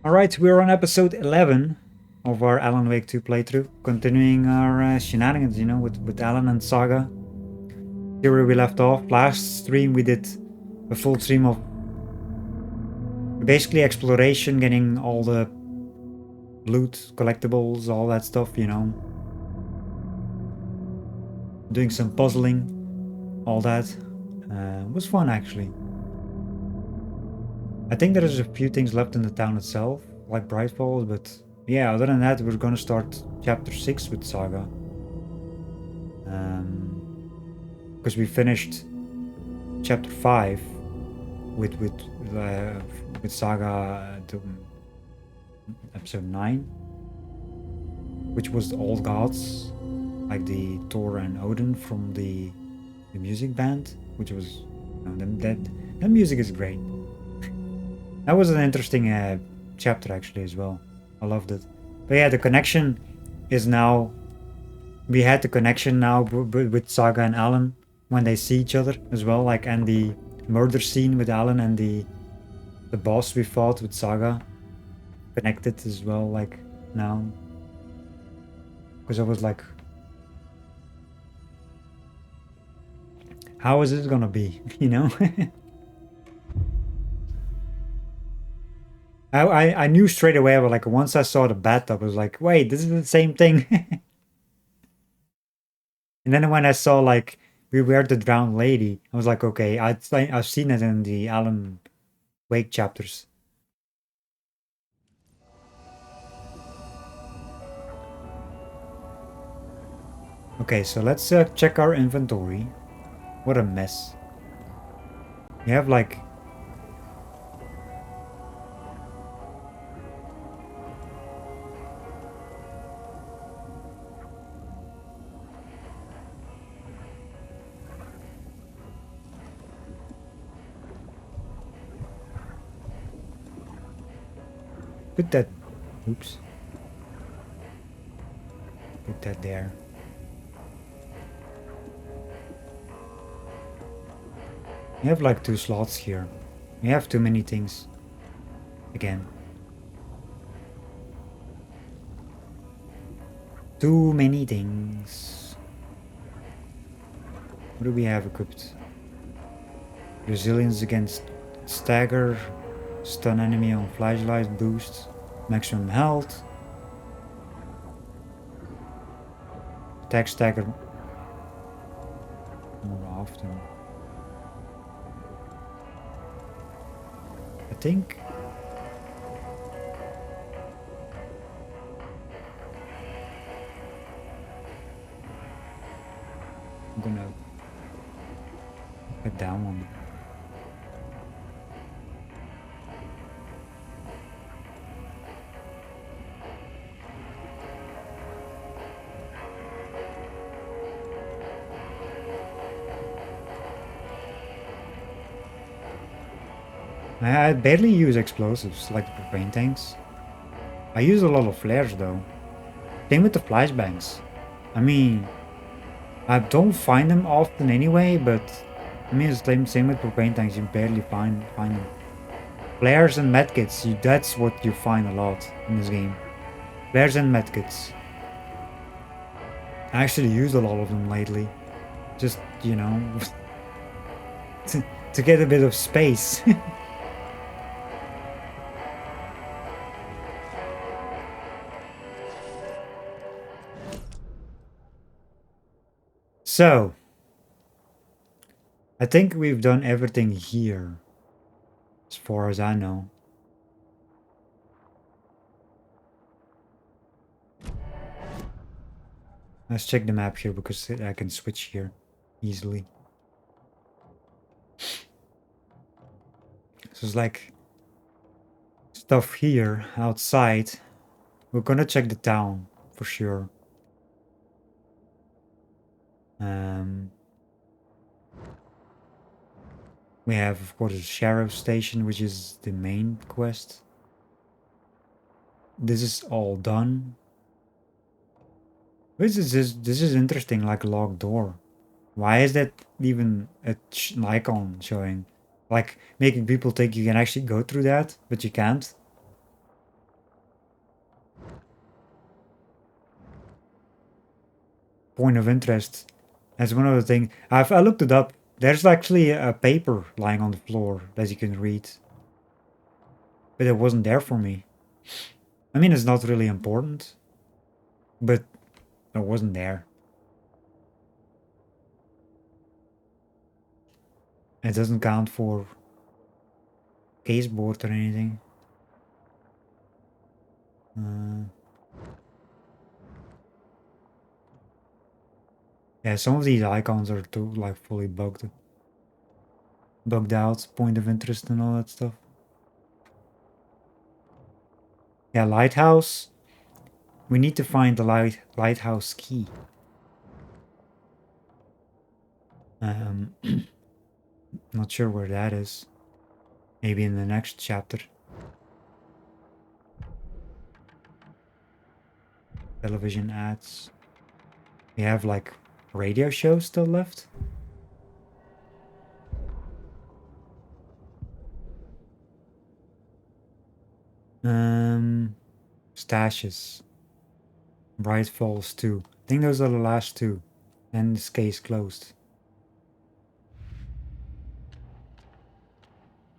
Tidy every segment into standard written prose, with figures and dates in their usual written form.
Alright, we're on episode 11 of our Alan Wake 2 playthrough, continuing our shenanigans, with Alan and Saga. Here where we left off. Last stream we did a full stream of basically exploration, getting all the loot, collectibles, all that stuff, doing some puzzling, all that. It was fun actually. I think there's a few things left in the town itself, like Bright Falls, but yeah, other than that, we're gonna start chapter 6 with Saga. Because we finished chapter 5 with Saga to episode 9, which was the old gods, like the Thor and Odin from the music band, which was that music is great. That was an interesting chapter actually as well. I loved it. But yeah, the connection is now. We had the connection now with Saga and Alan when they see each other as well, like, and the murder scene with Alan and the boss we fought with Saga connected as well, like now. Because I was like, how is it gonna be, I knew straight away, but like once I saw the bathtub, I was like, wait, this is the same thing. And then when I saw like we were the drowned lady, I was like, okay, I've seen it in the Alan Wake chapters. Okay, so let's check our inventory. What a mess. We have like put that. Oops. Put that there. We have like 2 slots here. We have too many things. Again. Too many things. What do we have equipped? Resilience against stagger. Stun enemy on flashlight boost. Maximum health. Attack stagger more often. I think I'm gonna put down one. I barely use explosives like the propane tanks. I use a lot of flares though. Same with the flashbangs. I mean, I don't find them often anyway, but I mean, it's same with propane tanks. You barely find them. Flares and medkits, that's what you find a lot in this game. Flares and medkits. I actually used a lot of them lately. Just, to get a bit of space. So, I think we've done everything here, as far as I know. Let's check the map here because I can switch here easily. So it's like stuff here outside. We're gonna check the town for sure. We have, of course, the sheriff's station, which is the main quest. This is all done. This is interesting, like a locked door. Why is that even an icon showing? Like making people think you can actually go through that, but you can't. point of interest. That's one of the things. I looked it up. There's actually a paper lying on the floor that you can read. But it wasn't there for me. I mean, it's not really important. But it wasn't there. It doesn't count for caseboard or anything. Yeah, some of these icons are too like fully bugged out, point of interest and all that stuff. Yeah, lighthouse. We need to find the lighthouse key. Not sure where that is. Maybe in the next chapter. Television ads. We have like radio shows still left. Stashes. Bright Falls 2. I think those are the last two. And this case closed.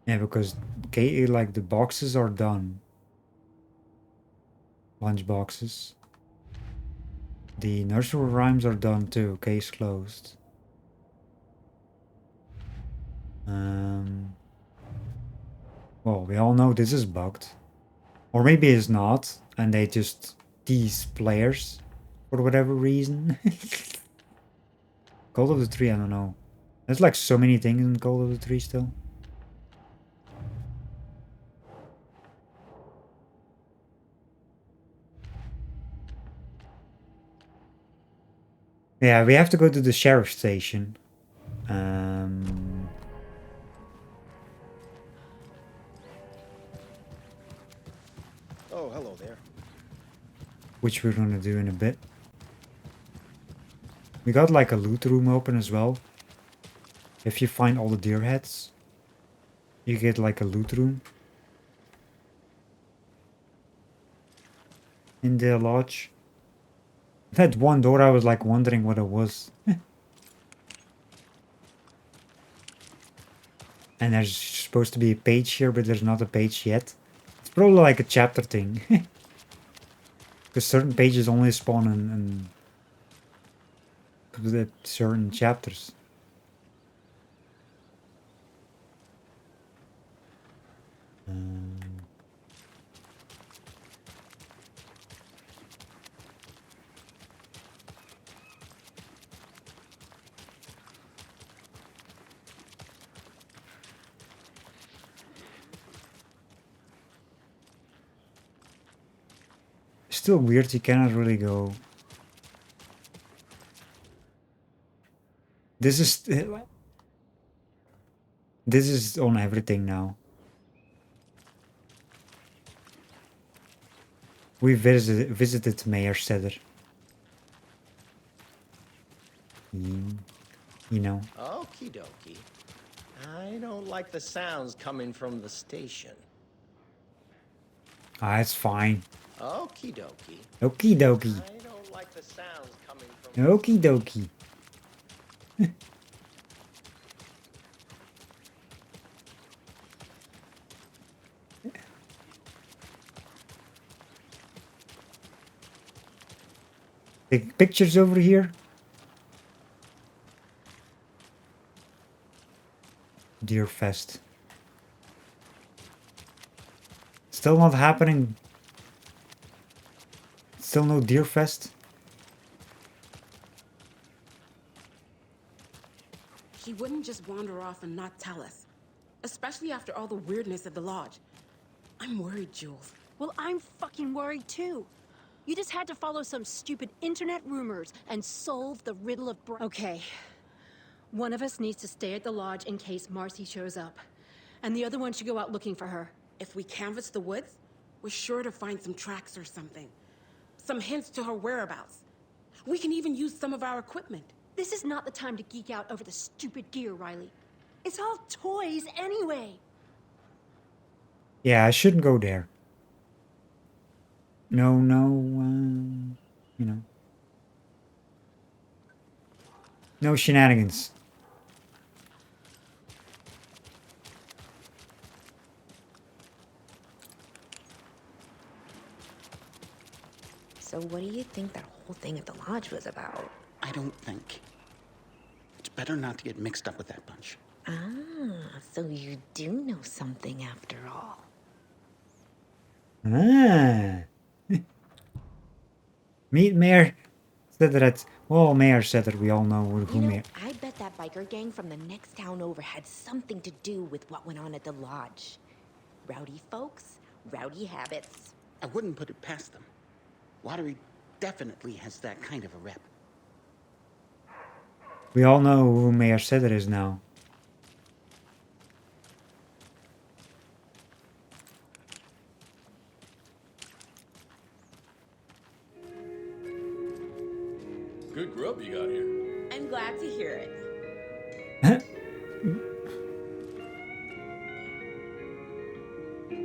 Yeah, because like the boxes are done. Lunch boxes. The nursery rhymes are done too. Case closed. Well, we all know this is bugged. Or maybe it's not, and they just tease players for whatever reason. Call of the Tree, I don't know. There's like so many things in Call of the Tree still. Yeah, we have to go to the sheriff station. Oh, hello there. Which we're gonna do in a bit. We got like a loot room open as well. If you find all the deer heads, you get like a loot room in the lodge. That one door I was like wondering what it was. And there's supposed to be a page here, but there's not a page yet. It's probably like a chapter thing. Because certain pages only spawn in certain chapters. Still weird, you cannot really go. This is on everything now. We visited Mayor Cedar. You know. Okie dokie. I don't like the sounds coming from the station. Ah, it's fine. Okie dokie. Okie dokie. I don't like the sounds coming from Okie dokie. Take pictures over here. Deer Fest. Still not happening. Still no Deer Fest. He wouldn't just wander off and not tell us. Especially after all the weirdness at the lodge. I'm worried, Jules. Well, I'm fucking worried too. You just had to follow some stupid internet rumors and solve the riddle of Okay. One of us needs to stay at the lodge in case Marcy shows up. And the other one should go out looking for her. If we canvass the woods, we're sure to find some tracks or something. Some hints to her whereabouts. We can even use some of our equipment. This is not the time to geek out over the stupid gear, Riley. It's all toys anyway. Yeah, I shouldn't go there. No, you know. No shenanigans. So what do you think that whole thing at the lodge was about? I don't think. It's better not to get mixed up with that bunch. Ah, so you do know something after all. Ah. Meet Mayor said that. Well, Mayor said that we all know who You know, Mayor. I bet that biker gang from the next town over had something to do with what went on at the lodge. Rowdy folks, rowdy habits. I wouldn't put it past them. Lottery definitely has that kind of a rep. We all know who Mayor said it is now. Good grub you got here. I'm glad to hear it.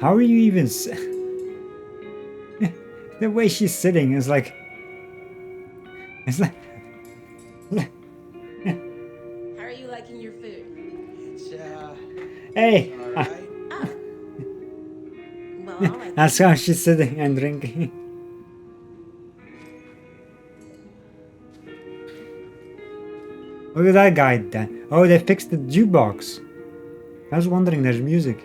How are you even? The way she's sitting is like. It's like. How are you liking your food? It's, Hey. all right. Oh. Well, all right. That's how she's sitting and drinking. Look at that guy. Oh, they fixed the jukebox. I was wondering, there's music.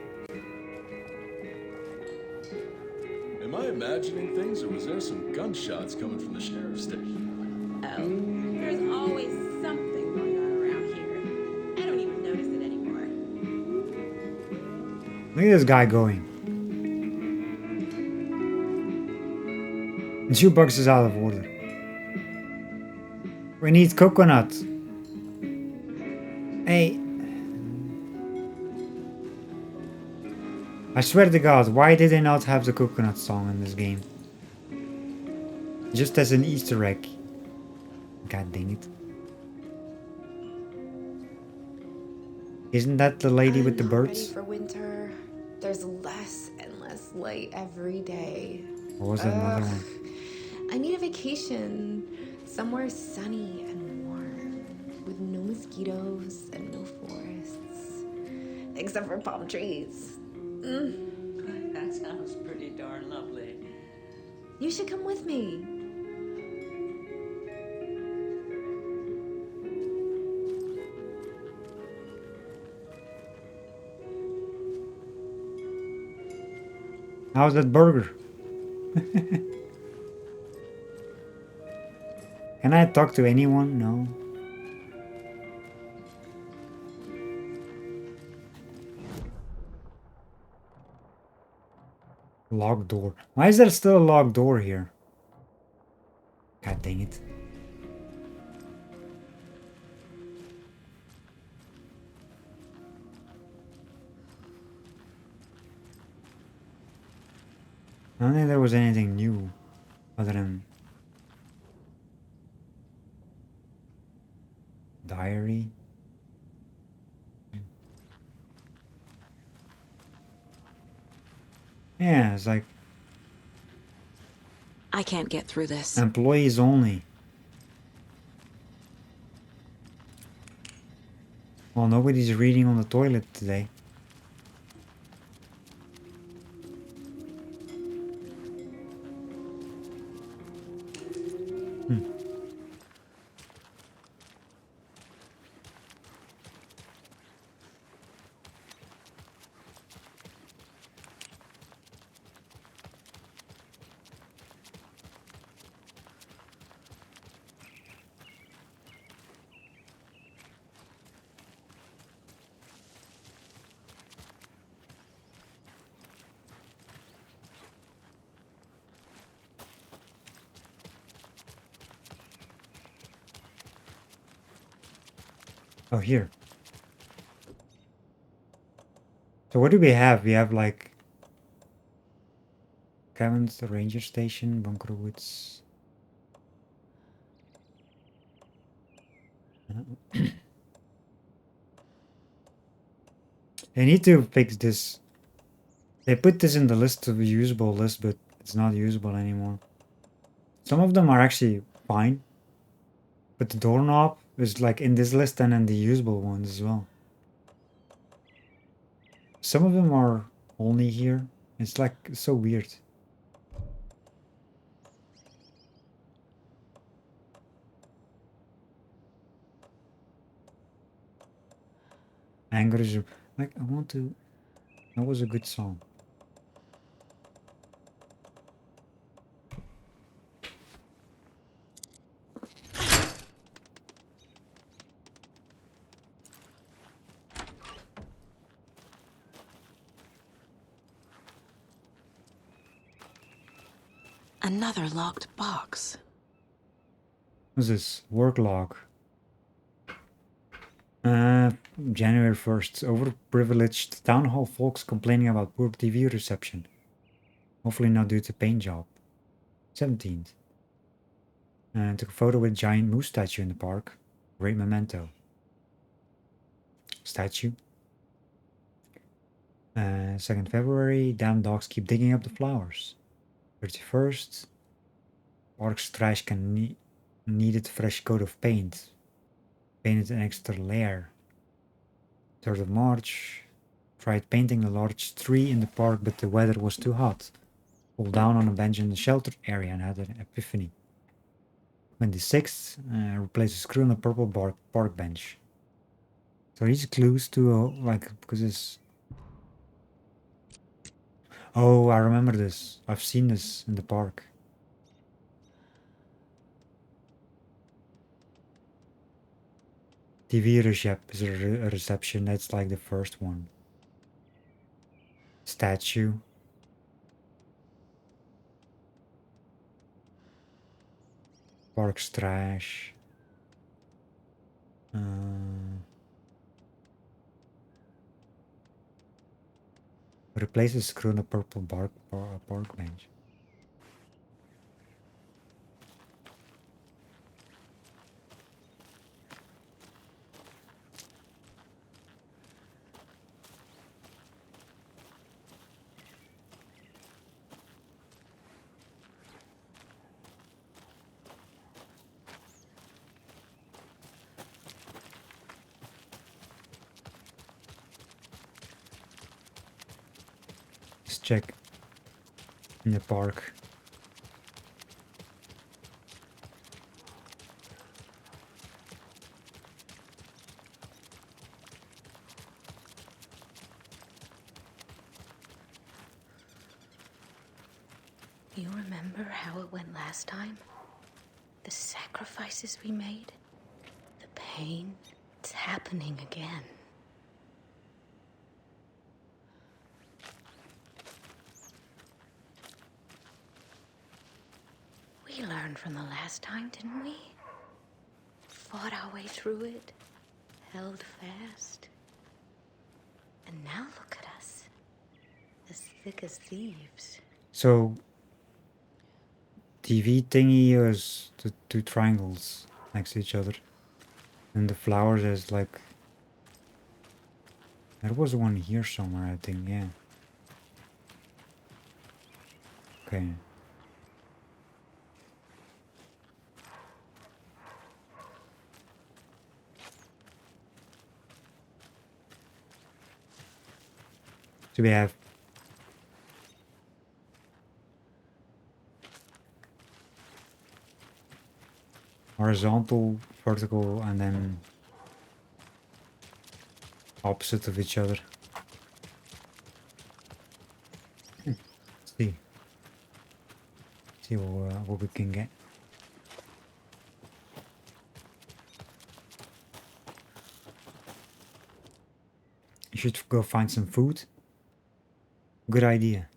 Am I imagining things, or was there some gunshots coming from the sheriff's station? Oh, there's always something going on around here. I don't even notice it anymore. Look at this guy going. The jukebox is out of order. We need coconut. Hey. I swear to God, why did they not have the coconut song in this game? Just as an Easter egg. God dang it. Isn't that the lady with the I'm not ready birds? for winter. There's less and less light every day. Or was that another one? I need a vacation. Somewhere sunny and warm. With no mosquitoes and no forests. Except for palm trees. That sounds pretty darn lovely. You should come with me. How's that burger? Can I talk to anyone? No. Locked door. Why is there still a locked door here? God dang it. I don't think there was anything new other than diary. Yeah, it's like I can't get through this. employees only. Well, nobody's reading on the toilet today. Oh, here. So what do we have? We have like cabins, the ranger station, Bunker Woods. They need to fix this. They put this in the list of usable list, but it's not usable anymore. Some of them are actually fine, but the doorknob It's like in this list and in the usable ones as well. Some of them are only here. It's like so weird. Anger is like I want to. That was a good song. Another locked box. What's this? Work log. January 1st. Overprivileged town hall folks complaining about poor TV reception. Hopefully not due to paint job. 17th. Took a photo with giant moose statue in the park. Great memento. Statue. 2nd February. Damn dogs keep digging up the flowers. 31st. Park's trash can needed fresh coat of paint. Painted an extra layer. 3rd of March. Tried painting a large tree in the park, but the weather was too hot. Pulled down on a bench in the shelter area and had an epiphany. 26th. Replaced a screw on a purple park bench. So these clues to like because it's. Oh, I remember this. I've seen this in the park. TV is a reception. That's like the first one. Statue. Park's trash. Replace a screw on a purple park bench. Let's check in the park. You remember how it went last time? The sacrifices we made? The pain? It's happening again. We learned from the last time, didn't we? Fought our way through it, held fast. And now look at us, as thick as thieves. So TV thingy is the two triangles next to each other. And the flowers is like. There was one here somewhere, I think, yeah. Okay. So we have horizontal, vertical, and then opposite of each other. Let's see. See what we can get. You should go find some food. Good idea.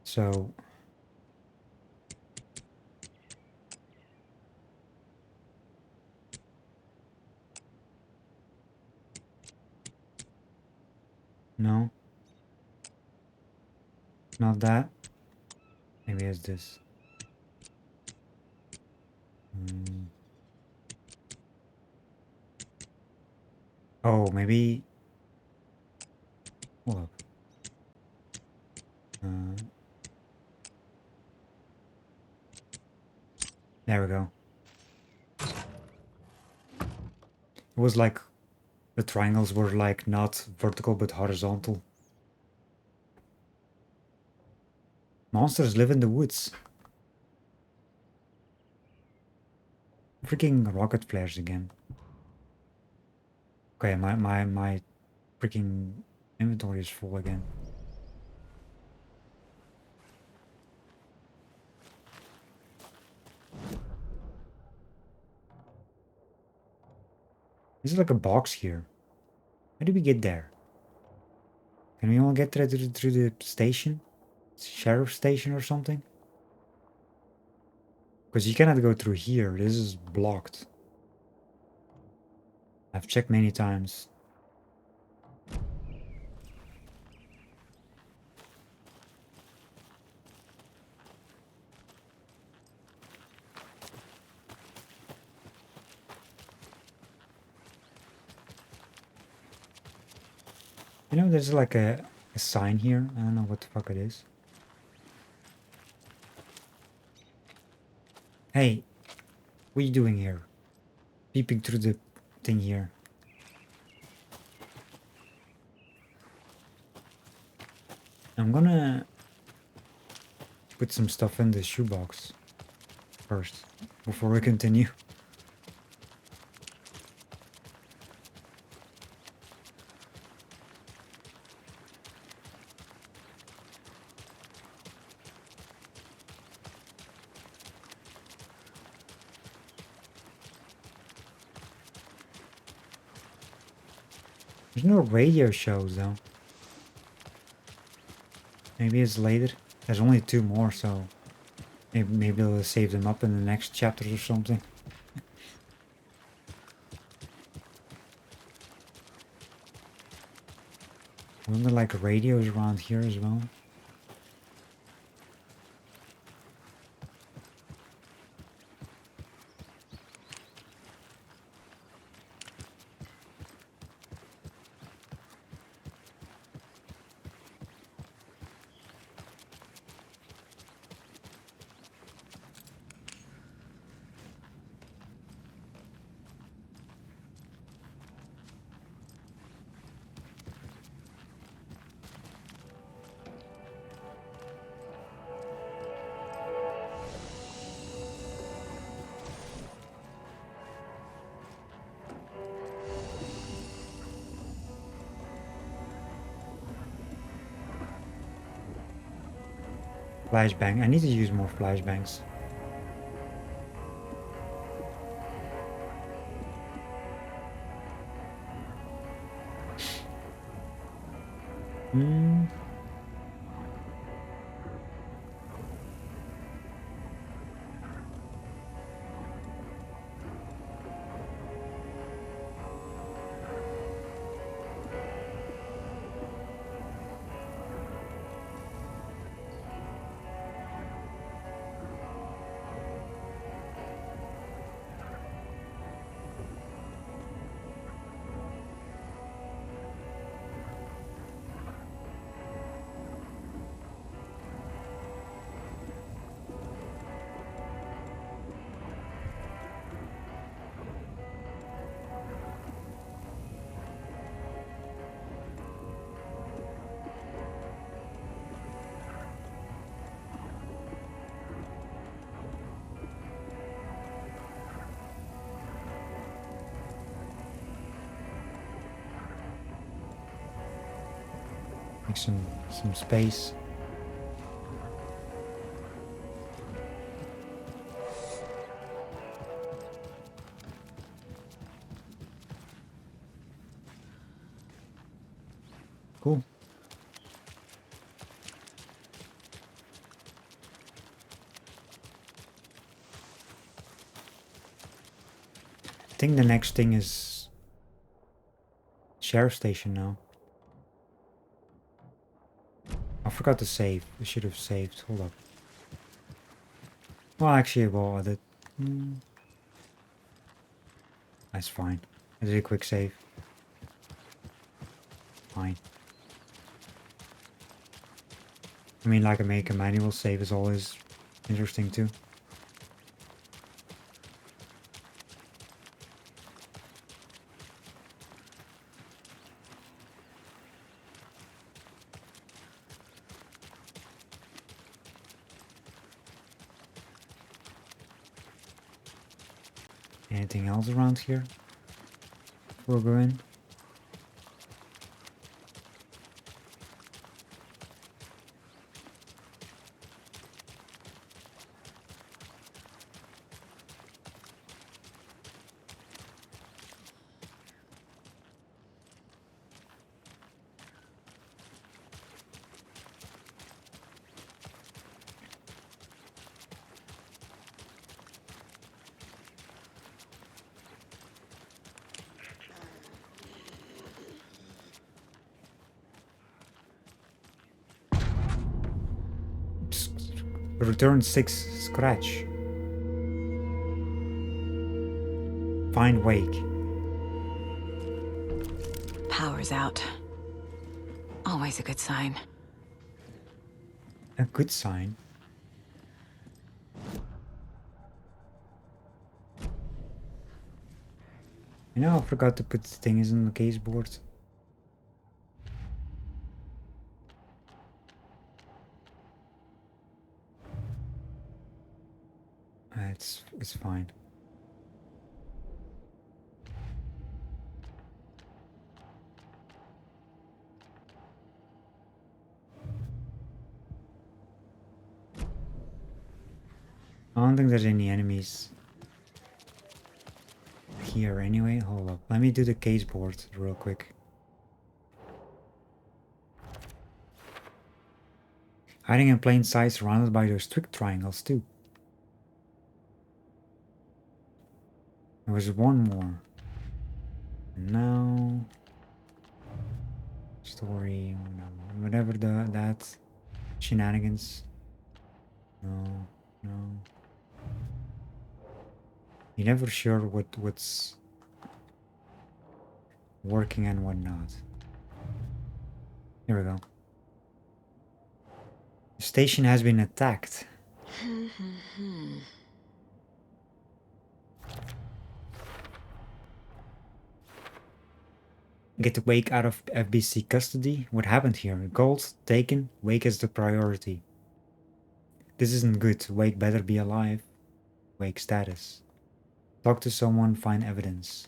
So no, not that. Maybe it's this. Oh, maybe. Hold up. There we go. It was like the triangles were like not vertical but horizontal. Monsters live in the woods. Freaking rocket flares again. Okay, my freaking inventory is full again. There's like a box here. How did we get there? Can we all get there through the station? Sheriff station or something? Because you cannot go through here. This is blocked. I've checked many times. You know, there's like a sign here. I don't know what the fuck it is. Hey, what are you doing here? Peeping through the thing here. I'm gonna put some stuff in the shoebox first before we continue. There's no radio shows though. Maybe it's later. There's only 2 more, so maybe they'll save them up in the next chapters or something. Wasn't there like radios around here as well? Flashbang. I need to use more flashbangs. Hmm. Make some space. Cool. I think the next thing is sheriff station now. I forgot to save. We should have saved. Hold up. Well, actually, well, I did. That's fine. I did a quick save. fine. I mean, like, make a manual save is always interesting too. Anything else around here before we go in? Return 6 scratch. Find wake. Power's out. Always a good sign. A good sign. You know, I forgot to put the things in the case board. It's fine. I don't think there's any enemies here anyway. Hold up. Let me do the case board real quick. Hiding in plain sight surrounded by those strict triangles too. There was one more. And now story, whatever that shenanigans. No. You're never sure what's working and what not. Here we go. The station has been attacked. Get Wake out of FBC custody. What happened here? Gold taken. Wake is the priority. This isn't good. Wake better be alive. Wake status. Talk to someone, find evidence.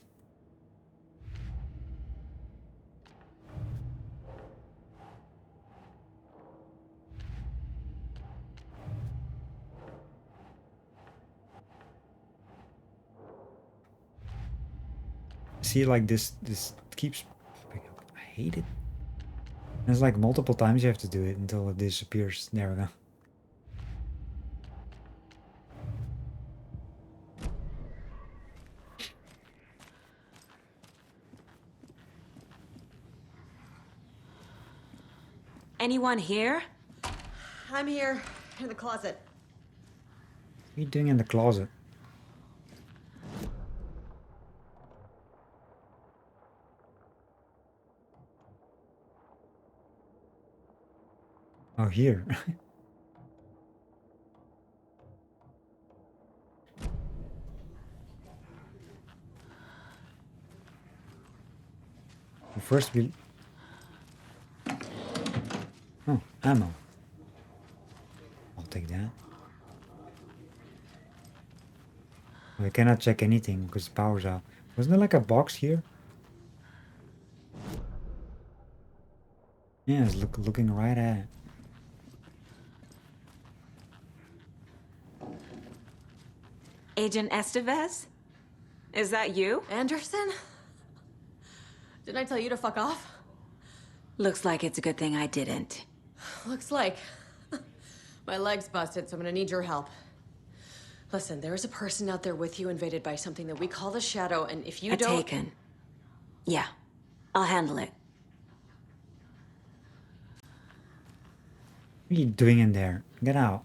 See, like this keeps popping up. I hate it. There's like multiple times you have to do it until it disappears. There we go. Anyone here? I'm here, in the closet. What are you doing in the closet? Oh, here. First we... Oh, ammo. I'll take that. I cannot check anything because the power's out. Wasn't there like a box here? Yeah, it's looking right at it. Agent Estevez? Is that you? Anderson? Didn't I tell you to fuck off? Looks like it's a good thing I didn't. Looks like. My leg's busted, so I'm gonna need your help. Listen, there is a person out there with you invaded by something that we call the Shadow, and if you don't... Taken. Yeah, I'll handle it. What are you doing in there? Get out.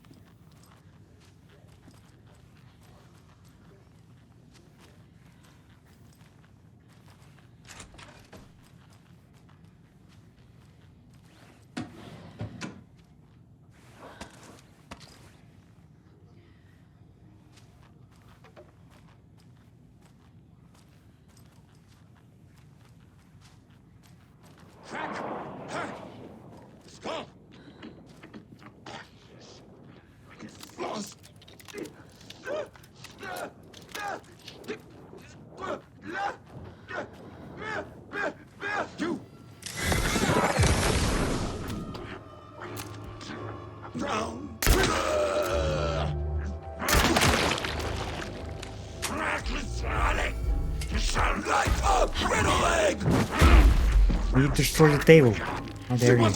You destroyed the table. How dare you?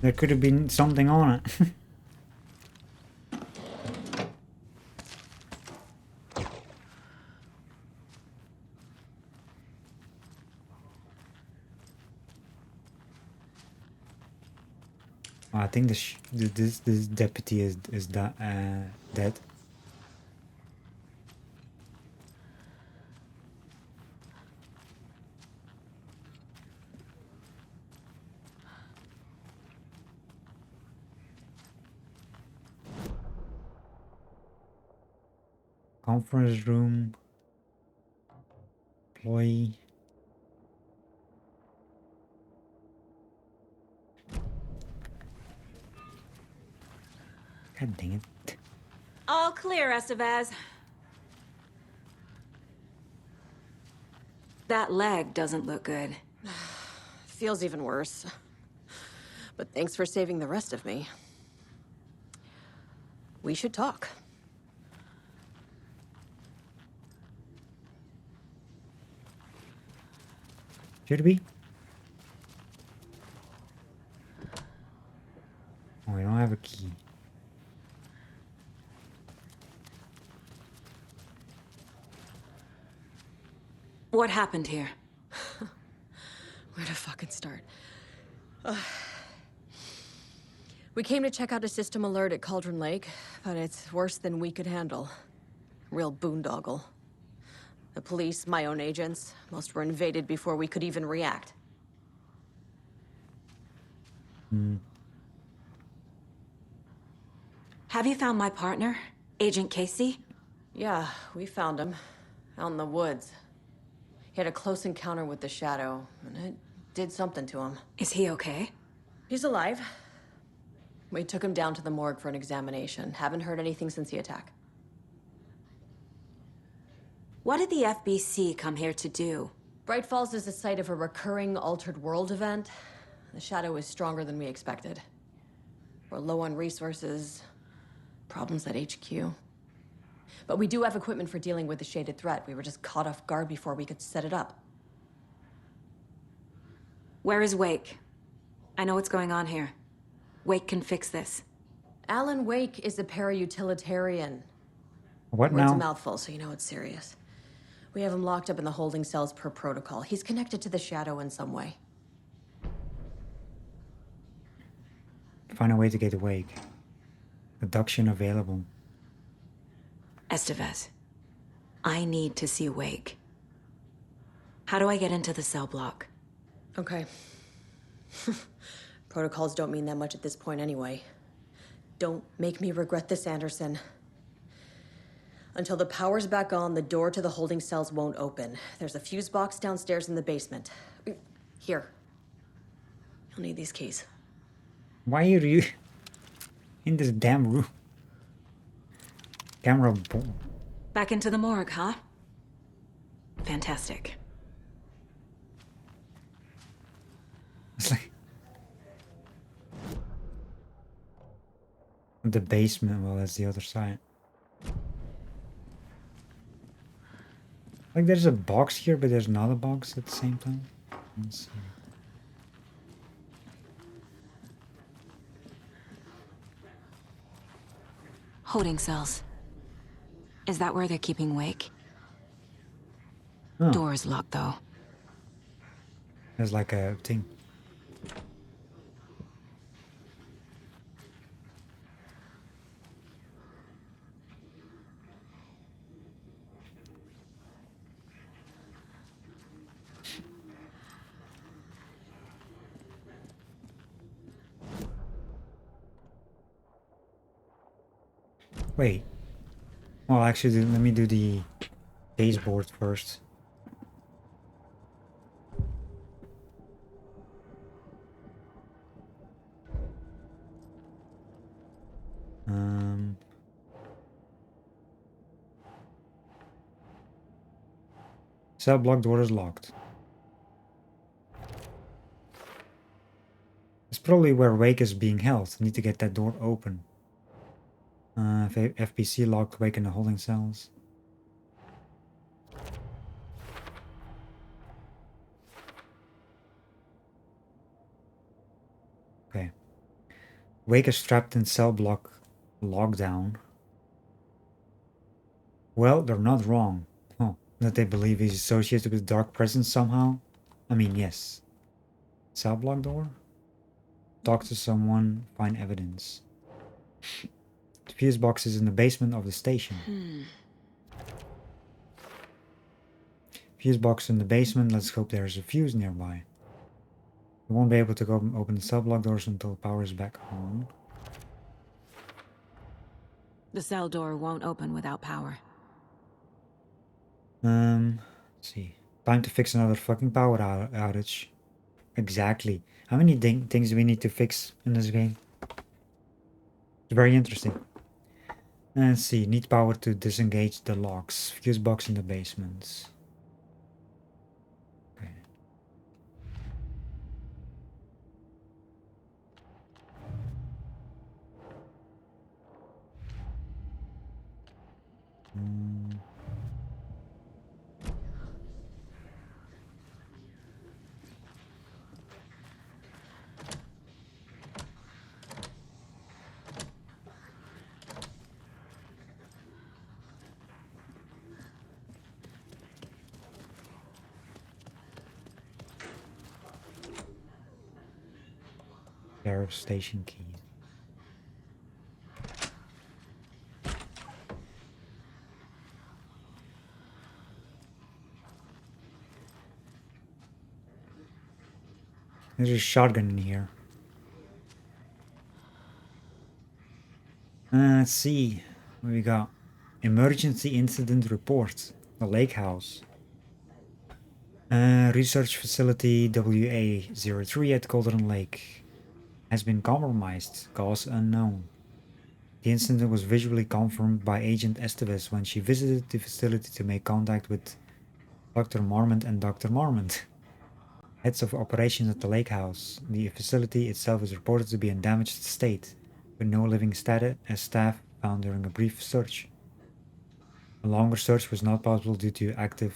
There could have been something on it. I think this deputy is dead. Conference room. Employee. God dang it. All clear, Estevez. That leg doesn't look good. Feels even worse. But thanks for saving the rest of me. We should talk. Should we? Oh, we don't have a key. What happened here? Where to fucking start? We came to check out a system alert at Cauldron Lake, but it's worse than we could handle. Real boondoggle. The police, my own agents, most were invaded before we could even react. Have you found my partner, Agent Casey? Yeah, we found him. Out in the woods. He had a close encounter with the Shadow, and it did something to him. Is he okay? He's alive. We took him down to the morgue for an examination. Haven't heard anything since the attack. What did the FBC come here to do? Bright Falls is the site of a recurring Altered World event. The Shadow is stronger than we expected. We're low on resources, problems at HQ. But we do have equipment for dealing with the shaded threat. We were just caught off guard before we could set it up. Where is Wake? I know what's going on here. Wake can fix this. Alan Wake is a para-utilitarian. What Word's now? a mouthful, so you know it's serious. We have him locked up in the holding cells per protocol. He's connected to the Shadow in some way. Find a way to get awake. Abduction available. Estevez, I need to see Wake. How do I get into the cell block? Okay. Protocols don't mean that much at this point anyway. Don't make me regret this, Anderson. Until the power's back on, the door to the holding cells won't open. There's a fuse box downstairs in the basement. Here. You'll need these keys. Why are you in this damn room? Camera ball. Back into the morgue, huh? Fantastic. It's like the basement. Well, that's the other side. Like there's a box here, but there's another box at the same time. Let's see. Holding cells. Is that where they're keeping Wake? Oh, Door is locked, though. there's like a thing. Wait. Well, actually, let me do the baseboard first. Cell block door is locked. It's probably where Wake is being held. Need to get that door open. FPC locked Wake in the holding cells. Okay. Wake is trapped in cell block lockdown. Well, they're not wrong. Oh, that they believe he's associated with dark presence somehow? I mean, yes. Cell block door? Talk to someone, find evidence. The fuse box is in the basement of the station. Fuse box in the basement, let's hope there's a fuse nearby. We won't be able to go open the cell block doors until power is back on. The cell door won't open without power. Let's see. Time to fix another fucking power outage. Exactly. How many things do we need to fix in this game? It's very interesting. Let's see. Need power to disengage the locks. Fuse box in the basement. Okay. Sheriff station key. There's a shotgun in here. Let's see what we got. Emergency incident report. The lake house. Research facility WA03 at Cauldron Lake has been compromised. Cause unknown. The incident was visually confirmed by Agent Estevez when she visited the facility to make contact with Dr. Marmont and Dr. Marmont, heads of operations at the lake house. The facility itself is reported to be in damaged state, with no living staff found during a brief search. A longer search was not possible due to active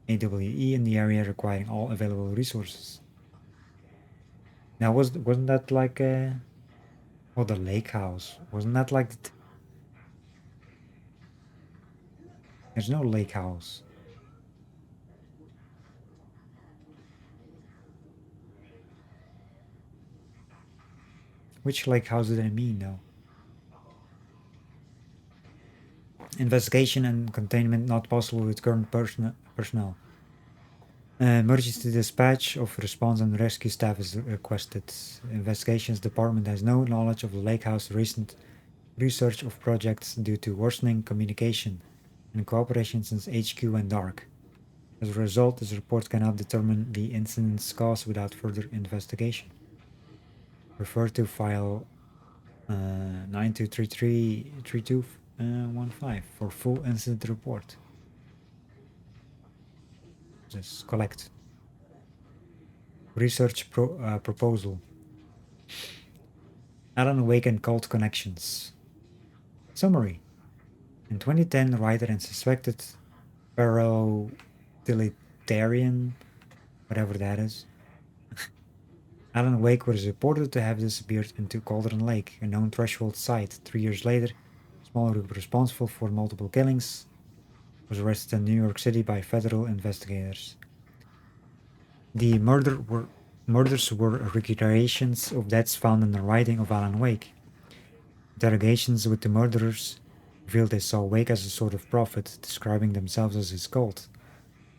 AWE in the area requiring all available resources. Now, wasn't that like the lake house? Wasn't that like there's no lake house. Which lake house did I mean, though? Investigation and containment not possible with current personnel. Emergency dispatch of response and rescue staff is requested. Investigations department has no knowledge of the lake house recent research of projects due to worsening communication and cooperation since HQ went dark. As a result, this report cannot determine the incident's cause without further investigation. Refer to file 92333215 for full incident report. Just collect. Research proposal. Alan Wake and cult connections. Summary. In 2010, writer and suspected paratilitarien, whatever that is, Alan Wake was reported to have disappeared into Cauldron Lake, a known threshold site. 3 years later, a small group responsible for multiple killings was arrested in New York City by federal investigators. The murders were recreations of deaths found in the writing of Alan Wake. Interrogations with the murderers revealed they saw Wake as a sort of prophet, describing themselves as his cult,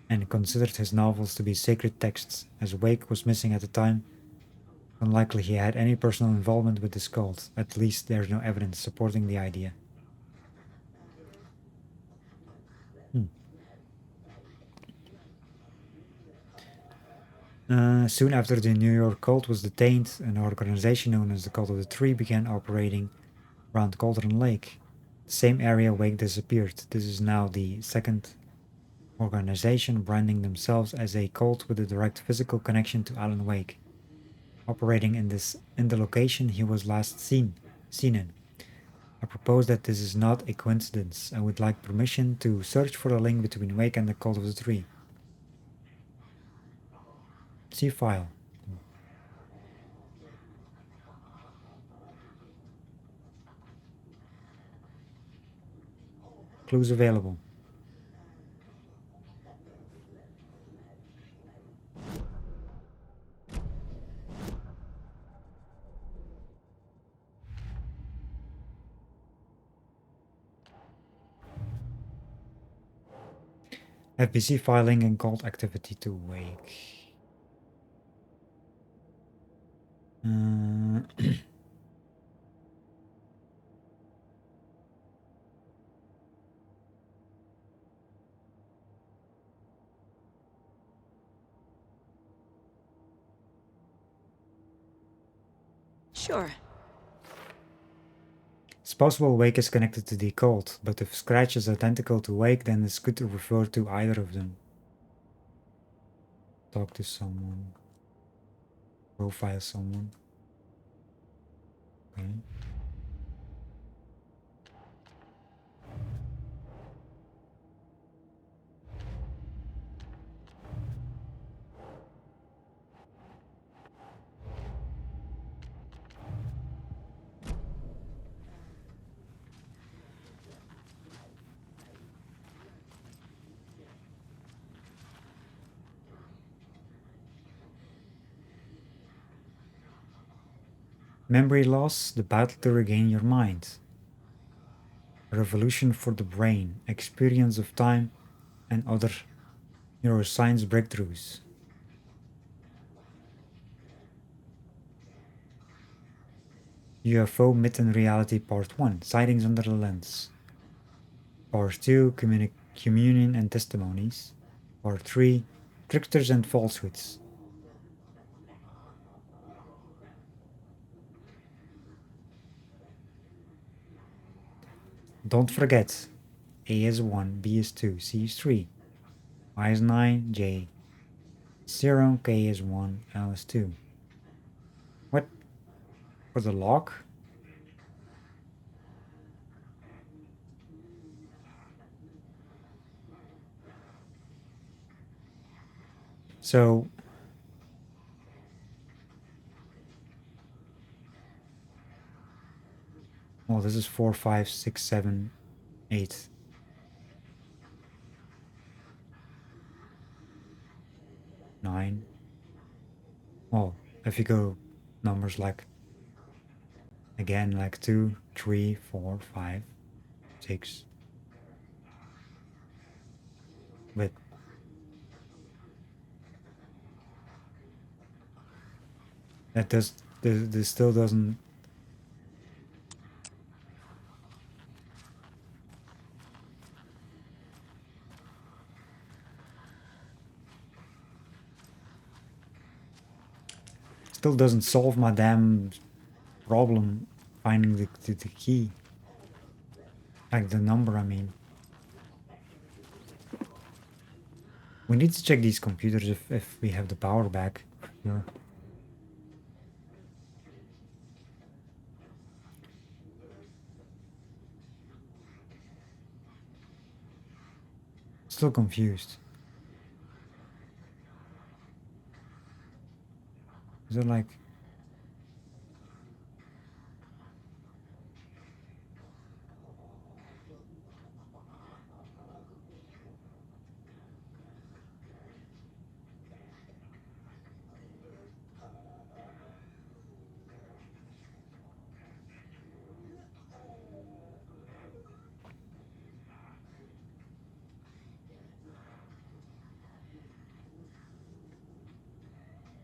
and considered his novels to be sacred texts. As Wake was missing at the time, unlikely he had any personal involvement with this cult. At least there's no evidence supporting the idea. Soon after the New York cult was detained, an organization known as the Cult of the Tree began operating around Cauldron Lake, the same area Wake disappeared. This is now the second organization branding themselves as a cult with a direct physical connection to Alan Wake, operating in the location he was last seen in. I propose that this is not a coincidence. I would like permission to search for a link between Wake and the Cult of the Tree. See file. Clues available. FBC filing and cult activity to Wake. Sure. It's possible Wake is connected to the cult, but if Scratch is identical to Wake, then it's good to refer to either of them. Talk to someone. Profile someone. Okay. Memory loss, the battle to regain your mind. A revolution for the brain, experience of time, and other neuroscience breakthroughs. UFO Myth and Reality Part 1, Sightings Under the Lens. Part 2, Communion and Testimonies. Part 3, Tricksters and Falsehoods. Don't forget, A is 1, B is 2, C is 3, Y is 9, J 0, K is 1, L is 2. What? For the lock? So... well, this is 4, 5, 6, 7, 8. 9. Well, if you go numbers like, again, like 2, 3, 4, 5, 6. But that does, this still doesn't... still doesn't solve my damn problem finding the key. Like the number, I mean. We need to check these computers if we have the power back. Yeah. Still confused. Is it like...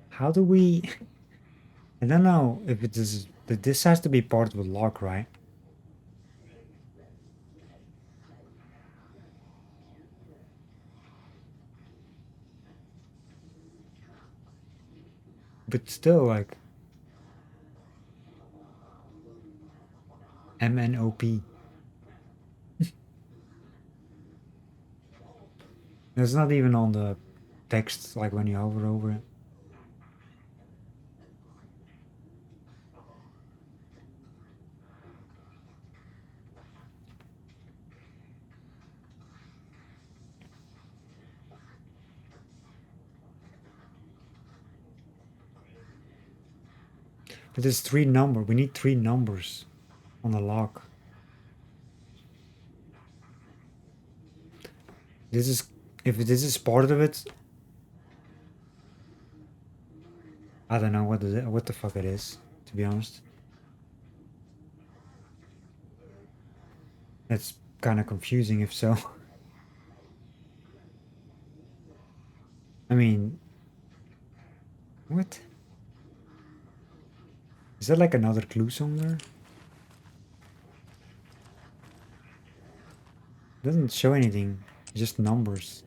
how do we... I don't know if it is... this has to be part of the lock, right? But still, like... MNOP. It's not even on the text, like when you hover over it. But there's 3 numbers. We need 3 numbers on the lock. This is, if this is part of it, I don't know what the fuck it is, to be honest. It's kind of confusing if so. I mean, what? Is that like another clue somewhere? Doesn't show anything, just numbers.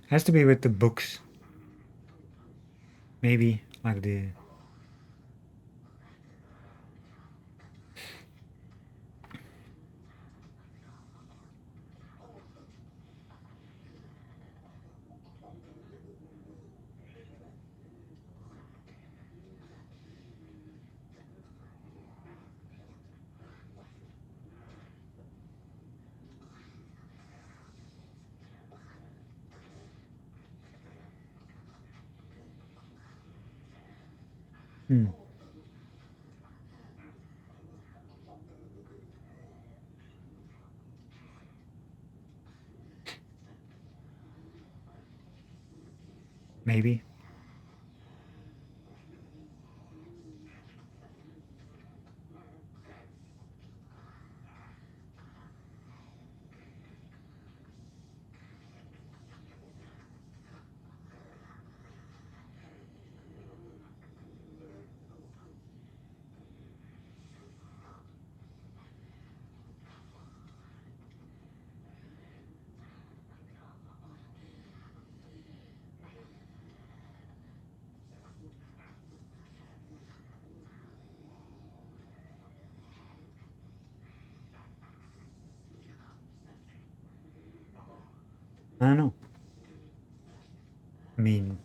Has to be with the books. Maybe like the... Hmm. Maybe. I don't know. I mean...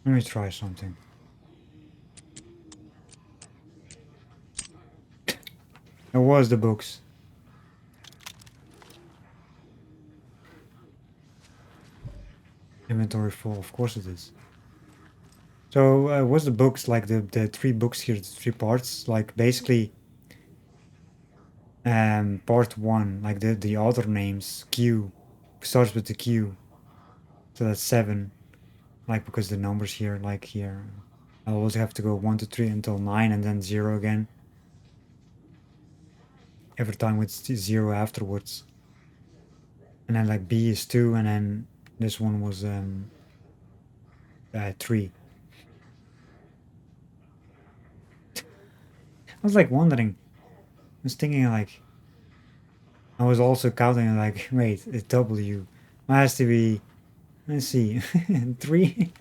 Let me try something. It was the books. Inventory full, of course it is. So was the books like the 3 books here, the 3 parts, like basically part 1, like the author names Q starts with the Q, so that's 7, like because the numbers here, like here, I always have to go 1 to 3 until 9 and then 0 again. Every time with 0 afterwards. And then like B is 2, and then this one was 3. I was like wondering, I was thinking like, I was also counting like, wait, it's W. It has to be, let's see, 3?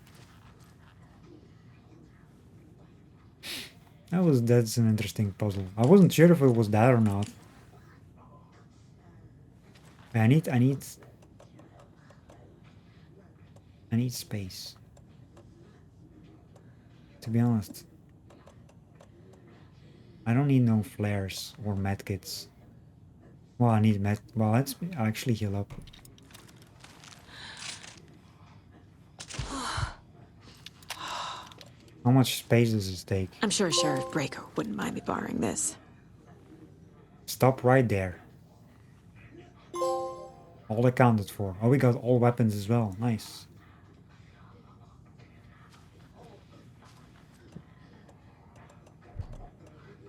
That's an interesting puzzle. I wasn't sure if it was that or not. I need space. To be honest. I don't need no flares or medkits. Well, I need well, let's actually heal up. How much space does this take? I'm sure Sheriff Braco wouldn't mind me borrowing this. Stop right there. All accounted for. Oh, we got all weapons as well. Nice.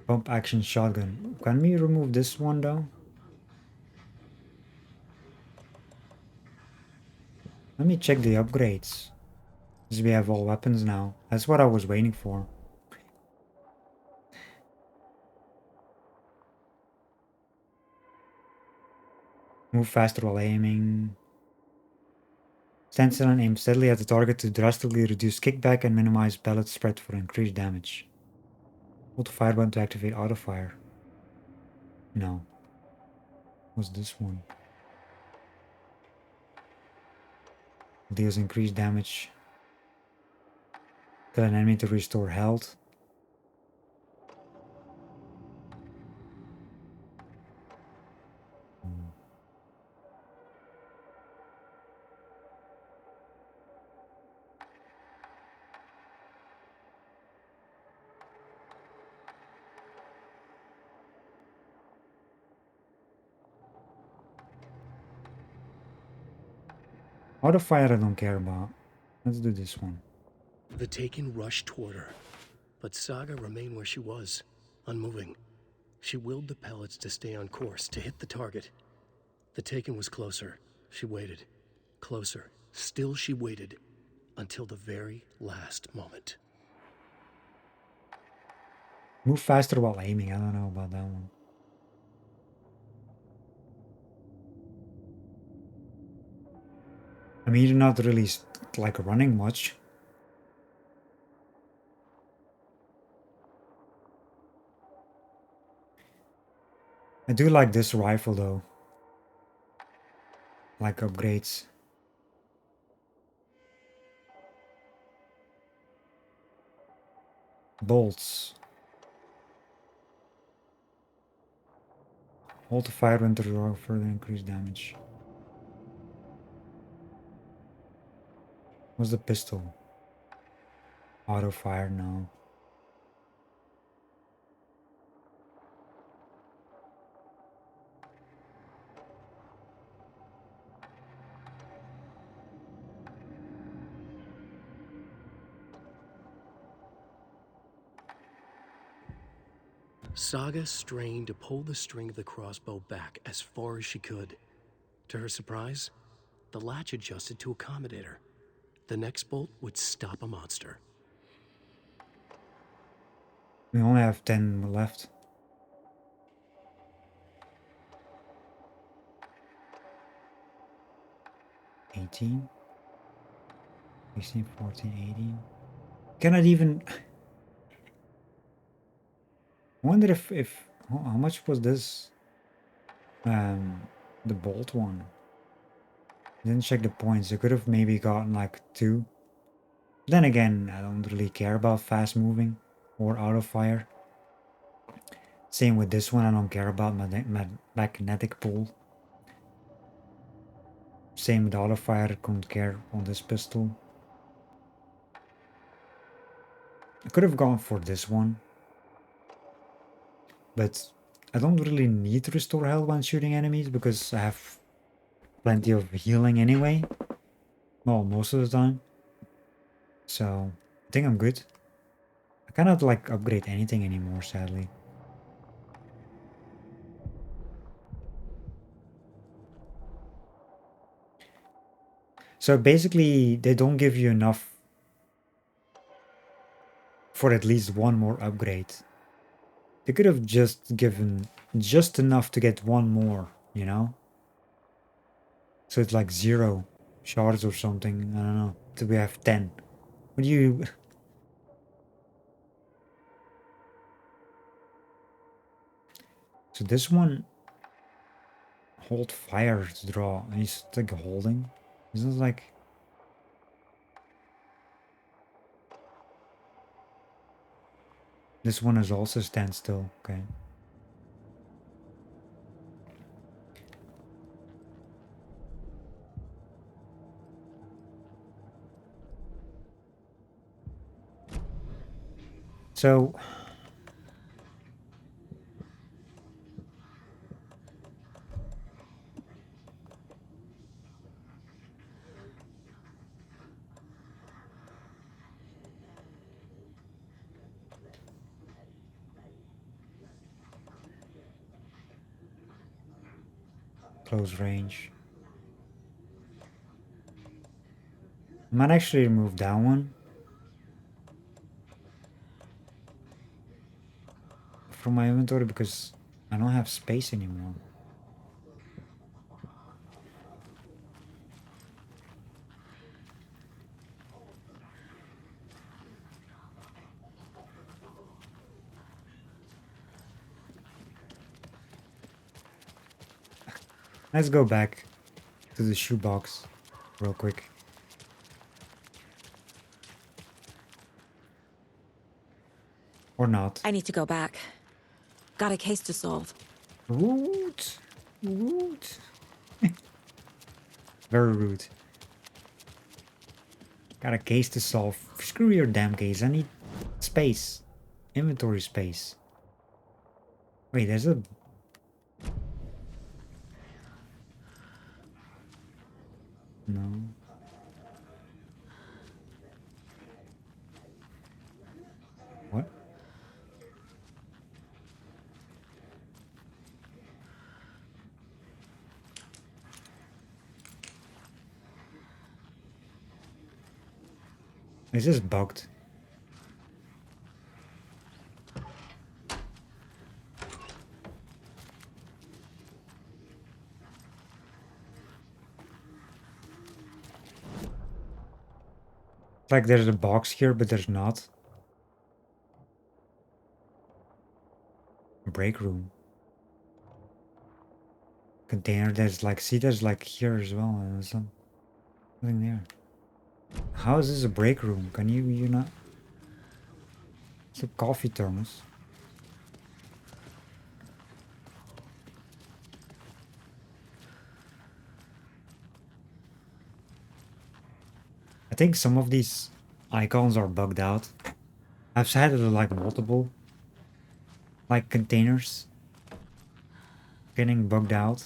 Pump action shotgun. Can we remove this one though? Let me check the upgrades. Because we have all weapons now. That's what I was waiting for. Move faster while aiming. Stand still and aim steadily at the target to drastically reduce kickback and minimize pellet spread for increased damage. Hold the fire button to activate auto fire. No. What's this one? Deals increased damage. Kill an enemy to restore health. Auto fire I don't care about. Let's do this one. The Taken rushed toward her, but Saga remained where she was, unmoving. She willed the pellets to stay on course, to hit the target. The Taken was closer. She waited. Closer. Still she waited. Until the very last moment. Move faster while aiming. I don't know about that one. I mean, you're not really like running much. I do like this rifle though. Like upgrades. Bolts. Hold the fire when to draw further increase damage. What's the pistol? Auto fire, no. Saga strained to pull the string of the crossbow back as far as she could. To her surprise, the latch adjusted to accommodate her. The next bolt would stop a monster. We only have 10 left. $18, 16, 14, 18. Cannot even. I wonder if how much was this? The bolt one. Didn't check the points. I could have maybe gotten like 2. Then again, I don't really care about fast moving or auto fire. Same with this one, I don't care about my magnetic pole. Same with auto fire, I couldn't care on this pistol. I could have gone for this one, but I don't really need to restore health when shooting enemies because I have plenty of healing anyway. Well, most of the time. So I think I'm good. I cannot like upgrade anything anymore, sadly. So basically, they don't give you enough for at least one more upgrade. They could have just given just enough to get one more, you know? So it's like 0 shards or something, I don't know, till we have 10. What do you... So this one... Hold fire to draw, and he's like holding. Isn't it like... This one is also standstill, okay. So... Close range. I might actually remove that one from my inventory because I don't have space anymore. Let's go back to the shoebox real quick. Or not. I need to go back. Got a case to solve. Rude. Rude. Very rude. Got a case to solve. Screw your damn case. I need space. Inventory space. Wait, there's a... No. What? Is this bugged? Like there's a box here, but there's not. Break room. Container, there's like, see, there's like here as well, and there's something there. How is this a break room? Can you not? It's a coffee thermos. I think some of these icons are bugged out. I've had it like multiple, like containers getting bugged out.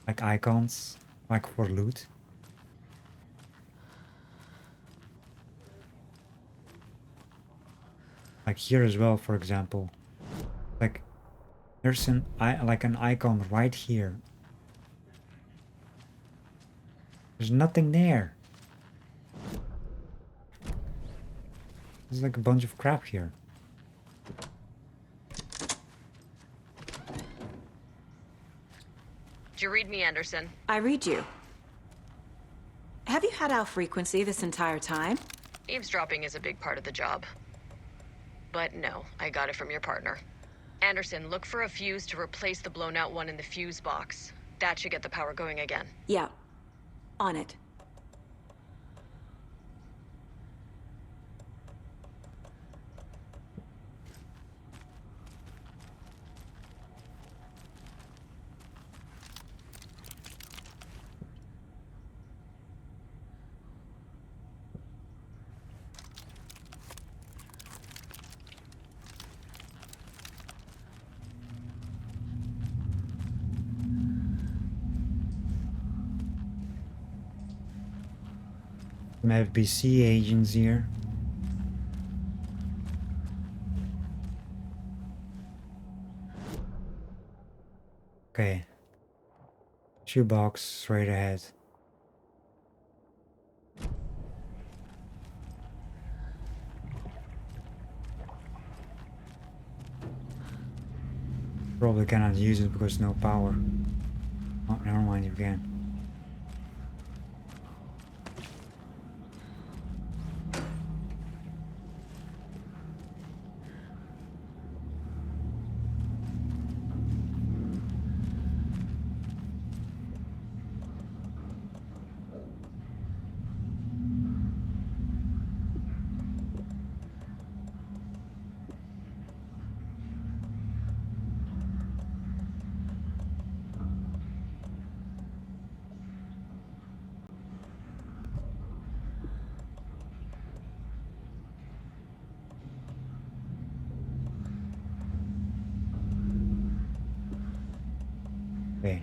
Like icons, like for loot. Like here as well, for example. Like there's an icon right here. There's nothing there. There's like a bunch of crap here. Did you read me, Anderson? I read you. Have you had our frequency this entire time? Eavesdropping is a big part of the job. But no, I got it from your partner. Anderson, look for a fuse to replace the blown out one in the fuse box. That should get the power going again. Yeah. On it. Some FBC agents here. Okay. Shoebox straight ahead. Probably cannot use it because no power. Oh, never mind, you can. Okay.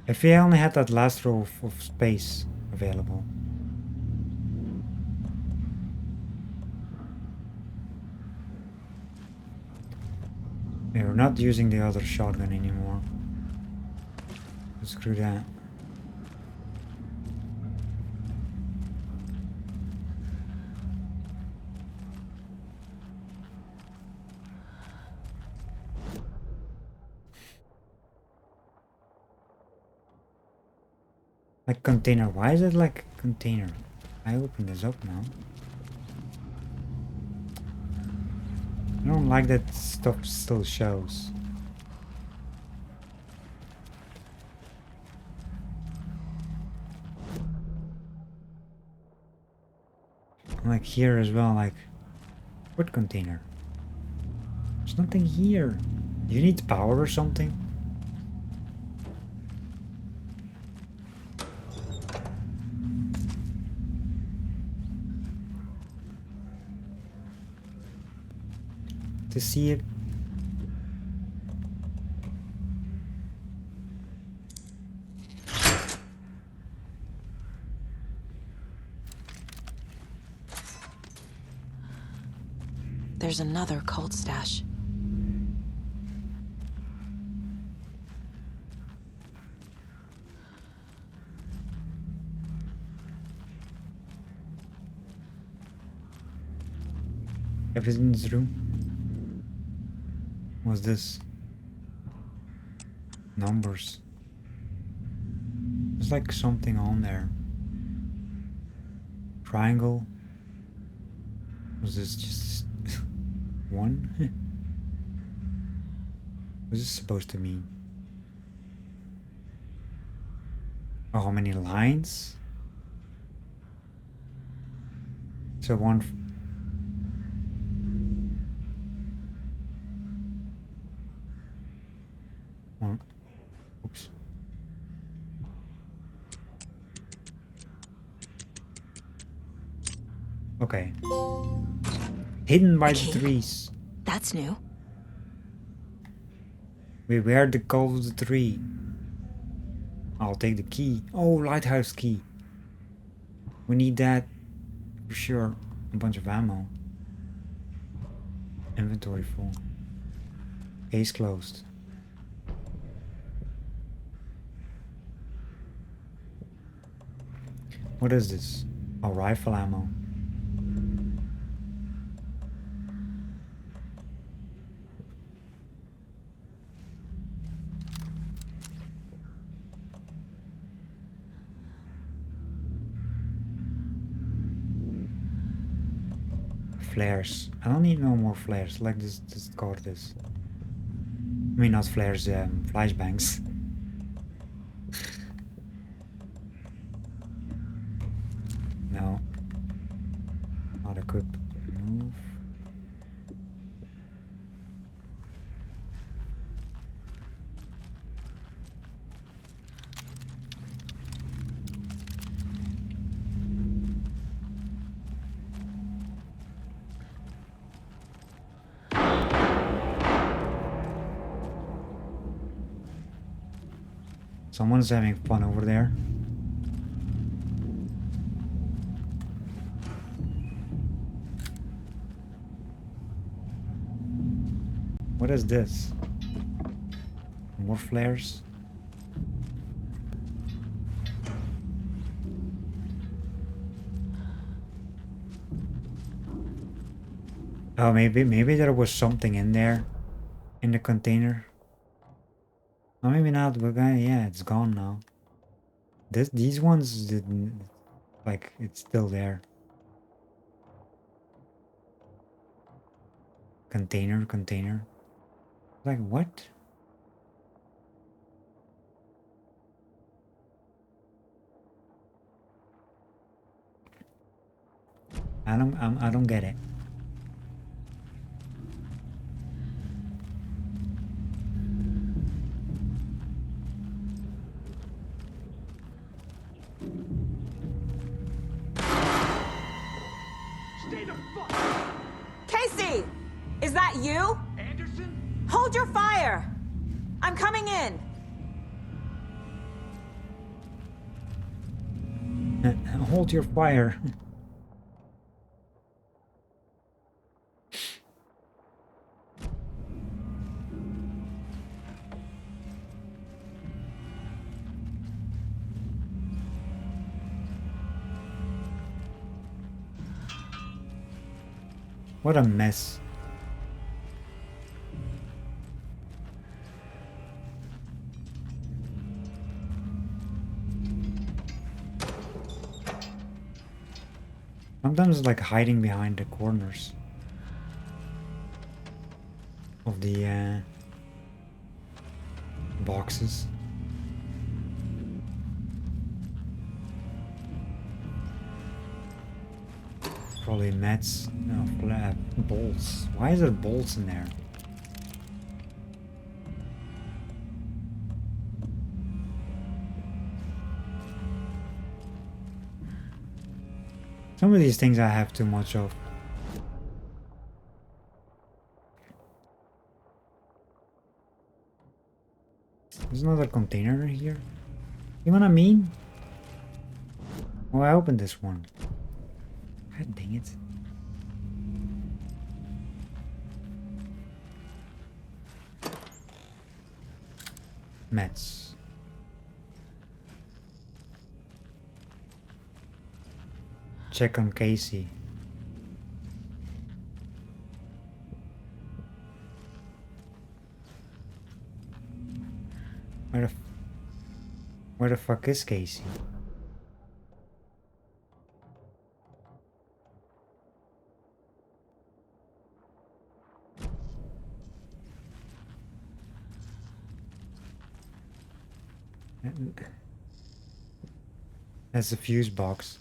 If we only had that last row of space available. We're not using the other shotgun anymore. Screw that. Like container. Why is it like container? I open this up now. I don't like that stuff still shows. Like here as well, like what container? There's nothing here. You need power or something? To see it. There's another cult stash. Everything's room. What's this? Numbers. There's like something on there. Triangle. Was this just one? What's this supposed to mean? Oh, how many lines? So one. Oops. Okay. Hidden by the trees. That's new. Beware the call of the tree. I'll take the key. Oh, lighthouse key. We need that for sure. A bunch of ammo. Inventory full. Case closed. What is this? Oh, rifle ammo. Flares. I don't need no more flares. Like this discard this. I mean not flares, flashbangs. No. Not equipped. Move. Someone's having fun over there. What is this? More flares? Oh, maybe there was something in there, in the container. Oh, maybe not. We're gonna, yeah, it's gone now. These ones didn't, like, it's still there. Container. Like, what? I don't get it. Casey! Is that you? Anderson? Hold your fire! I'm coming in! Hold your fire. What a mess. Sometimes like hiding behind the corners of the boxes. Probably mats. No, bolts. Why is there bolts in there? Some of these things I have too much of. There's another container here. You know what I mean? Oh, I opened this one. God dang it. Mets. Check on Casey. Where the fuck is Casey? That's the fuse box.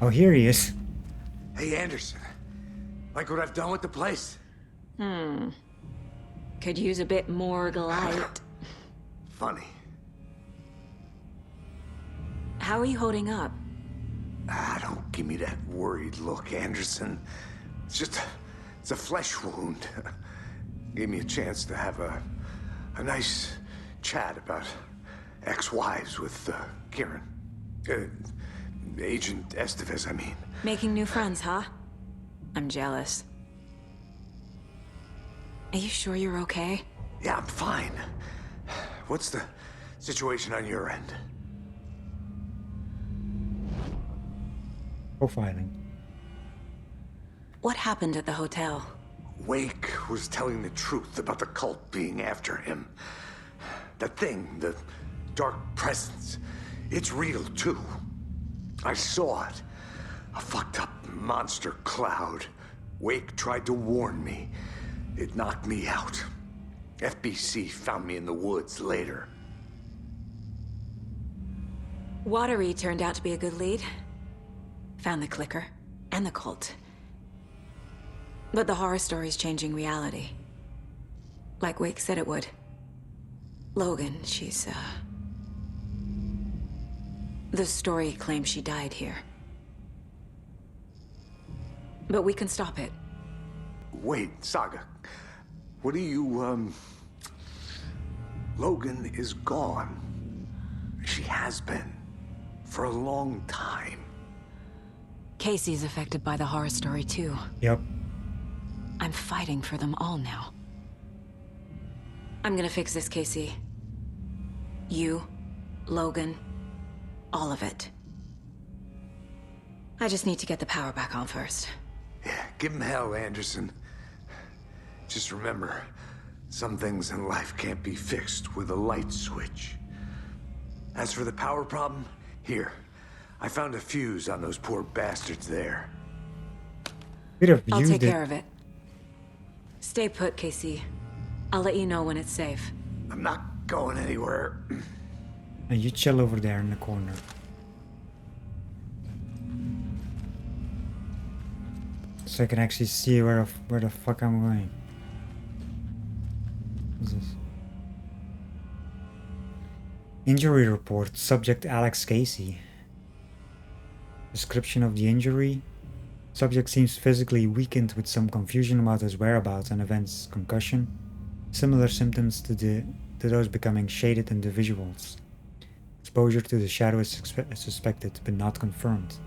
Oh, here he is. Hey, Anderson. Like what I've done with the place? Could use a bit more light. Funny. How are you holding up? Don't give me that worried look, Anderson. It's a flesh wound. Gave me a chance to have a nice chat about ex-wives with Kieran. Agent Estevez, I mean. Making new friends, huh? I'm jealous. Are you sure you're okay? Yeah, I'm fine. What's the situation on your end? Profiling. What happened at the hotel? Wake was telling the truth about the cult being after him. That thing, the dark presence, it's real too. I saw it. A fucked up monster cloud. Wake tried to warn me. It knocked me out. FBC found me in the woods later. Watery turned out to be a good lead. Found the clicker and the cult. But the horror story's changing reality. Like Wake said it would. Logan, she's, the story claims she died here. But we can stop it. Wait, Saga. What do you, Logan is gone. She has been. For a long time. Casey's affected by the horror story too. Yep. I'm fighting for them all now. I'm gonna fix this, Casey. You, Logan, all of it. I just need to get the power back on first. Yeah, give him hell, Anderson. Just remember, some things in life can't be fixed with a light switch. As for the power problem, here. I found a fuse on those poor bastards there. I'll take care of it. Stay put, Casey. I'll let you know when it's safe. I'm not going anywhere. And you chill over there in the corner. So I can actually see where the fuck I'm going. What's this? Injury report. Subject Alex Casey. Description of the injury. Subject seems physically weakened with some confusion about his whereabouts and events. Concussion. Similar symptoms to those becoming shaded in the visuals. Exposure to the shadow is suspected but not confirmed.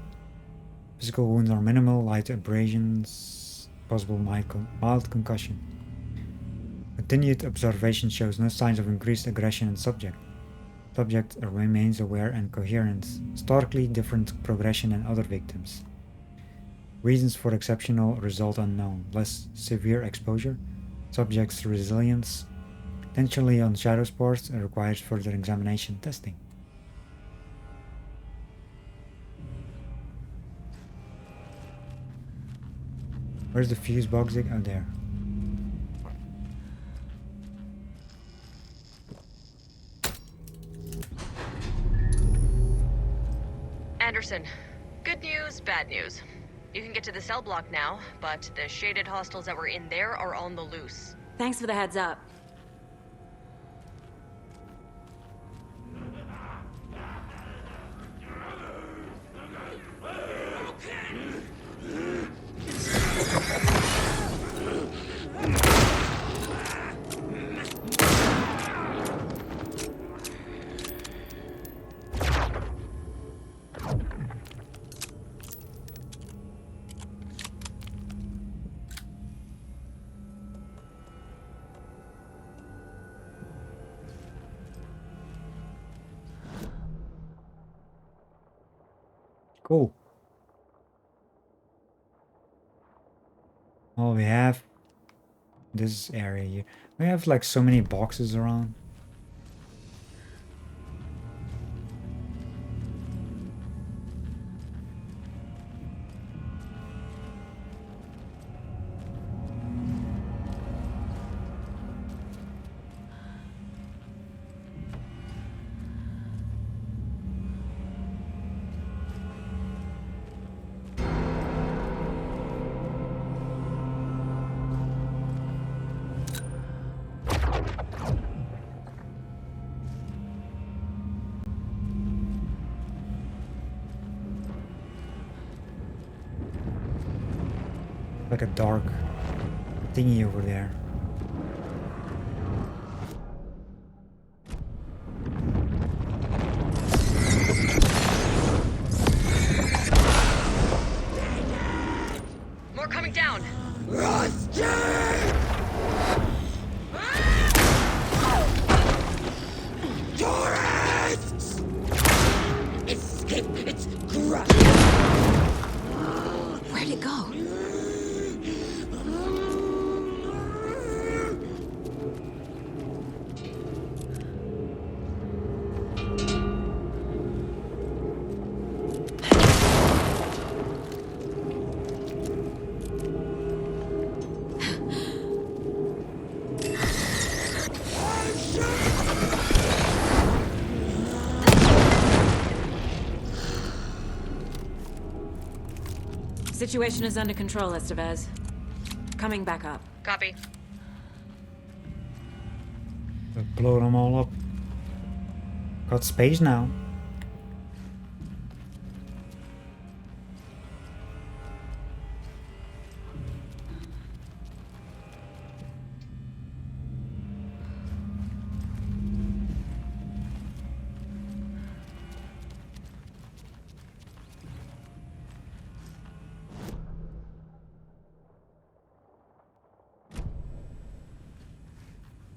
Physical wounds are minimal, light abrasions, possible mild concussion. Continued observation shows no signs of increased aggression in subject. Subject remains aware and coherent, starkly different progression than other victims. Reasons for exceptional result unknown. Less severe exposure. Subject's resilience. Potentially on shadow spores requires further examination testing. Where's the fuse box? Oh, there. Anderson, good news, bad news. You can get to the cell block now, but the shaded hostiles that were in there are on the loose. Thanks for the heads up. Cool. Well, we have this area here. We have like so many boxes around. Like a dark thingy over there. More coming down. Tourists! Escape its grasp! Where'd it go? Situation is under control, Estevez. Coming back up. Copy. Blow them all up. Got space now.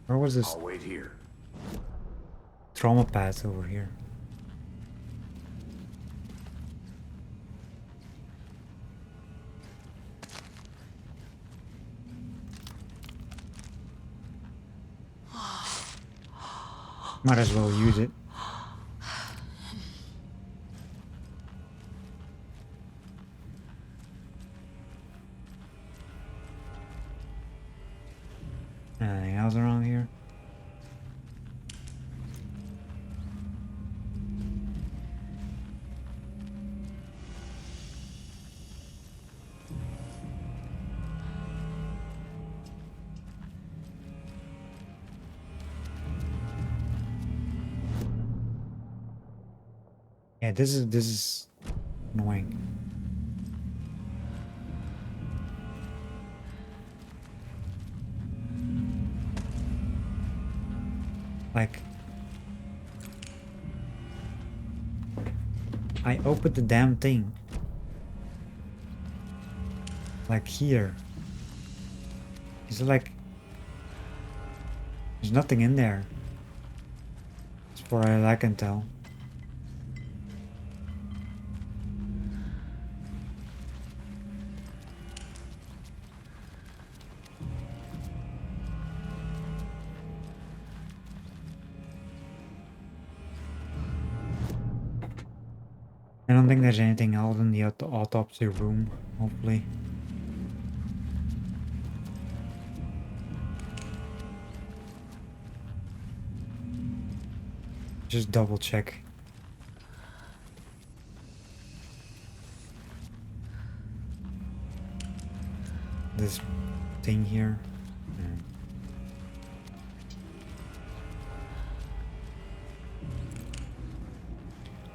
Where was this I'll wait here. trauma path over here? Might as well use it. Anything else around here? Yeah, this is annoying. Like, I opened the damn thing. Like here. Is it like there's nothing in there? As far as I can tell. I don't think there's anything else in the autopsy room, hopefully. Just double check. This thing here.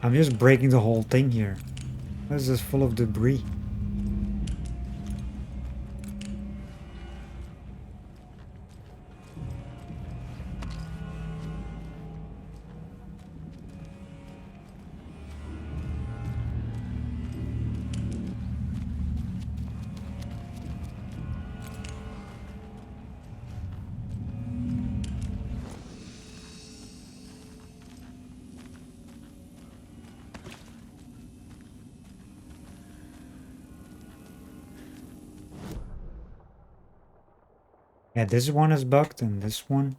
I'm just breaking the whole thing here. This is full of debris. Yeah, this one is bugged and this one.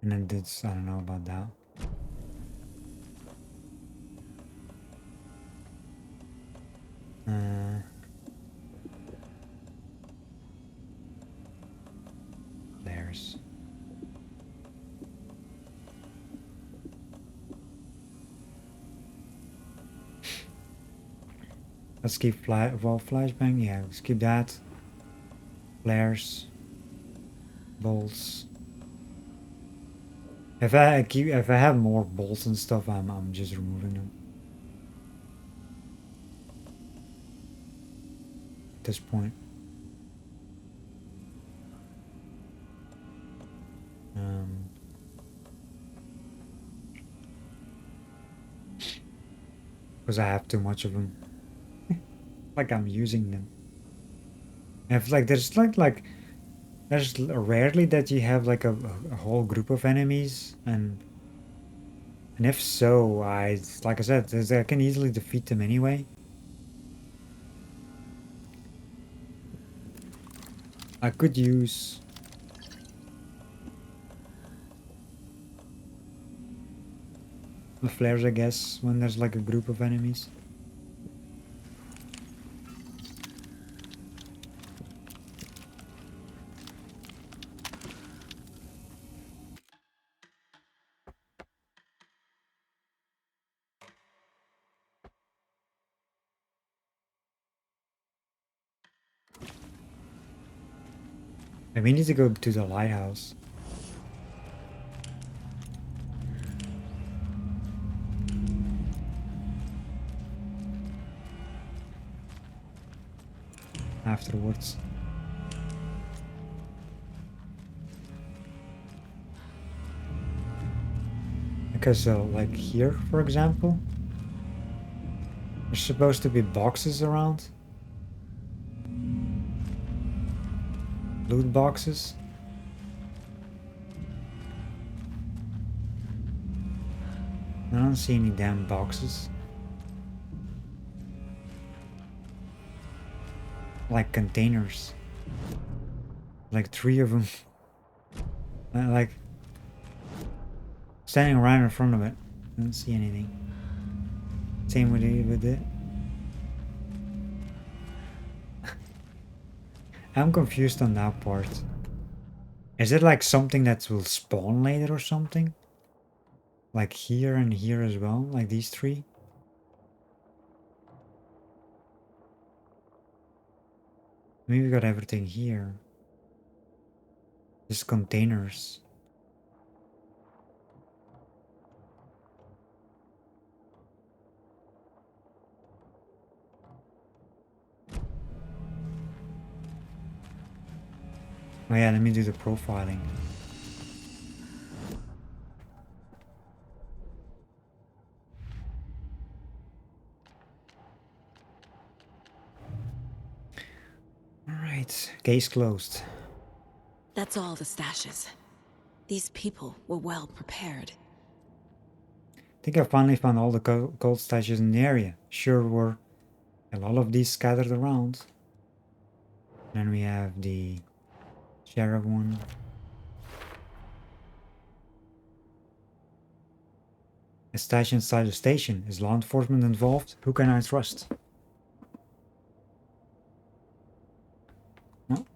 And then this, I don't know about that. There's. Let's keep flashbang. Yeah, let's keep that. Flares. Bolts. If I have more bolts and stuff, I'm just removing them. At this point. Because I have too much of them. Like I'm using them. If like there's there's rarely that you have like a whole group of enemies, and if so, like I said, I can easily defeat them anyway. I could use the flares, I guess, when there's like a group of enemies. And we need to go to the lighthouse. Afterwards. Because like here, for example, there's supposed to be boxes around. Loot boxes. I don't see any damn boxes. Like containers. Like 3 of them. Like standing right in front of it. I don't see anything. Same with it. I'm confused on that part. Is it like something that will spawn later or something? Like here and here as well, like these 3? Maybe we got everything here. Just containers. Oh yeah, let me do the profiling. Alright, case closed. That's all the stashes. These people were well prepared. I think I finally found all the gold stashes in the area. Sure were a lot of these scattered around. Then we have the sheriff one. A stash inside the station. Is law enforcement involved? Who can I trust? No.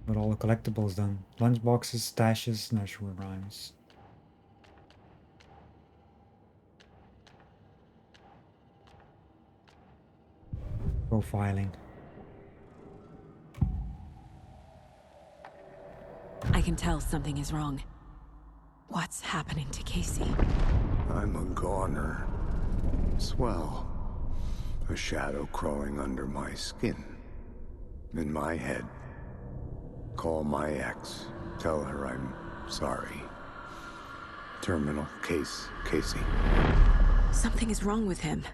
Got all the collectibles done. Lunchboxes, stashes, nursery rhymes. Profiling. I can tell something is wrong. What's happening to Casey? I'm a goner. Swell. A shadow crawling under my skin. In my head. Call my ex. Tell her I'm sorry. Terminal case, Casey. Something is wrong with him.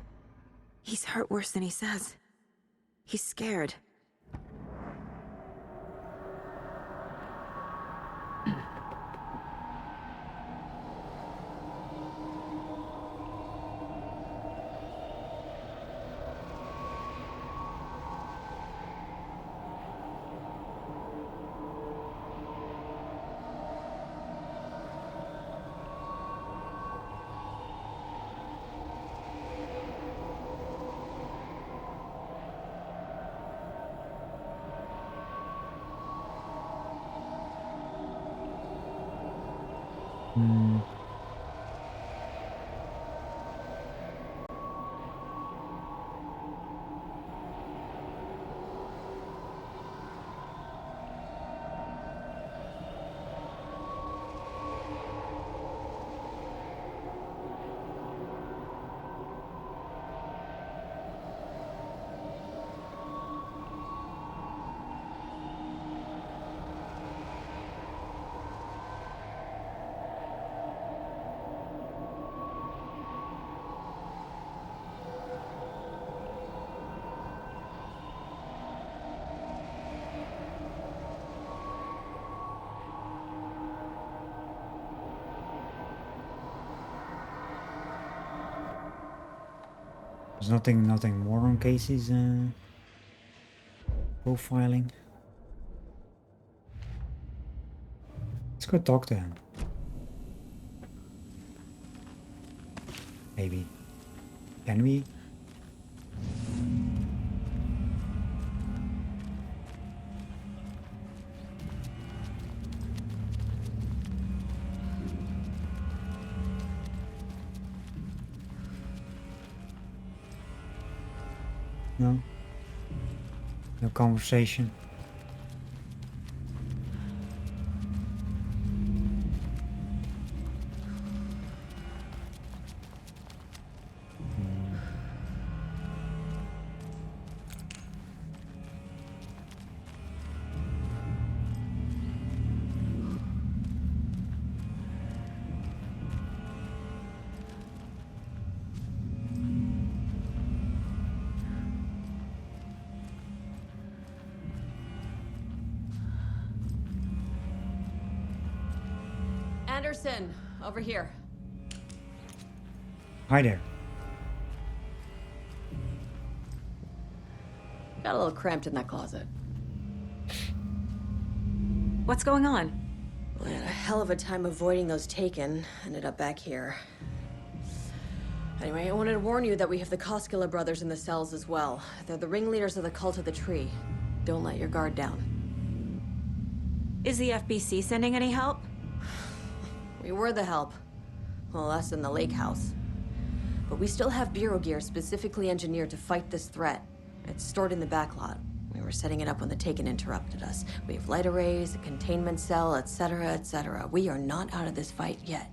He's hurt worse than he says. He's scared. There's nothing more on Casey's profiling. Let's go talk to him. Maybe. Can we? No? No conversation? Anderson, over here. Hi there. Got a little cramped in that closet. What's going on? We had a hell of a time avoiding those taken. Ended up back here. Anyway, I wanted to warn you that we have the Koskela brothers in the cells as well. They're the ringleaders of the Cult of the Tree. Don't let your guard down. Is the FBC sending any help? We were the help. Well, us in the lake house. But we still have Bureau gear specifically engineered to fight this threat. It's stored in the backlot. We were setting it up when the Taken interrupted us. We have light arrays, a containment cell, etc., etc. We are not out of this fight yet.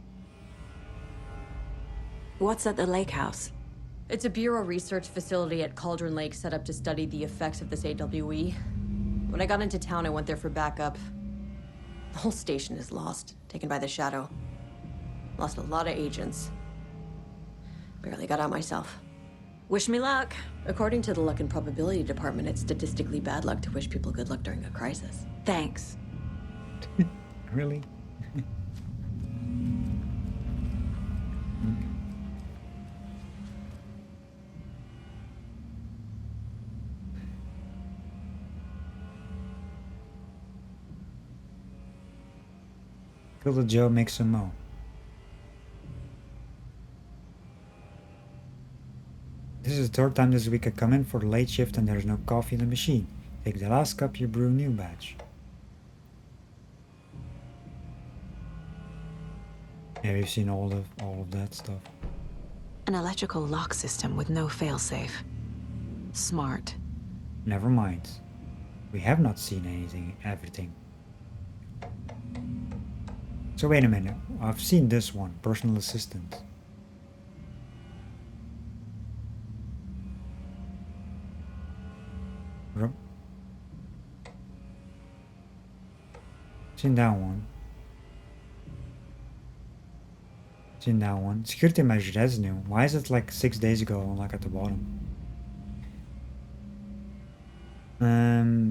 What's at the lake house? It's a Bureau research facility at Cauldron Lake set up to study the effects of this AWE. When I got into town, I went there for backup. The whole station is lost, taken by the Shadow. Lost a lot of agents. Barely got out myself. Wish me luck. According to the Luck and Probability Department, it's statistically bad luck to wish people good luck during a crisis. Thanks. Really? Killer Joe makes some more. This is the third time this week I come in for the late shift and there's no coffee in the machine. Take the last cup, you brew new batch. Yeah, we've seen all of that stuff. An electrical lock system with no failsafe. Smart. Never mind. We have not seen everything. So wait a minute, I've seen this one, personal assistant. Seen that one. Seen that one. Security measure, that's new. Why is it like 6 days ago, like at the bottom?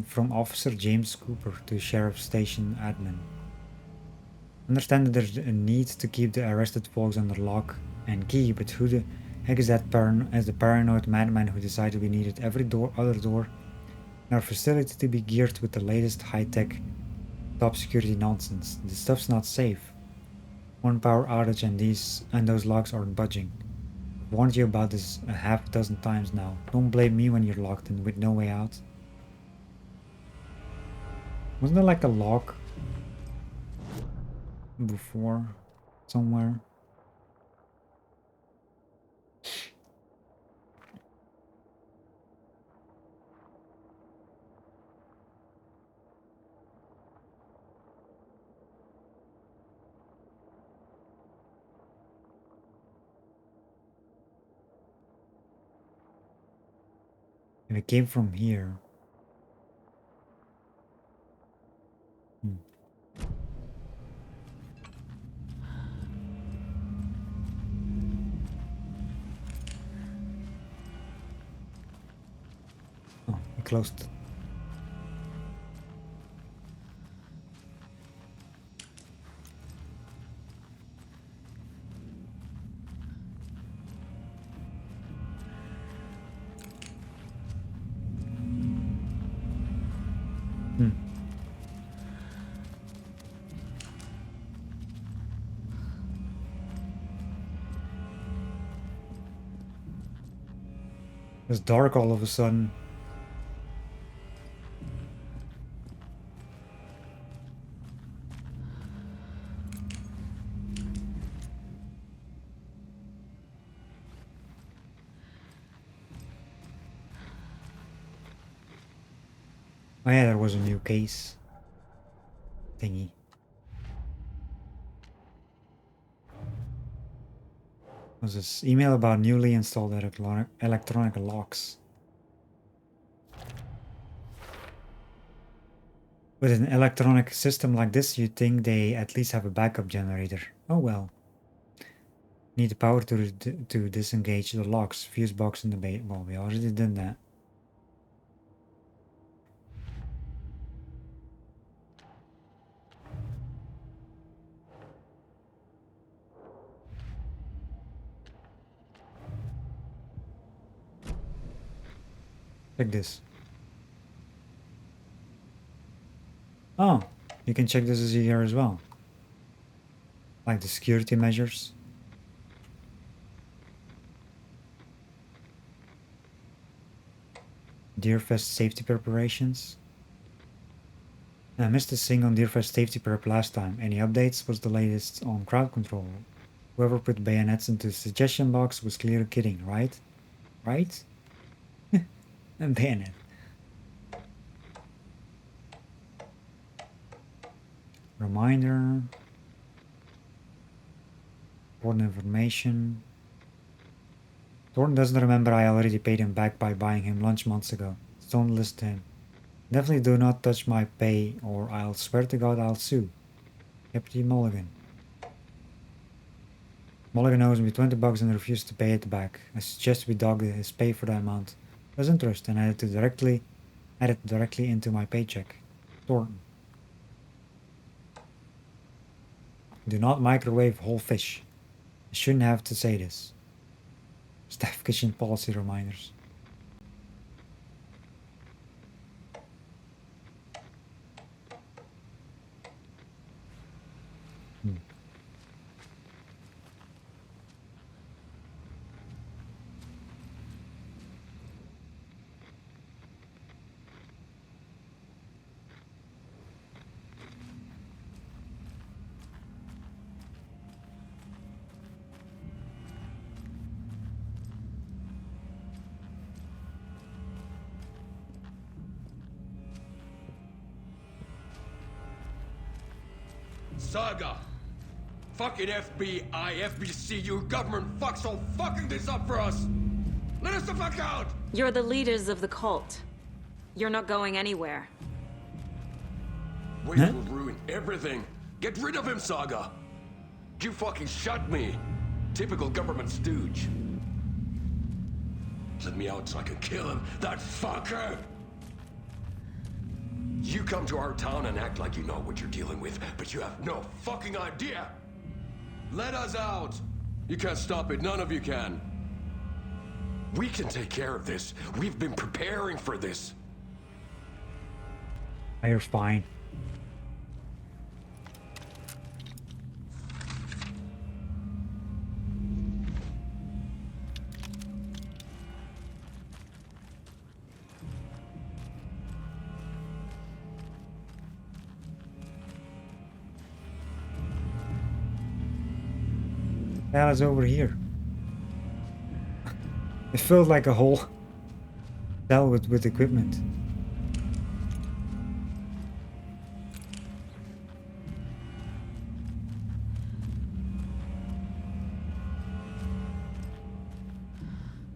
From Officer James Cooper to Sheriff Station Admin. Understand that there's a need to keep the arrested folks under lock and key, but who the heck is that the paranoid madman who decided we needed every other door in our facility to be geared with the latest high-tech, top security nonsense? This stuff's not safe. One power outage and those locks aren't budging. I've warned you about this a half dozen times now. Don't blame me when you're locked in with no way out. Wasn't there like a lock before somewhere? If it came from here. Oh, we closed. It's dark all of a sudden. Oh yeah, there was a new case thingy. Was this email about newly installed electronic locks? With an electronic system like this, you'd think they at least have a backup generator. Oh well. Need the power to disengage the locks. Fuse box in the bay. Well, we already did that. Check this. Oh, you can check this here as well. Like the security measures. Deerfest safety preparations. I missed this thing on Deerfest safety prep last time. Any updates? What's the latest on crowd control? Whoever put bayonets into the suggestion box was clearly kidding, right? Right? A bayonet. Reminder. Important information. Thornton doesn't remember I already paid him back by buying him lunch months ago. So don't listen to him. Definitely do not touch my pay or I'll swear to God I'll sue. Deputy Mulligan. Mulligan owes me $20 and refused to pay it back. I suggest we dog his pay for the amount plus interest and add it directly into my paycheck. Thornton. Do not microwave whole fish. I shouldn't have to say this. Staff kitchen policy reminders. Saga! Fucking FBI, FBC, your government fucks all fucking this up for us! Let us the fuck out! You're the leaders of the cult. You're not going anywhere. Wade will ruin everything. Get rid of him, Saga! You fucking shut me! Typical government stooge. Let me out so I can kill him, that fucker! You come to our town and act like you know what you're dealing with, but you have no fucking idea! Let us out! You can't stop it, none of you can. We can take care of this. We've been preparing for this. You're fine. That is over here. It felt like a whole cell with equipment.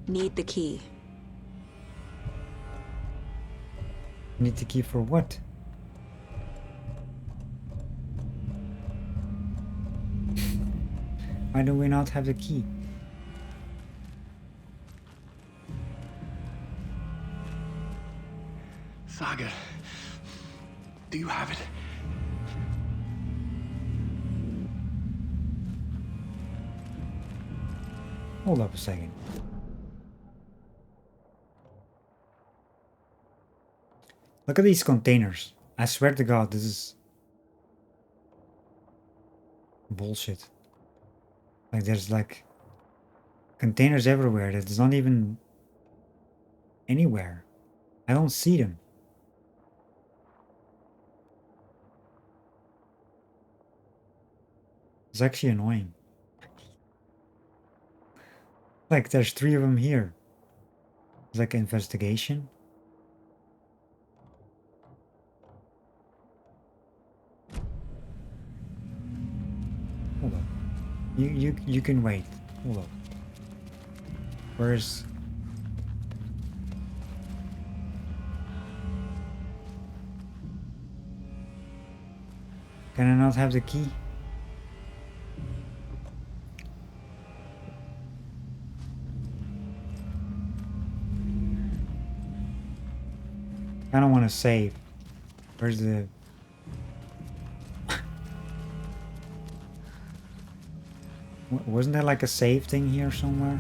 Need the key. Need the key for what? Why do we not have the key? Saga, do you have it? Hold up a second. Look at these containers. I swear to God, this is bullshit. Like there's like containers everywhere. That's not even anywhere. I don't see them. It's actually annoying. Like there's 3 of them here. It's like investigation. Hold up. You can wait. Hold up. Where's... Can I not have the key? I don't want to save. Where's the... Wasn't there like a save thing here somewhere?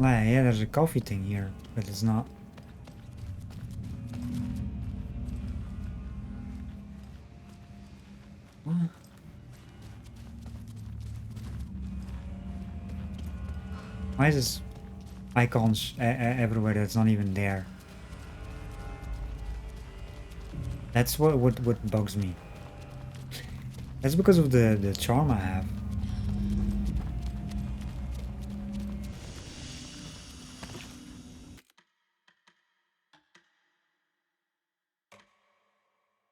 Yeah, there's a coffee thing here, but it's not. What? Why is this icons everywhere that's not even there? That's what bugs me. That's because of the charm I have.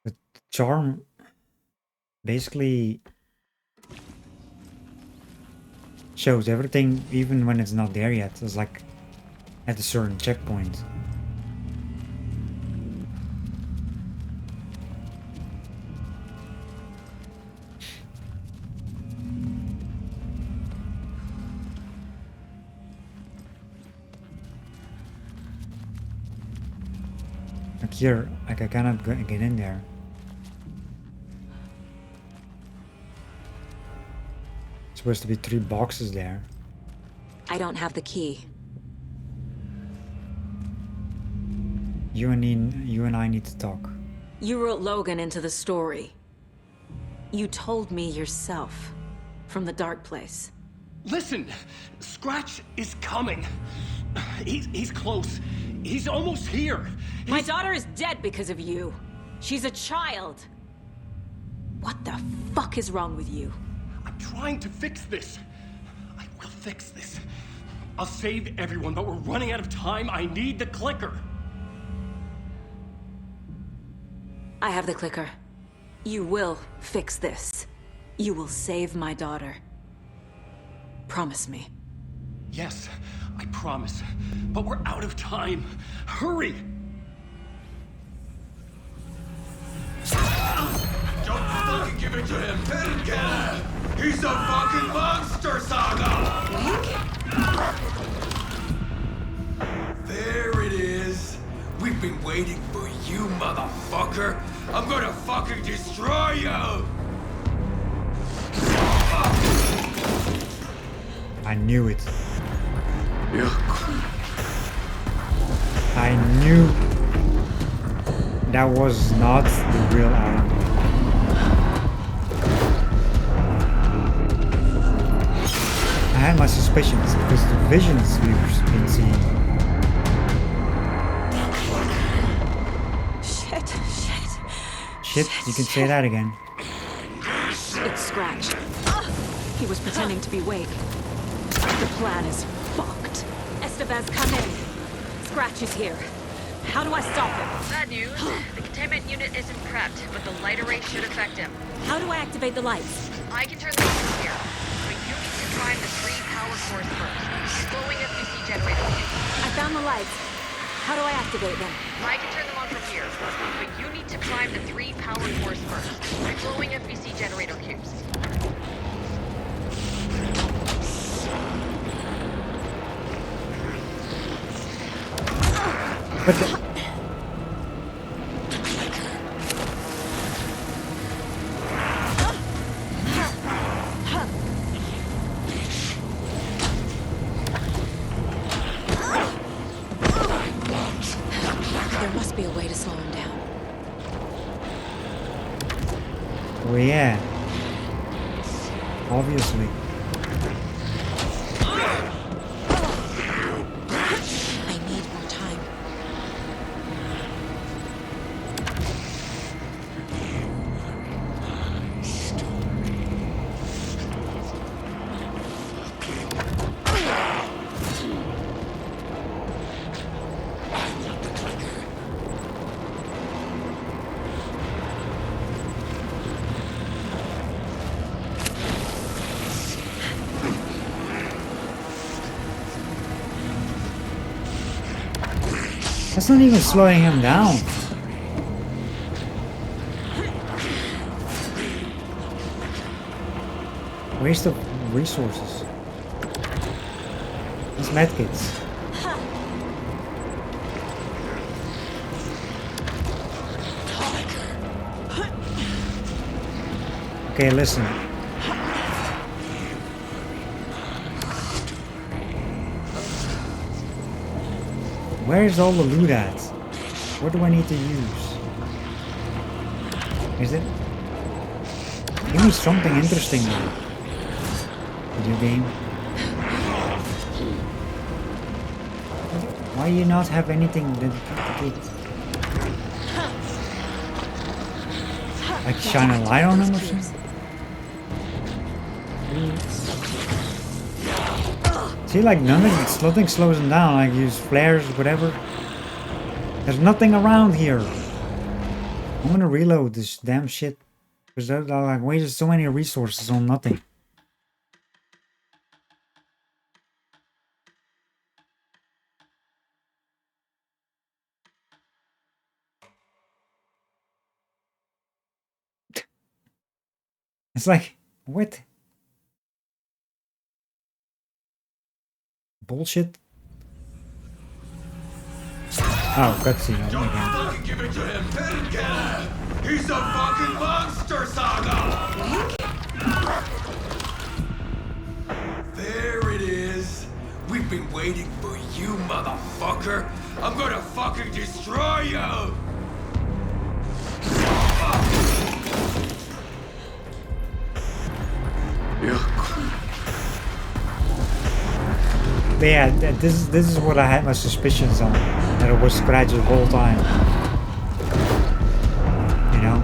The charm basically shows everything even when it's not there yet. It's like at a certain checkpoint. Like here, like I cannot get in there. Supposed to be 3 boxes there. I don't have the key. You and I need to talk. You wrote Logan into the story. You told me yourself from the dark place. Listen, Scratch is coming. He's close. He's almost here. My daughter is dead because of you. She's a child. What the fuck is wrong with you? I'm trying to fix this. I will fix this. I'll save everyone, but we're running out of time. I need the clicker. I have the clicker. You will fix this. You will save my daughter. Promise me. Yes, I promise. But we're out of time. Hurry! Don't fucking give it to him! Get him! He's a fucking monster, Saga! There it is! We've been waiting for you, motherfucker! I'm gonna fucking destroy you! I knew it. I knew that was not the real Adam. I had my suspicions because the visions we've been seeing. Shit, you can say that again. It's Scratch. He was pretending to be Wake. The plan is fucked. Estevez, come in. Scratch is here. How do I stop him? Bad news. The containment unit isn't prepped, but the light array should affect him. How do I activate the lights? I can turn them on from here, but you need to prime the 3 power cores first. Glowing FUC generator. I found the lights. How do I activate them? I can turn them on from here, but you need to prime the 3 power cores first. Glowing FUC generator cubes. But the There must be a way to slow him down. oh yeah, obviously. I need more time. That's not even slowing him down. Waste of resources. These medkits. Okay, listen. Where is all the loot at? What do I need to use? Is it? Give me something interesting now. Video game. Why you not have anything that like shine a light on them or something? See, like nothing slows them down. Like use flares, whatever. There's nothing around here. I'm gonna reload this damn shit because I like wasted so many resources on nothing. It's like, what? Bullshit. Oh, cutscene again. Fucking give it to him! He's a fucking monster, Saga! There it is. We've been waiting for you, motherfucker. I'm gonna fucking destroy you! Yeah, this is what I had my suspicions on. That it was Scratch the whole time. You know?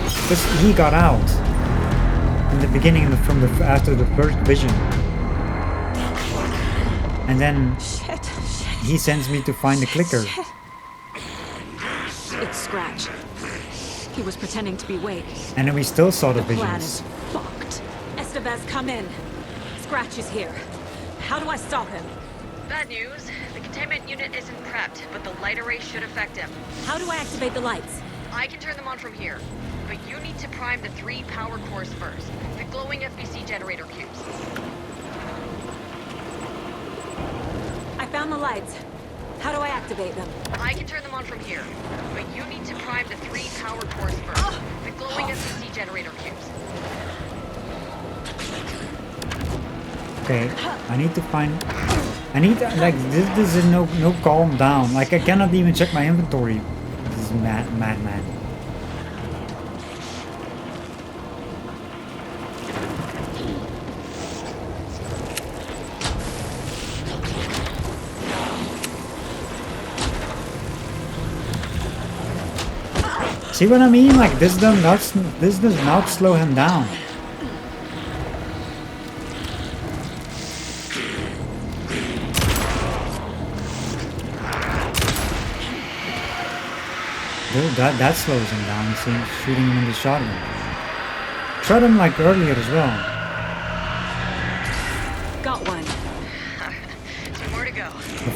Because he got out in the beginning after the first vision. And then he sends me to find the clicker. It's Scratch. He was pretending to be Wake. And then we still saw the Plan visions. is fucked. Estevez, come in. Scratch is here. How do I stop him? Bad news. The containment unit isn't prepped, but the light array should affect him. How do I activate the lights? I can turn them on from here, but you need to prime the 3 power cores first. The glowing FBC generator cubes. I found the lights. How do I activate them? I can turn them on from here, but you need to prime the 3 power cores first. The glowing FBC generator cubes. Okay, I need to find... I need to, like, this is no calm down. Like, I cannot even check my inventory. This is madman. See what I mean? Like, this does not slow him down. Dude, that slows him down. You see, shooting him in the shotgun. Shot him like earlier as well. Got one. 2 more to go. The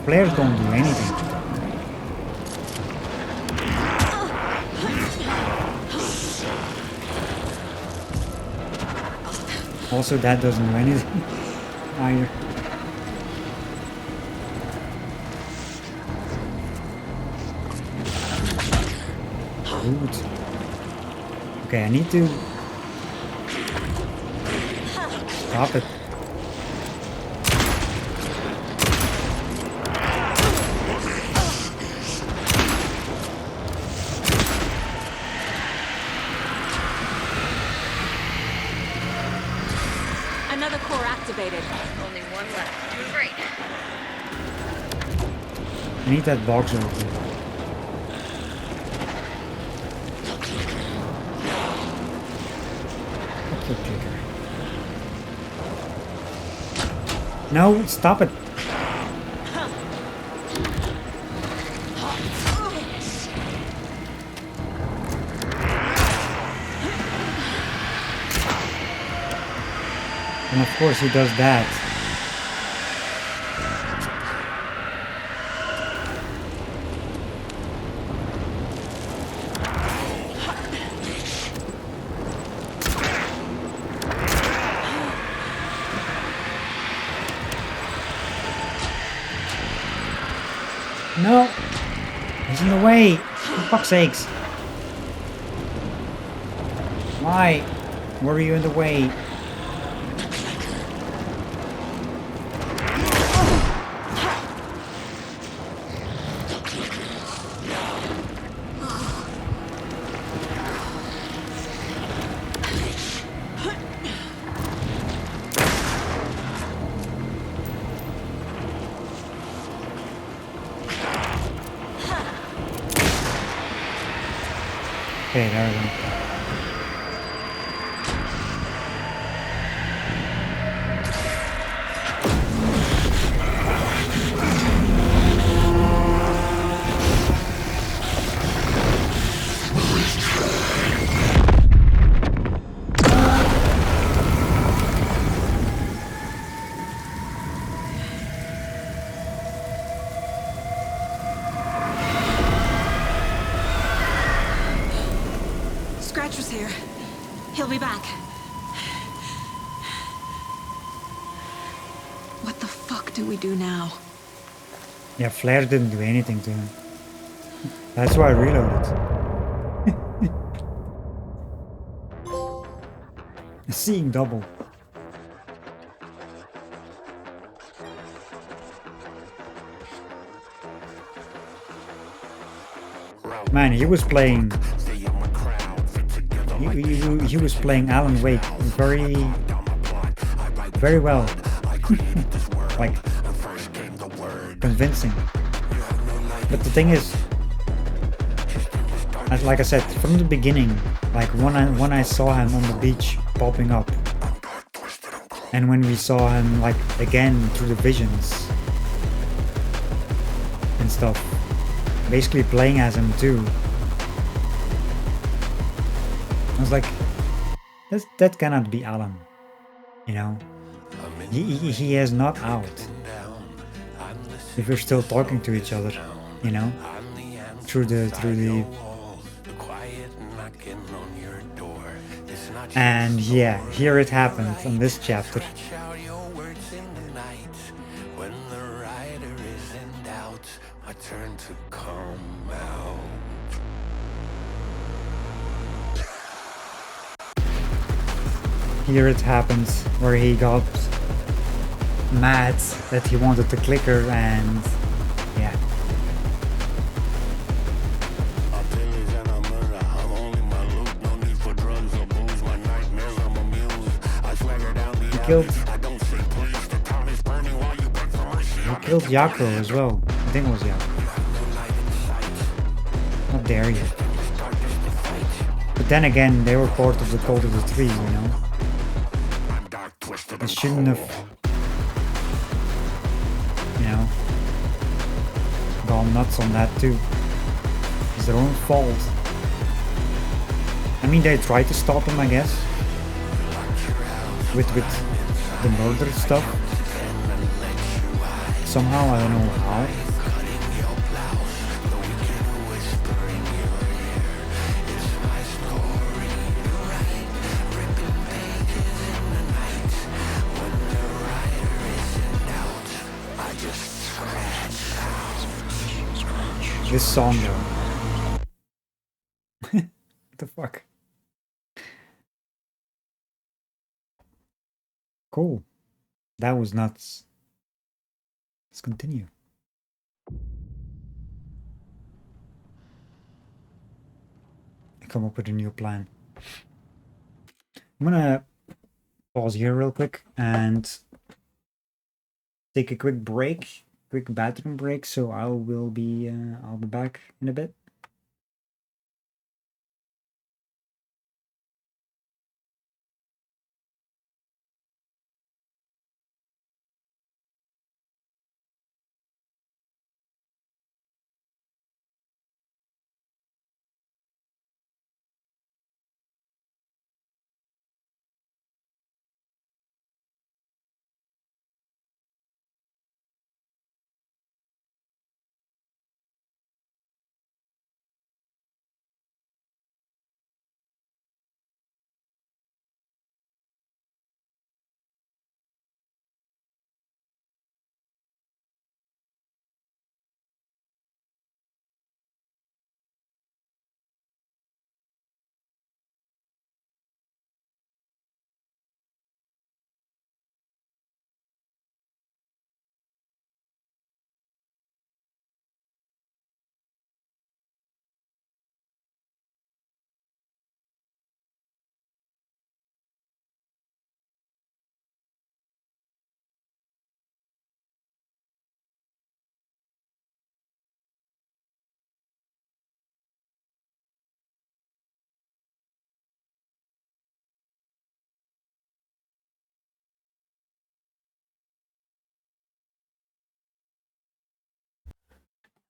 flares don't do anything. Also, that doesn't do anything either. Good. Okay, I need to stop it. Another core activated. Only one left. Doing great. I need that box open. No, stop it. And of course he does that. No! He's in the way! For fuck's sakes! Why were you in the way? Okay, there we go. Scratcher's here. He'll be back. What the fuck do we do now? Yeah, Flair didn't do anything to him. That's why I reloaded. Seeing double. Man, he was playing. He was playing Alan Wake very well. Like convincing. But the thing is, like I said, from the beginning, like when I saw him on the beach popping up, and when we saw him like again through the visions and stuff, basically playing as him too, I was like, that cannot be Alan, you know. He is not out. If we're still talking to each other, you know, through the and yeah, here it happened in this chapter. Here it happens where he got mad that he wanted the clicker, and yeah. He killed Yako as well. I think it was Yako. How dare you. But then again, they were part of the Cult of the Three, you know. They shouldn't have, you know, gone nuts on that too. It's their own fault. I mean, they tried to stop him, I guess, with the murder stuff. Somehow, I don't know how. This song though. What the fuck? Cool. That was nuts. Let's continue. I come up with a new plan. I'm gonna pause here real quick and take a quick break. Quick bathroom break, so I'll be back in a bit.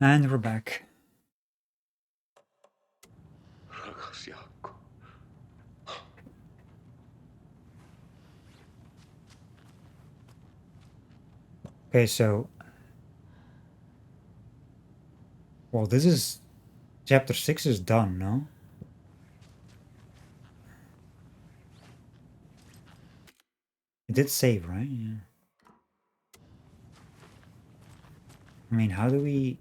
And we're back. Okay, so... Well, this is... Chapter 6 is done, no? It did save, right? Yeah. I mean, how do we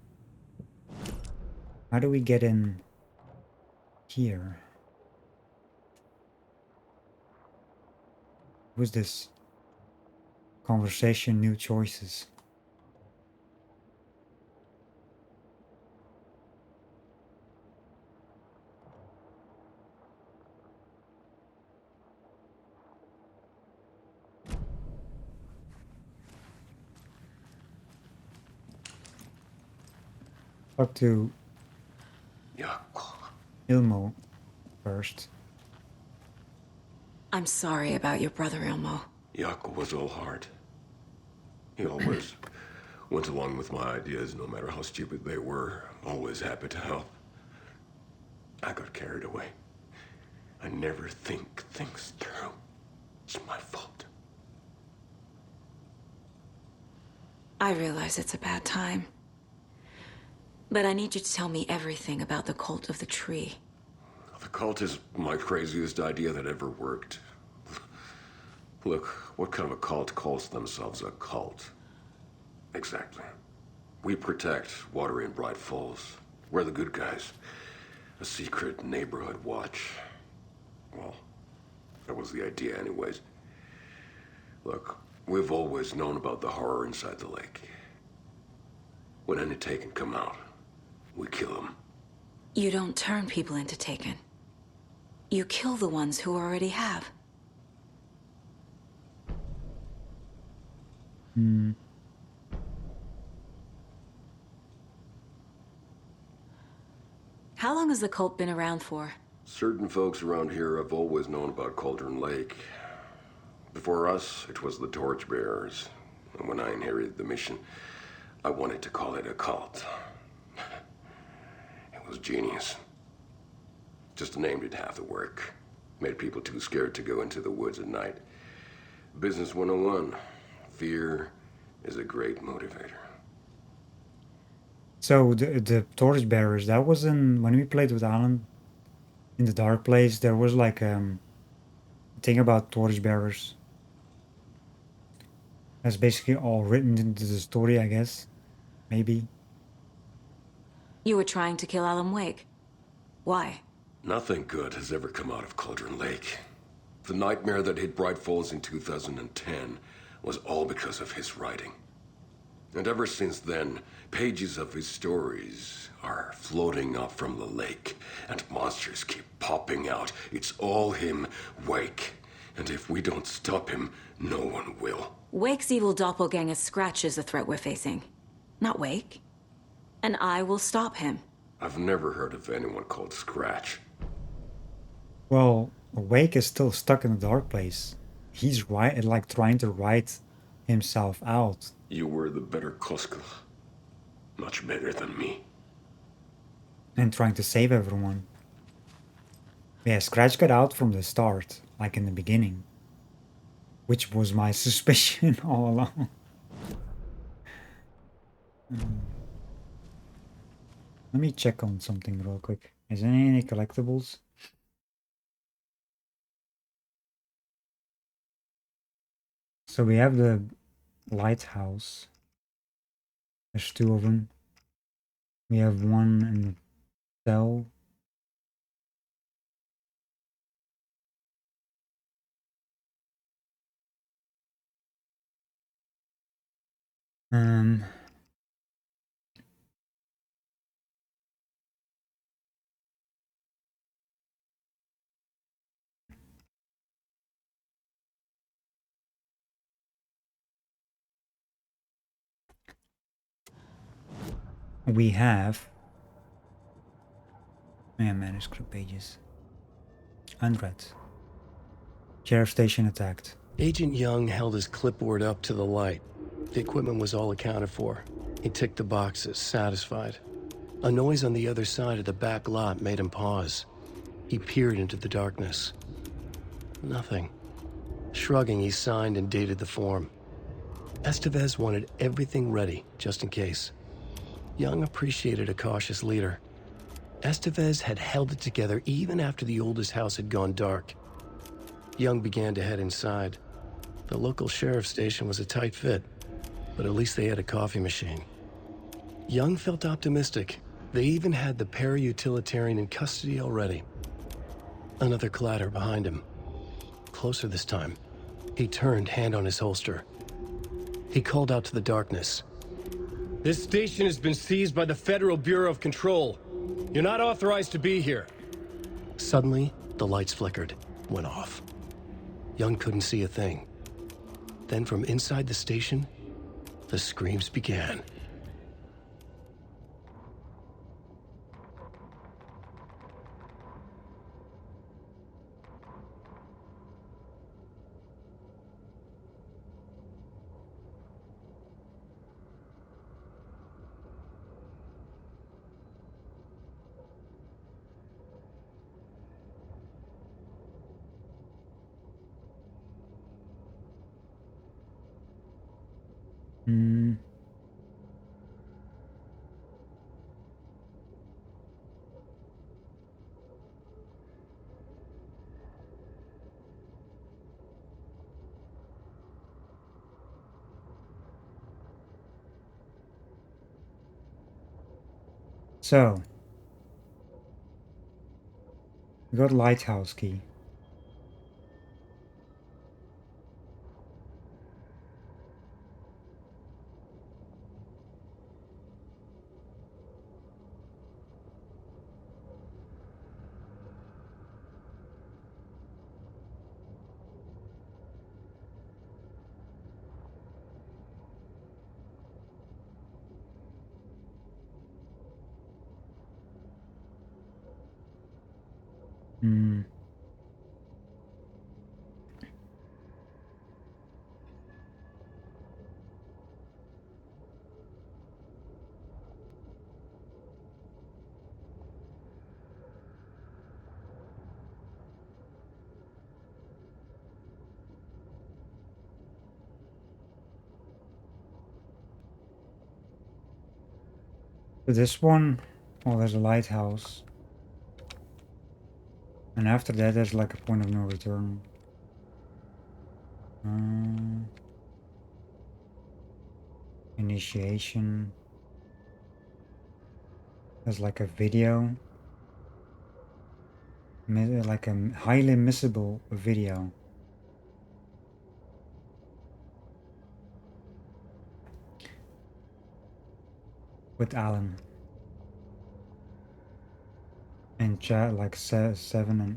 get in here? Who's this? Conversation, new choices. Talk to Ilmo first. I'm sorry about your brother, Ilmo. Jaakko was all heart. He always went along with my ideas, no matter how stupid they were. Always happy to help. I got carried away. I never think things through. It's my fault. I realize it's a bad time. But I need you to tell me everything about the cult of the tree. The cult is my craziest idea that ever worked. Look, what kind of a cult calls themselves a cult? Exactly. We protect Watery and Bright Falls. We're the good guys. A secret neighborhood watch. Well, that was the idea anyways. Look, we've always known about the horror inside the lake. When any Taken come out, we kill them. You don't turn people into Taken. You kill the ones who already have. How long has the cult been around for? Certain folks around here have always known about Cauldron Lake. Before us, it was the Torchbearers. And when I inherited the mission, I wanted to call it a cult. It was genius. Just a name did half the work. Made people too scared to go into the woods at night. Business 101. Fear is a great motivator. So the Torchbearers, that was in when we played with Alan in the Dark Place. There was like a thing about Torchbearers. That's basically all written into the story, I guess. Maybe. You were trying to kill Alan Wake. Why? Nothing good has ever come out of Cauldron Lake. The nightmare that hit Bright Falls in 2010 was all because of his writing. And ever since then, pages of his stories are floating up from the lake, and monsters keep popping out. It's all him, Wake. And if we don't stop him, no one will. Wake's evil doppelganger Scratch is the threat we're facing. Not Wake. And I will stop him. I've never heard of anyone called Scratch. Well, Wake is still stuck in the Dark Place. He's like trying to write himself out. You were the better Koska. Much better than me. And trying to save everyone. Yeah, Scratch got out from the start, like in the beginning. Which was my suspicion all along. Let me check on something real quick. Is there any collectibles? So we have the lighthouse. There's 2 of them. We have one in the cell. We have manuscript pages. 100. Sheriff station attacked. Agent Young held his clipboard up to the light. The equipment was all accounted for. He ticked the boxes, satisfied. A noise on the other side of the back lot made him pause. He peered into the darkness. Nothing. Shrugging, he signed and dated the form. Estevez wanted everything ready, just in case. Young appreciated a cautious leader. Estevez had held it together even after the oldest house had gone dark. Young began to head inside. The local sheriff's station was a tight fit, but at least they had a coffee machine. Young felt optimistic. They even had the para-utilitarian in custody already. Another clatter behind him. Closer this time. He turned, hand on his holster. He called out to the darkness. This station has been seized by the Federal Bureau of Control. You're not authorized to be here. Suddenly, the lights flickered, went off. Young couldn't see a thing. Then from inside the station, the screams began. Hmm. So, we got lighthouse key. Hmm. So this one, oh, there's a lighthouse. And after that, there's like a point of no return. Initiation. There's like a video. Like a highly missable video. With Alan. And chat like 7 and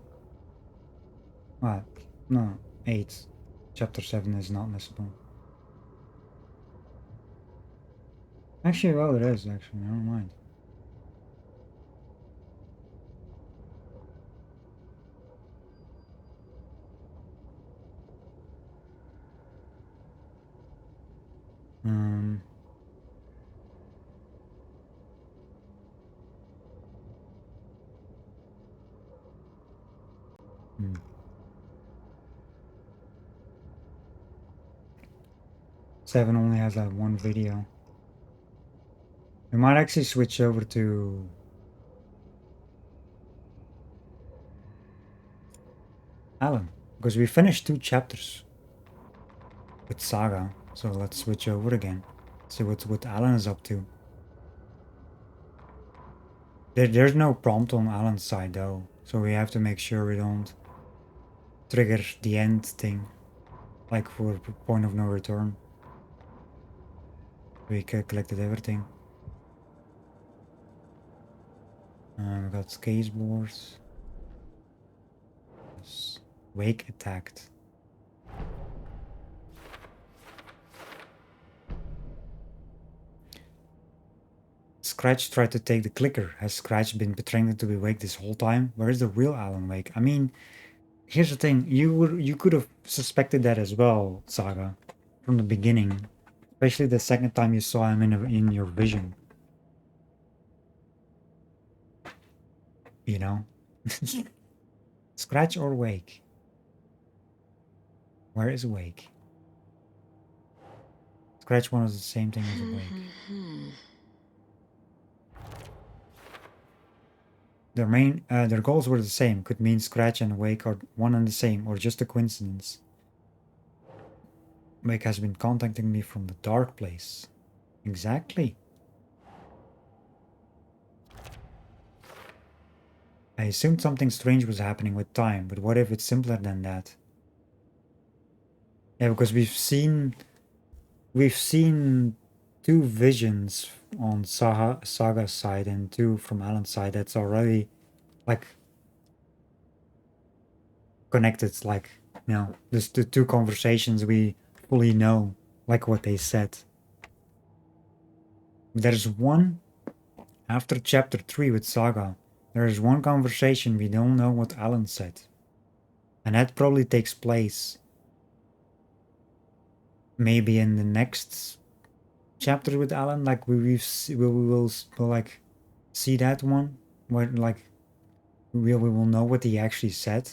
what? No, 8. Chapter 7 is not missable. Actually, well, it is actually. Never mind. Hmm. 7 only has that one video. We might actually switch over to Alan, because we finished 2 chapters with Saga, so let's switch over again. See what Alan is up to. There's no prompt on Alan's side though, so we have to make sure we don't trigger the end thing, like for point of no return. We collected everything. We got skateboards. Wake attacked. Scratch tried to take the clicker. Has Scratch been pretending to be Wake this whole time? Where is the real Alan Wake? I mean, here's the thing. You could have suspected that as well, Saga, from the beginning. Especially the second time you saw him in your vision. You know? Scratch or Wake? Where is Wake? Scratch one is the same thing as Wake. Their goals were the same. Could mean Scratch and Wake are one and the same, or just a coincidence. Wake has been contacting me from the dark place. Exactly. I assumed something strange was happening with time, but what if it's simpler than that? Yeah, because we've seen two visions on Saga's side and two from Alan's side. That's already like connected. Like, you know, there's the two conversations we fully know, like what they said. There's one after chapter 3 with Saga. There is one conversation we don't know what Alan said, and that probably takes place maybe in the next chapter with Alan. Like we will like see that one where like we will know what he actually said,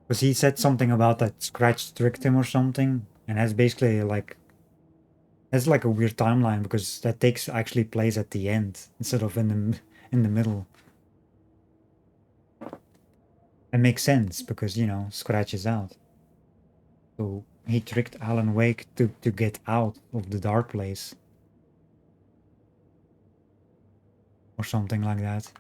because he said something about that Scratch tricked him or something, and that's basically like that's like a weird timeline because that takes actually place at the end instead of in the middle. It makes sense because, you know, Scratch is out. So he tricked Alan Wake to get out of the dark place. Or something like that.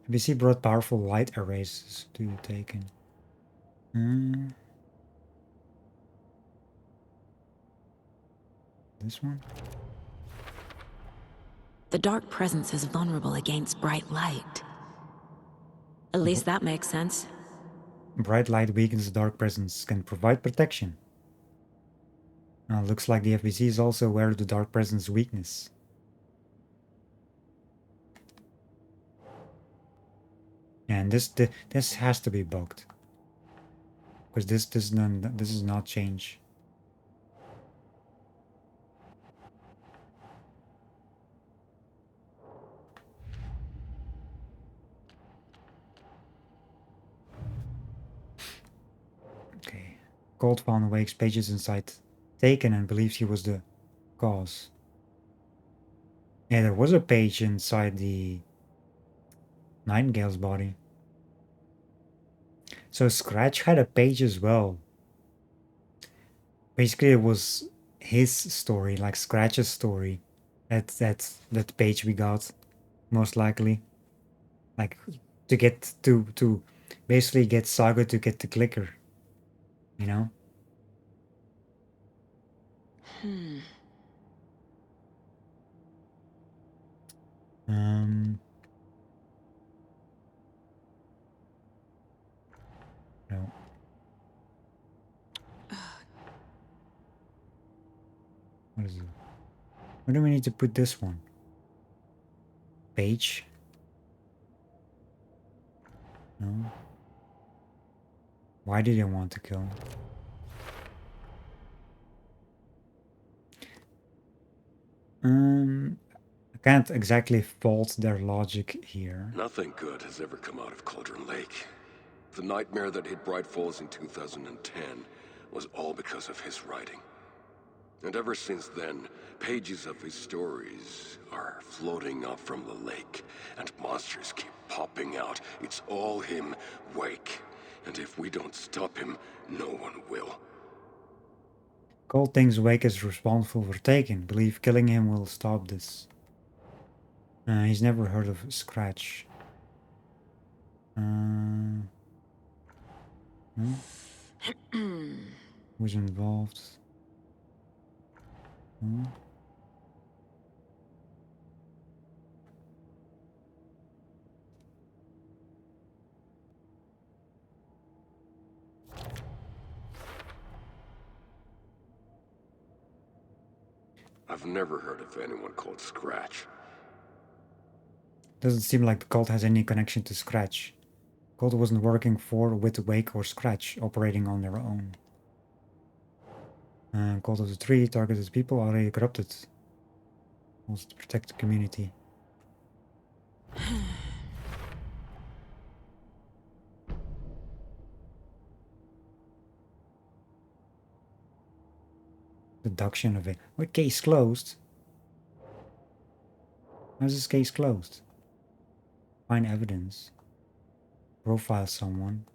BC brought powerful light erasers to be taken. This one? The dark presence is vulnerable against bright light. At least that makes sense. Bright light weakens the dark presence, can provide protection. Now, looks like the FBC is also aware of the dark presence weakness. And this has to be bugged. Because this does not change. Okay. Colt found Wake's pages inside Taken and believes he was the cause. Yeah, there was a page inside the Nightingale's body. So Scratch had a page as well. Basically, it was his story, like Scratch's story. That page we got, most likely. Like to get to basically get Saga to get the clicker. You know? No. What is it? Where do we need to put this one? Page? No. Why did I want to kill? I can't exactly fault their logic here. Nothing good has ever come out of Cauldron Lake. The nightmare that hit Bright Falls in 2010 was all because of his writing. And ever since then, pages of his stories are floating up from the lake, and monsters keep popping out. It's all him, Wake. And if we don't stop him, no one will. Cole thinks Wake is responsible for Taken. Believe killing him will stop this. He's never heard of Scratch. Who's involved? I've never heard of anyone called Scratch. Doesn't seem like the cult has any connection to Scratch. The cult wasn't working for, with Wake or Scratch, operating on their own. Cult of the Tree targeted people already corrupted. Wants to protect the community. Deduction of it. What case closed? How's this case closed? Find evidence. Profile someone.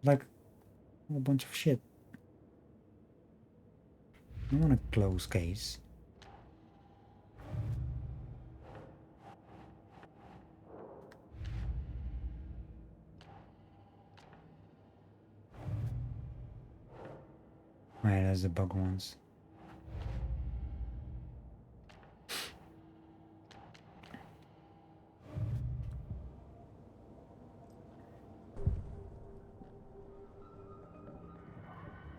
Like a whole bunch of shit. I want a close case. Right, that's the bug ones.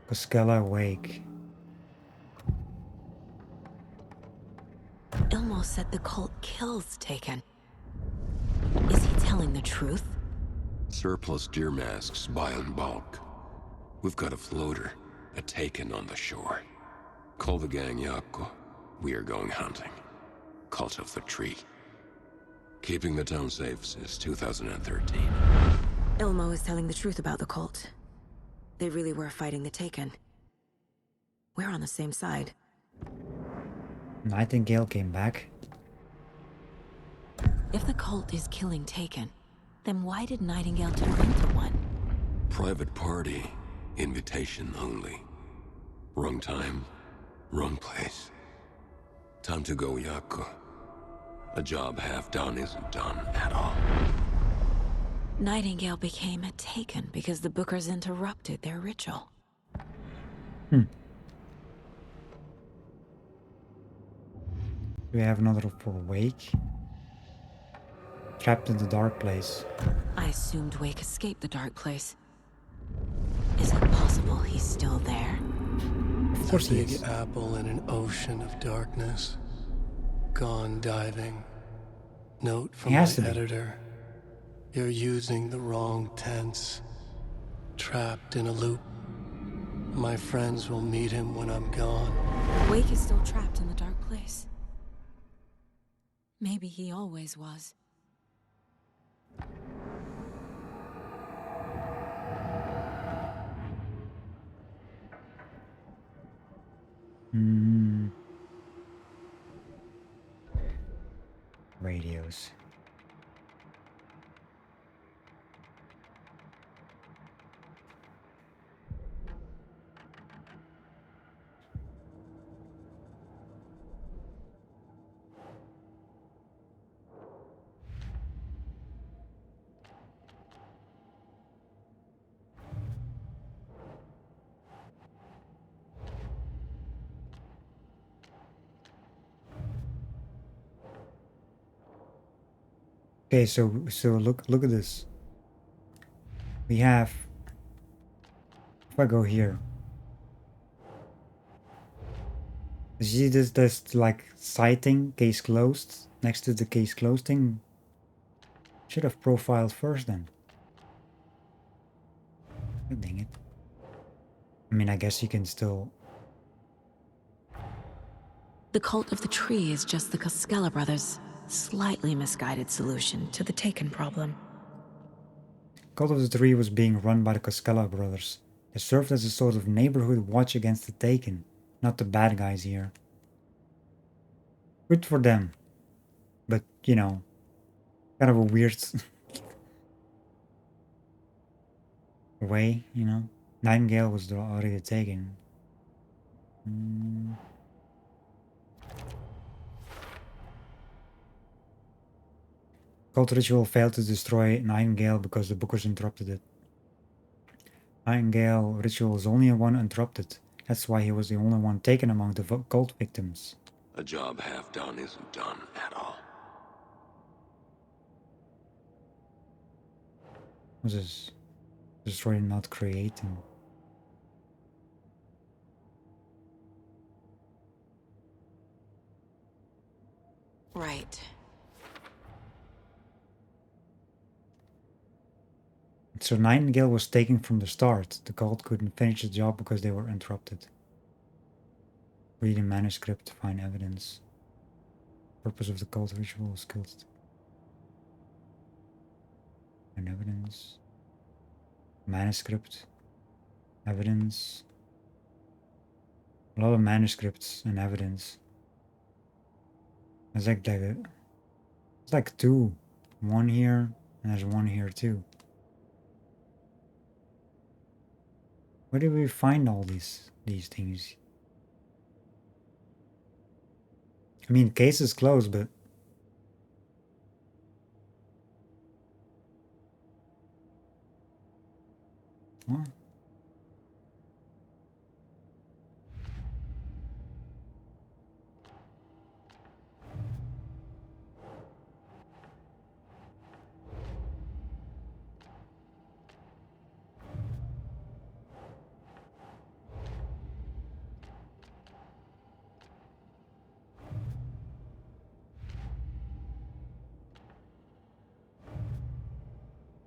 Cascella Wake. Ilmo said the cult kills Taken. Is he telling the truth? Surplus deer masks buy in bulk. We've got a floater, a Taken on the shore. Call the gang Yako. We are going hunting. Cult of the Tree. Keeping the town safe since 2013. Ilmo is telling the truth about the cult. They really were fighting the Taken. We're on the same side. Nightingale came back. If the cult is killing Taken, then why did Nightingale turn into one? Private party. Invitation only. Wrong time, wrong place. Time to go, Yako. A job half done isn't done at all. Nightingale became a Taken because the Bookers interrupted their ritual. Do we have another for Wake? Trapped in the dark place. I assumed Wake escaped the dark place. Is it possible he's still there? Of course A he big is. apple in an ocean of darkness. Gone diving. Note from He my has to be. editor. You're using the wrong tense. Trapped in a loop. My friends will meet him when I'm gone. Wake is still trapped in the dark place. Maybe he always was. Radios. Okay, so look at this. We have, if I go here, you see this like citing case closed next to the case closed thing. Should have profiled first then. Oh, dang it. I mean, I guess you can still. The Cult of the Tree is just the Cascella brothers' slightly misguided solution to the Taken problem. Cult of the Tree was being run by the Cascella brothers. They served as a sort of neighborhood watch against the Taken, not the bad guys here. Good for them. But, you know, kind of a weird way, you know. Nightingale was already taken. Cult ritual failed to destroy Nightingale because the Bookers interrupted it. Nightingale ritual is only one interrupted. That's why he was the only one taken among the cult victims. A job half done isn't done at all. Was this destroy not creating? Right. So Nightingale was taken from the start. The cult couldn't finish the job because they were interrupted. Read a manuscript to find evidence. Purpose of the cult ritual was killed. And evidence. Manuscript. Evidence. A lot of manuscripts and evidence. It's like two. One here, and there's one here too. Where did we find all these things? I mean, case is closed, but what?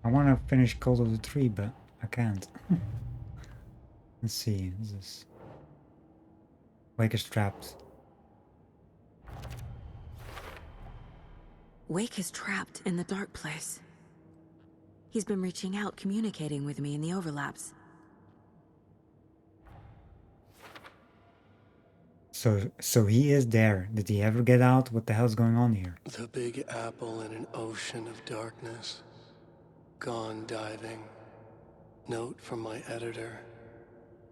I want to finish Cult of the Tree, but I can't. Let's see. What's this? Wake is trapped. Wake is trapped in the dark place. He's been reaching out, communicating with me in the overlaps. So he is there. Did he ever get out? What the hell's going on here? The Big Apple in an ocean of darkness. Gone diving. Note from my editor.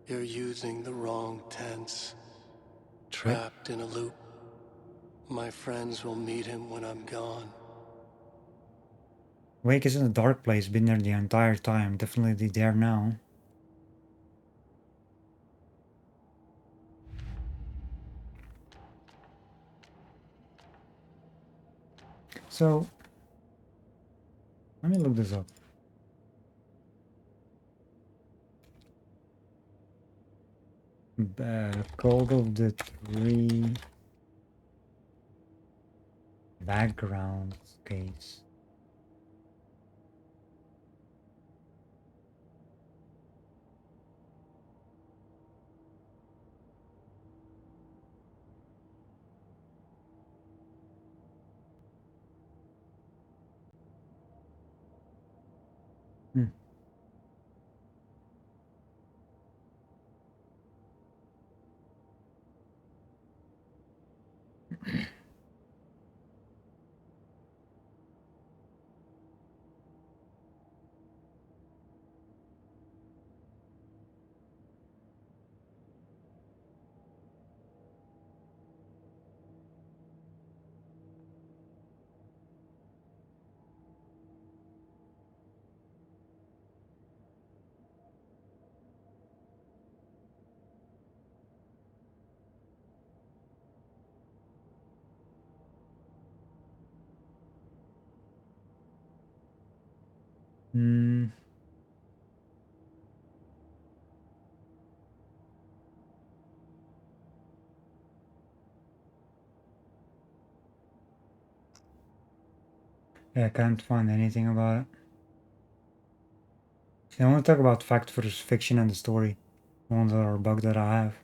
You're using the wrong tense. Trapped in a loop. My friends will meet him when I'm gone. Wake is in a dark place. Been there the entire time. Definitely there now. So, let me look this up. Cult of the Tree background case. Hmm. Hmm. Yeah, I can't find anything about it. I want to talk about fact versus fiction and the story. One other bug that I have.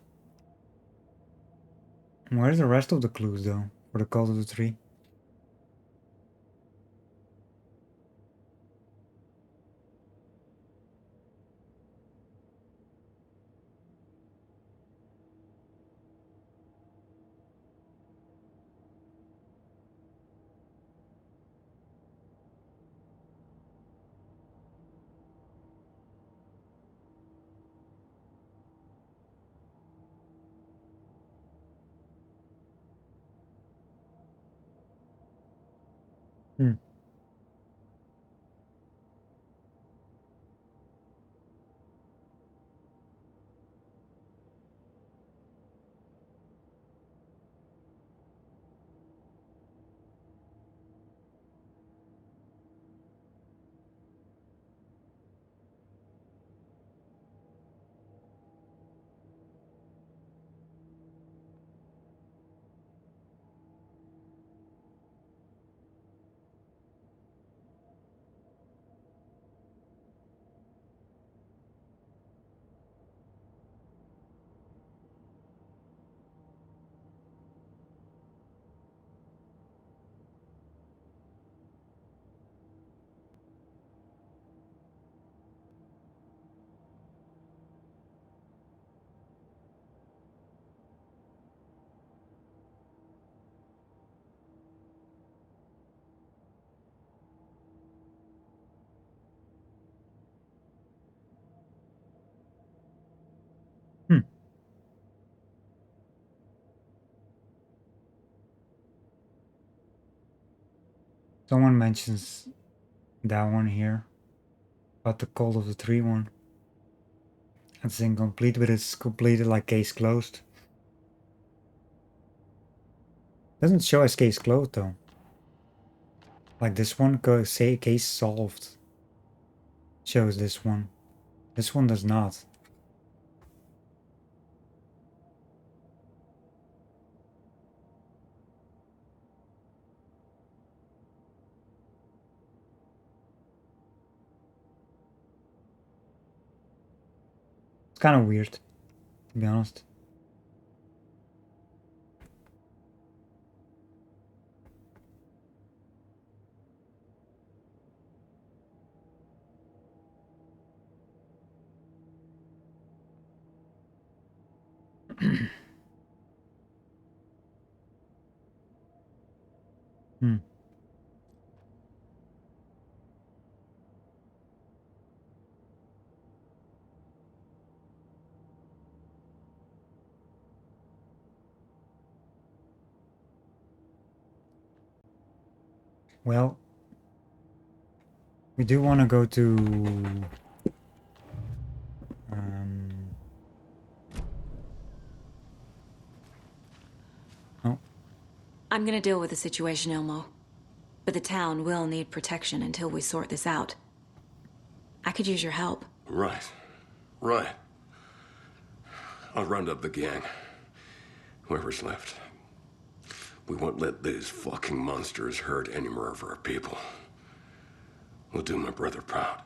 Where's the rest of the clues though for the Cult of the Tree? Someone mentions that one here. About the Call of the Tree one. It's incomplete, but it's completed like case closed. Doesn't show as case closed though. Like this one, say case solved. Shows this one. This one does not. It's kind of weird, to be honest. Hmm. Well, we do want to go to oh, I'm gonna deal with the situation, Ilmo. But the town will need protection until we sort this out. I could use your help. Right. Right. I'll round up the gang. Whoever's left. We won't let these fucking monsters hurt any more of our people. We'll do my brother proud.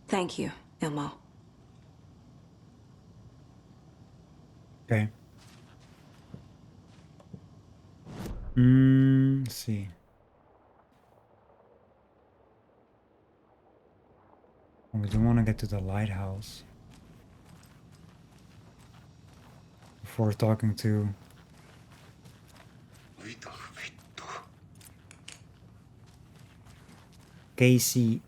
Thank you, Ilmo. okay. Let's see. We do want to get to the lighthouse before talking to Casey.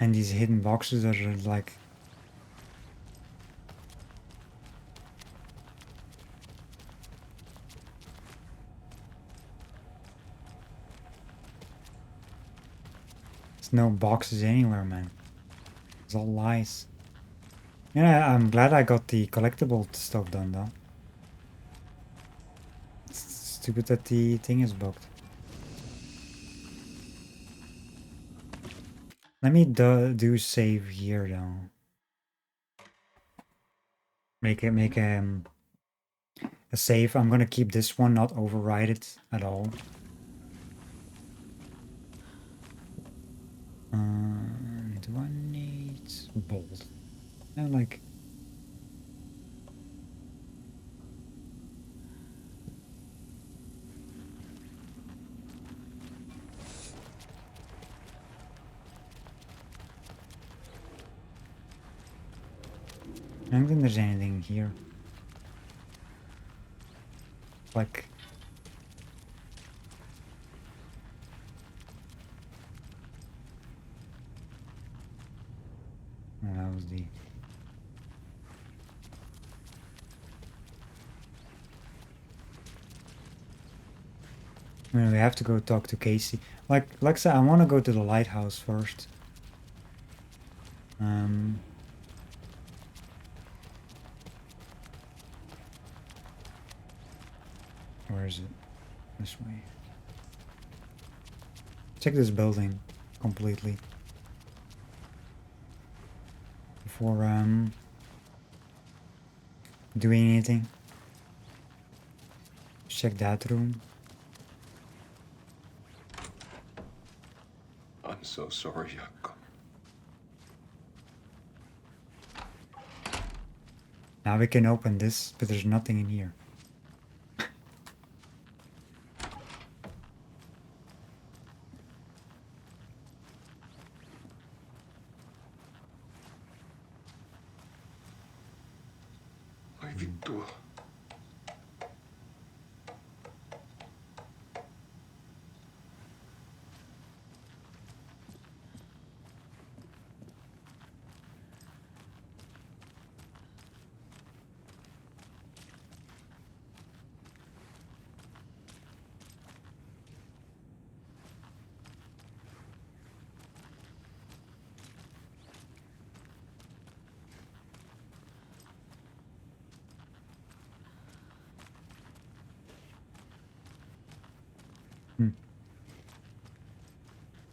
And these hidden boxes that are like there's no boxes anywhere, man. It's all lies. Yeah, I'm glad I got the collectible stuff done though. It's stupid that the thing is bugged. Let me do save here though. Make a save. I'm gonna keep this one, not override it at all. Do I need bold? No, like. I don't think there's anything here. Like. Oh, that was the. I mean, we have to go talk to Casey. Like I said, I want to go to the lighthouse first. Where is it? This way. Check this building completely before doing anything. Check that room. I'm so sorry, Jakob. Now we can open this, but there's nothing in here. Ai vittu.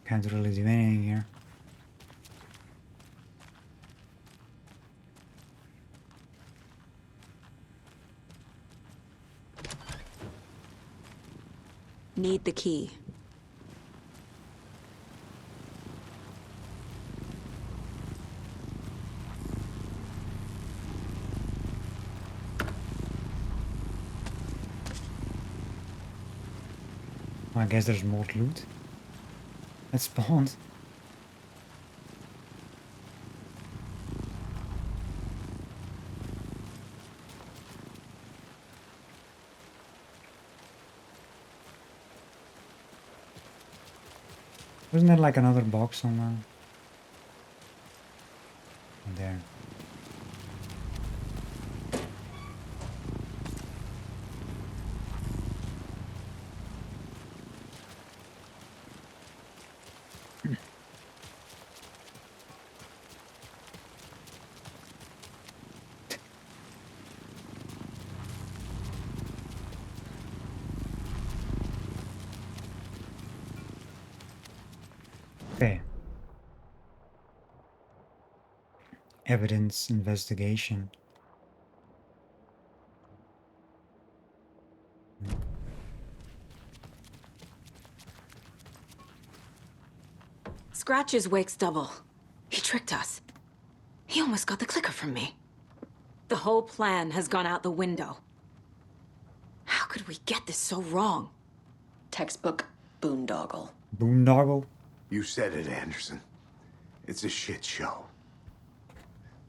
Can't really do anything here. Need the key. I guess there's more loot. It spawned. Wasn't there like another box somewhere? There. Okay. Evidence investigation. Scratch is Wake's double. He tricked us. He almost got the clicker from me. The whole plan has gone out the window. How could we get this so wrong? Textbook boondoggle. Boondoggle? You said it, Anderson. It's a shit show.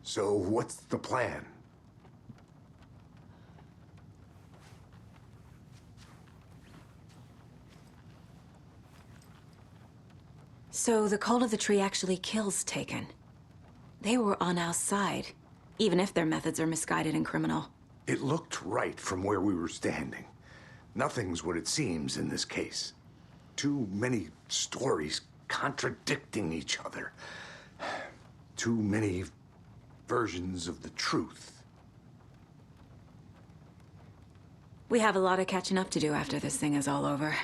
So what's the plan? So the cult of the tree actually kills Taken. They were on our side, even if their methods are misguided and criminal. It looked right from where we were standing. Nothing's what it seems in this case. Too many stories contradicting each other. Too many versions of the truth. We have a lot of catching up to do after this thing is all over.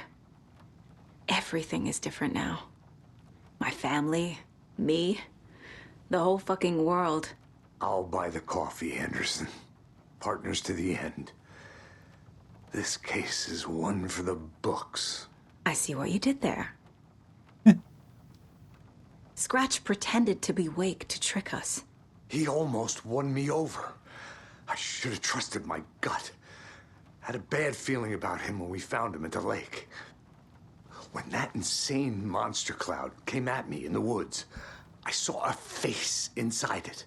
Everything is different now. My family, me, the whole fucking world. I'll buy the coffee, Anderson. Partners to the end. This case is one for the books. I see what you did there. Scratch pretended to be Wake to trick us. He almost won me over. I should have trusted my gut. Had a bad feeling about him when we found him at the lake. When that insane monster cloud came at me in the woods, I saw a face inside it.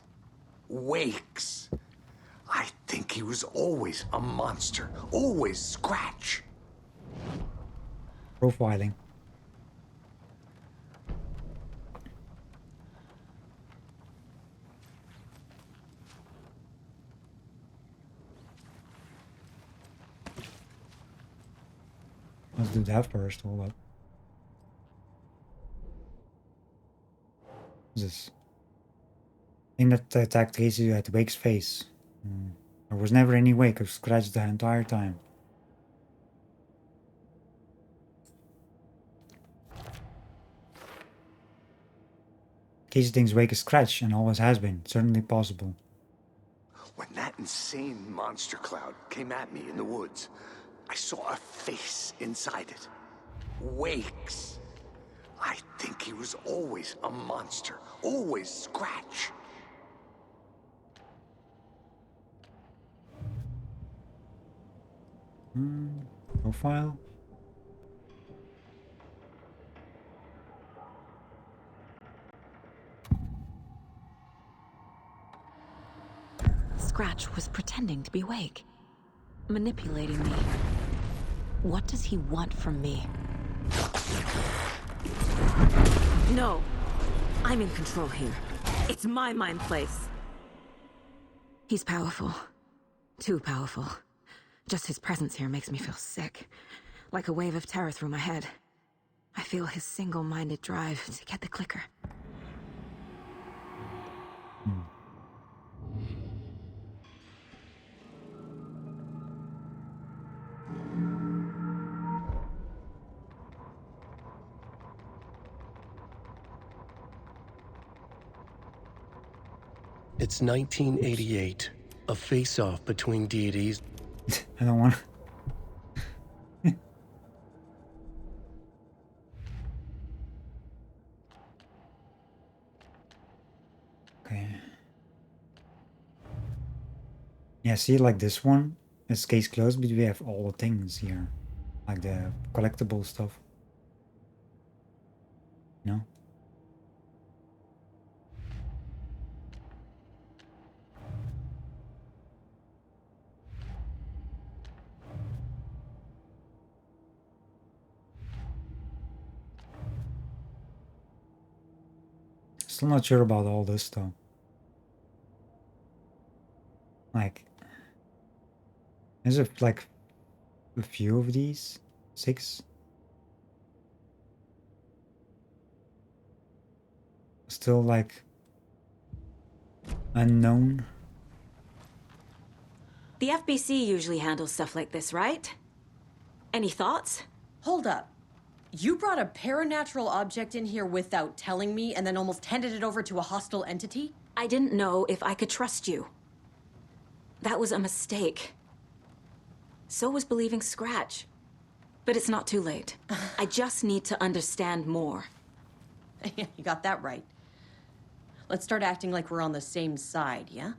Wake's. I think he was always a monster. Always Scratch. Profiling. Let's do that first. Hold up. What's this? Thing that attacked Casey at Wake's face. There was never any Wake of Scratch the entire time. Casey thinks Wake is Scratch and always has been. Certainly possible. When that insane monster cloud came at me in the woods, I saw a face inside it. Wake's. I think he was always a monster. Always Scratch. Profile. Scratch was pretending to be Wake. Manipulating me. What does he want from me? No. I'm in control here. It's my mind place. He's powerful. Too powerful. Just his presence here makes me feel sick. Like a wave of terror through my head. I feel his single-minded drive to get the clicker. It's 1988. A face-off between deities. I don't want. Okay. Yeah, see, like this one, it's case closed, but we have all the things here, like the collectible stuff. No. Still not sure about all this though. Like, is it like a few of these? 6? Still like unknown. The FBC usually handles stuff like this, right? Any thoughts? Hold up. You brought a paranatural object in here without telling me and then almost handed it over to a hostile entity? I didn't know if I could trust you. That was a mistake. So was believing Scratch. But it's not too late. I just need to understand more. You got that right. Let's start acting like we're on the same side, yeah?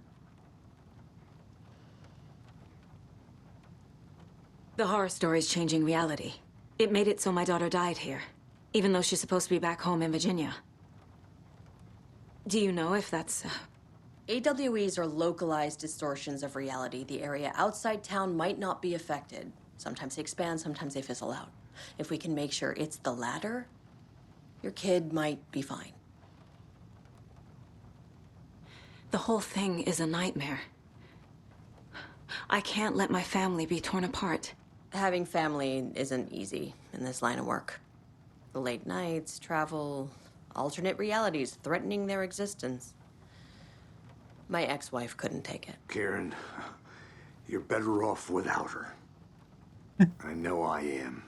The horror story's changing reality. It made it so my daughter died here, even though she's supposed to be back home in Virginia. Do you know if that's... AWEs are localized distortions of reality. The area outside town might not be affected. Sometimes they expand, sometimes they fizzle out. If we can make sure it's the latter, your kid might be fine. The whole thing is a nightmare. I can't let my family be torn apart. Having family isn't easy in this line of work. The late nights, travel, alternate realities threatening their existence. My ex-wife couldn't take it. Karen, you're better off without her. I know I am.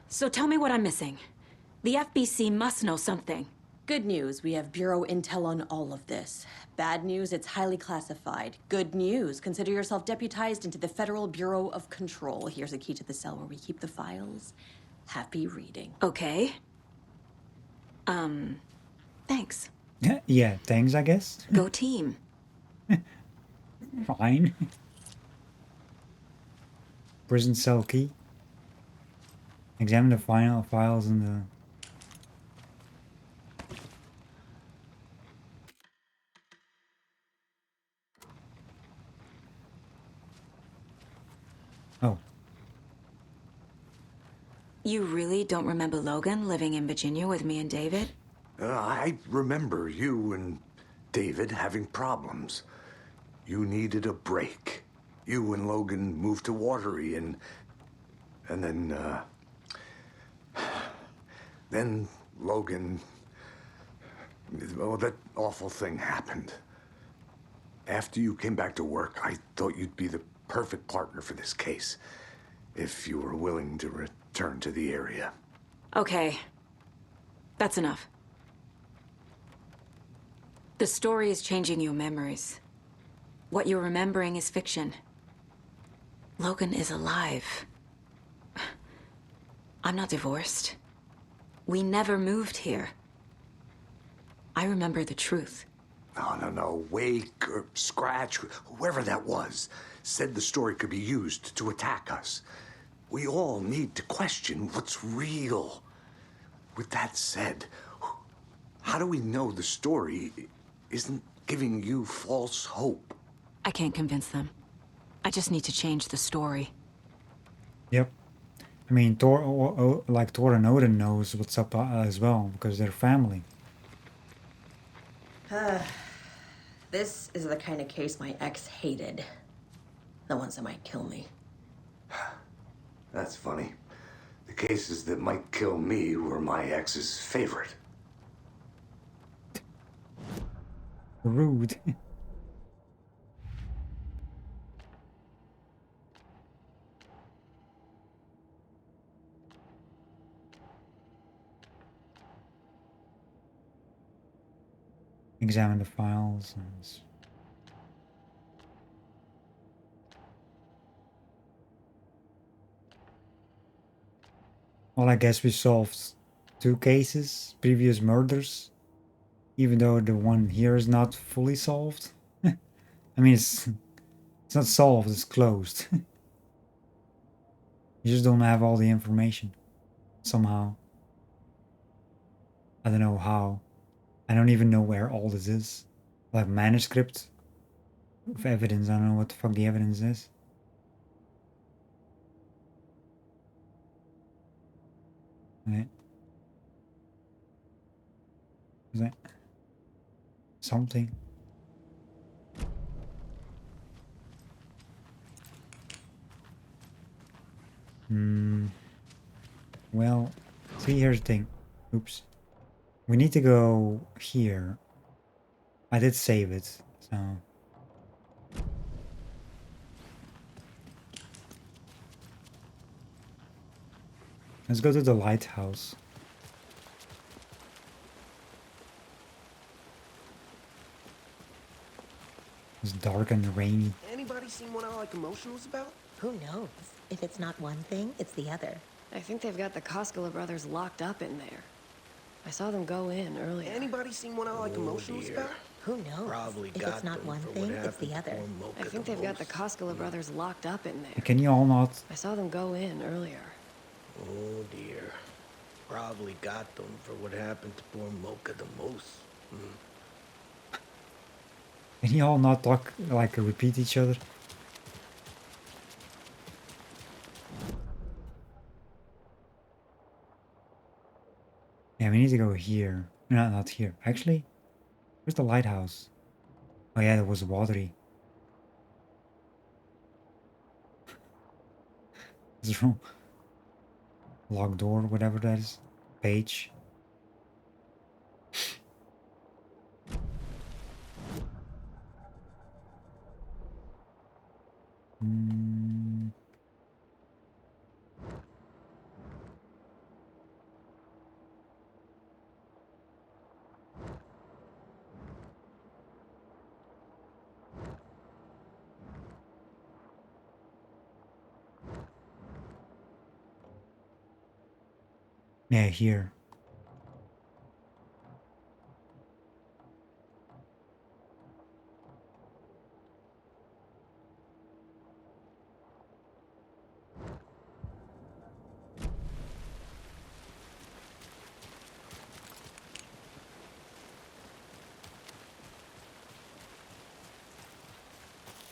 So tell me what I'm missing. The FBC must know something. Good news, we have Bureau intel on all of this. Bad news, it's highly classified. Good news, consider yourself deputized into the Federal Bureau of Control. Here's a key to the cell where we keep the files. Happy reading. Okay. Thanks. Yeah, thanks, I guess. Go team. Fine. Prison cell key. Examine the final files in the... Oh. You really don't remember Logan living in Virginia with me and David? I remember you and David having problems. You needed a break. You and Logan moved to Watery and then Logan, well, that awful thing happened. After you came back to work, I thought you'd be the perfect partner for this case, if you were willing to return to the area. Okay. That's enough. The story is changing your memories. What you're remembering is fiction. Logan is alive. I'm not divorced. We never moved here. I remember the truth. No. Wake or Scratch, whoever that was, said the story could be used to attack us. We all need to question what's real. With that said, how do we know the story isn't giving you false hope? I can't convince them. I just need to change the story. Yep. I mean, Thor and Odin knows what's up as well, because they're family. This is the kind of case my ex hated. The ones that might kill me. That's funny. The cases that might kill me were my ex's favorite. Rude. examine the files. Well, I guess we solved 2 cases, previous murders, even though the one here is not fully solved. I mean, it's not solved, it's closed. You just don't have all the information somehow. I don't know how. I don't even know where all this is. Like manuscript of evidence. I don't know what the fuck the evidence is. Right. Is that something? Well, see, here's the thing. Oops. We need to go here. I did save it, so. Let's go to the lighthouse. It's dark and rainy. Anybody seen what All Like Emotion was about? Who knows? If it's not one thing, it's the other. I think they've got the Koskela brothers locked up in there. I saw them go in earlier. Anybody seen what All Like Emotion was about? Who knows? Probably if it's not one thing, it's the other. I think they've got the Koskela brothers locked up in there. Can you all not? I saw them go in earlier. Oh dear. Probably got them for what happened to poor Mocha the Moose. Can you all not talk, like, repeat each other? Yeah, we need to go here. No, not here. Actually, where's the lighthouse? Oh yeah, it was watery. This room. Locked door, whatever that is. Page. Yeah, here.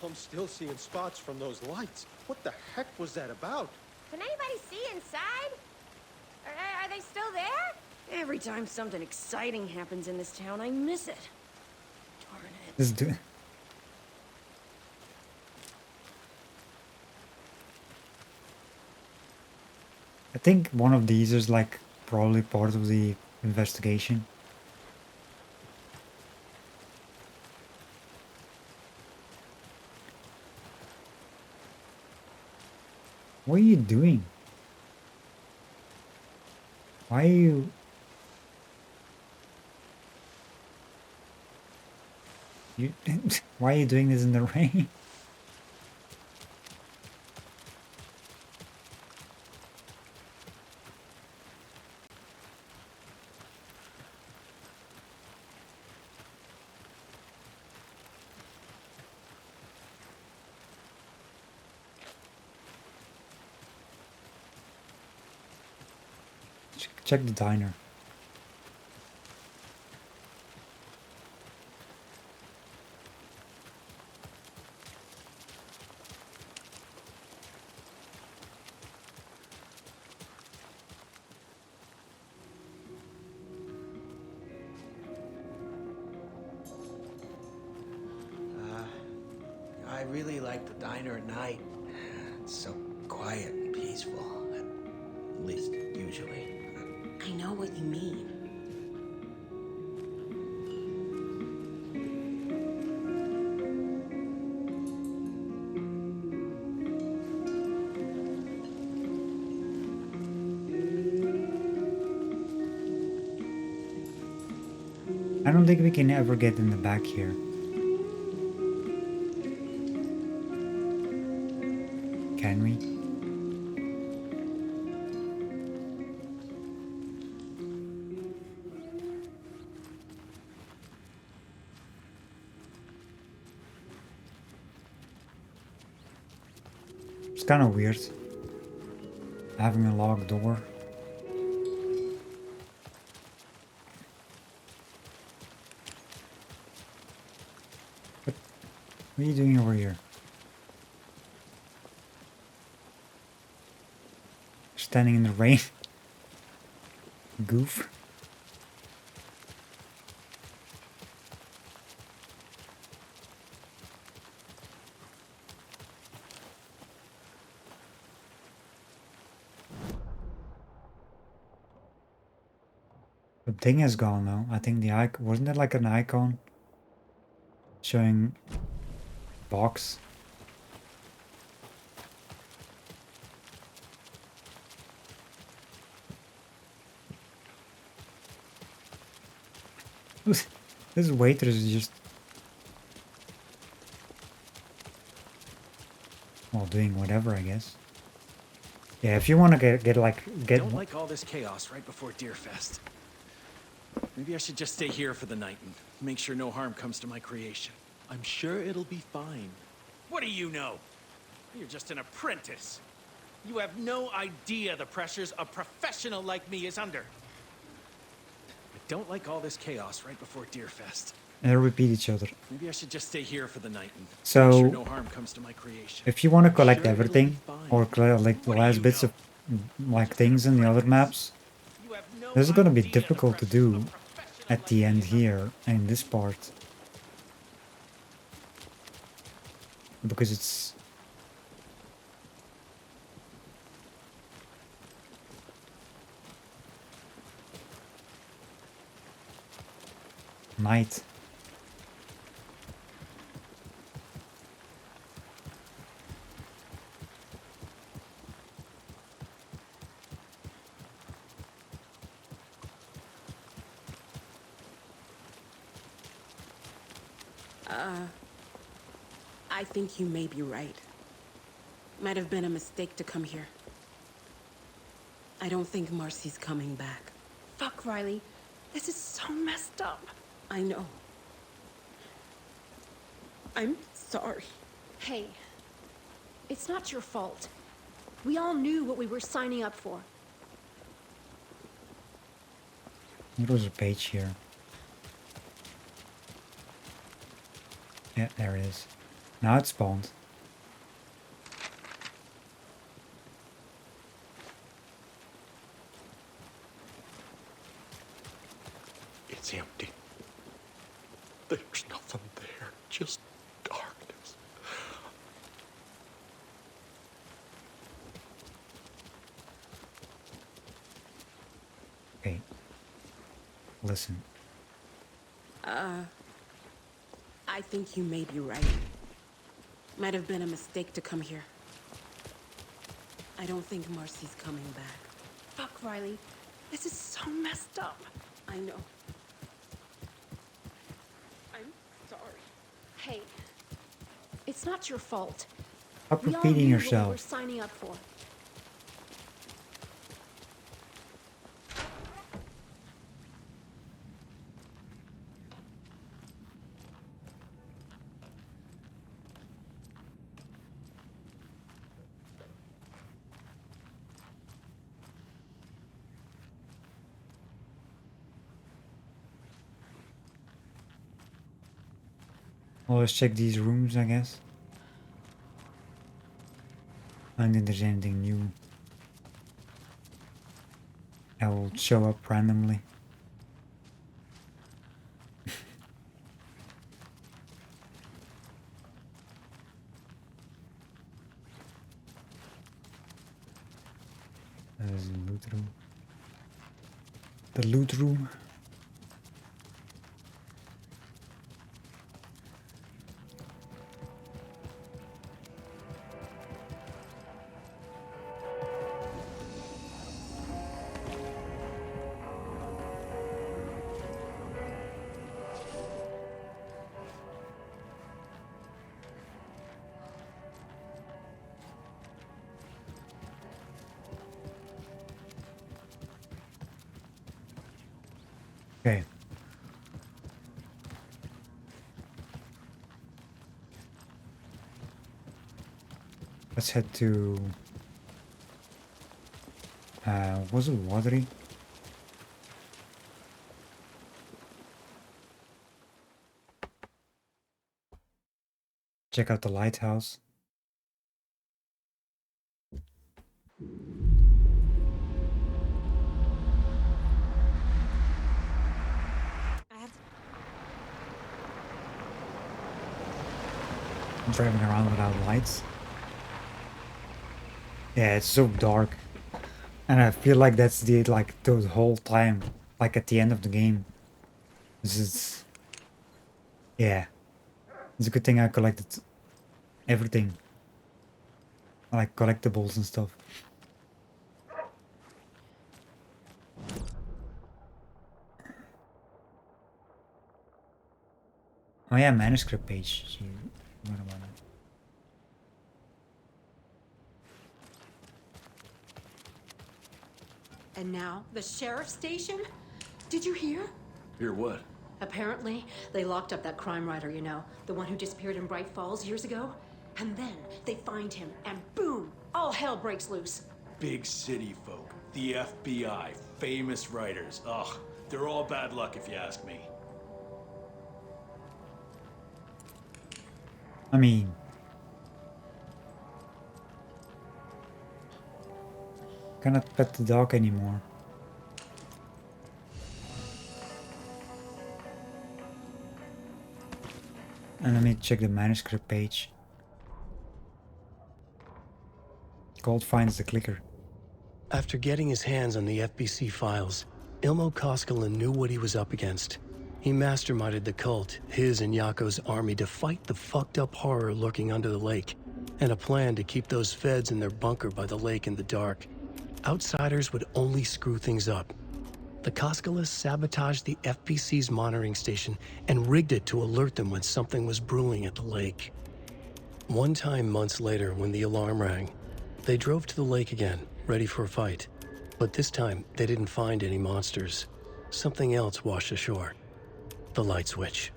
I'm still seeing spots from those lights. What the heck was that about? Can anybody see inside? Are they still there? Every time something exciting happens in this town, I miss it. Darn it. Let's do. I think one of these is like probably part of the investigation. What are you doing? Why are you... Why are you doing this in the rain? Check the diner. I really like the diner at night. It's so quiet and peaceful. At least, usually. I know what you mean. I I don't think we can ever get in the back here. Can we? It's kind of weird having a locked door. What are you doing over here? Standing in the rain? Goof. The thing is gone though. I think the icon, wasn't it like an icon showing box? This waitress is just, well, doing whatever, I guess. Yeah, if you want to get Don't like all this chaos right before Deerfest. Maybe I should just stay here for the night and make sure no harm comes to my creation. I'm sure it'll be fine. What do you know? You're just an apprentice. You have no idea the pressures a professional like me is under. I don't like all this chaos right before Deerfest. and repeat each other. Maybe I should just stay here for the night and So, make sure no harm comes to my creation. if you want to collect everything, or collect the last bits of like things in the other maps, this is gonna be difficult to do at the end here in this part. Because it's night. I think you may be right. Might have been a mistake to come here. I don't think Marcy's coming back. Fuck, Riley. This is so messed up. I know. I'm sorry. Hey, it's not your fault. We all knew what we were signing up for. There was a page here. Yeah, there it is. Now it's spawned. It's empty. There's nothing there, just darkness. Okay. Listen. I think you may be right. Might have been a mistake to come here. I don't think Marcy's coming back. Fuck, Riley. This is so messed up. I know. I'm sorry. Hey, it's not your fault. Stop We all repeating knew what we were yourself. signing up for. Well, let's check these rooms, I guess. I don't think there's anything new that will show up randomly. There's the loot room. The loot room. Okay. Let's head to... was it watery? Check out the lighthouse. I'm driving around without lights. Yeah, it's so dark. And I feel like that's the the whole time. Like at the end of the game. This is... Yeah. It's a good thing I collected everything. Like collectibles and stuff. Oh yeah, manuscript page. Gee, what about it? And now, the sheriff's station? Did you hear? Hear what? Apparently, they locked up that crime writer, you know, the one who disappeared in Bright Falls years ago. And then they find him, and boom, all hell breaks loose. Big city folk, the FBI, famous writers. Ugh, they're all bad luck if you ask me. I mean... Cannot pet the dog anymore. And let me check the manuscript page. Colt finds the clicker. After getting his hands on the FBC files, Ilmo Koskinen knew what he was up against. He masterminded the cult, his and Yako's army, to fight the fucked up horror lurking under the lake, and a plan to keep those feds in their bunker by the lake in the dark. Outsiders would only screw things up. The Koskinen sabotaged the FBC's monitoring station and rigged it to alert them when something was brewing at the lake. One time months later, when the alarm rang, they drove to the lake again, ready for a fight. But this time, they didn't find any monsters. Something else washed ashore. The light switch.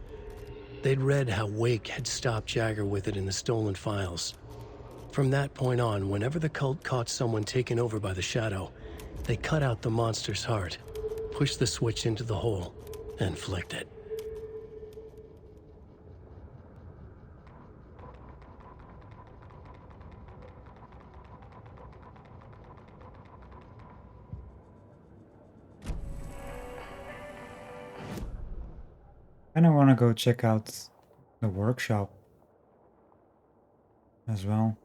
They'd read how Wake had stopped Jagger with it in the stolen files. From that point on, whenever the cult caught someone taken over by the Shadow, they cut out the monster's heart, pushed the switch into the hole, and flicked it. And I want to go check out the workshop as well.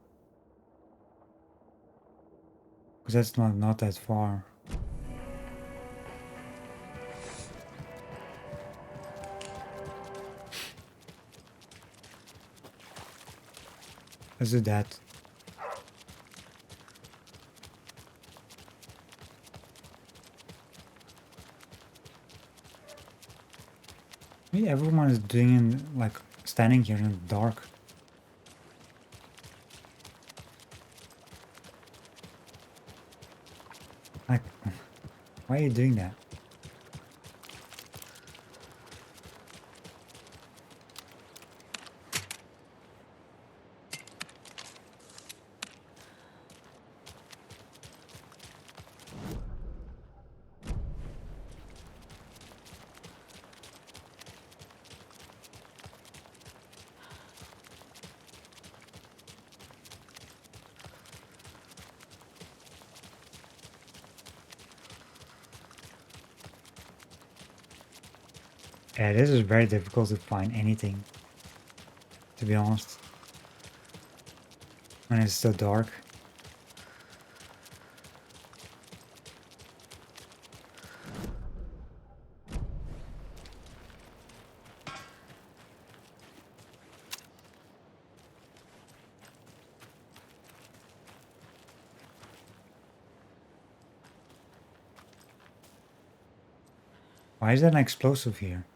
Because that's not that far. Let's do that. Maybe everyone is doing like standing here in the dark. Like, why are you doing that? Yeah, this is very difficult to find anything, to be honest, when it's so dark. Why is there an explosive here?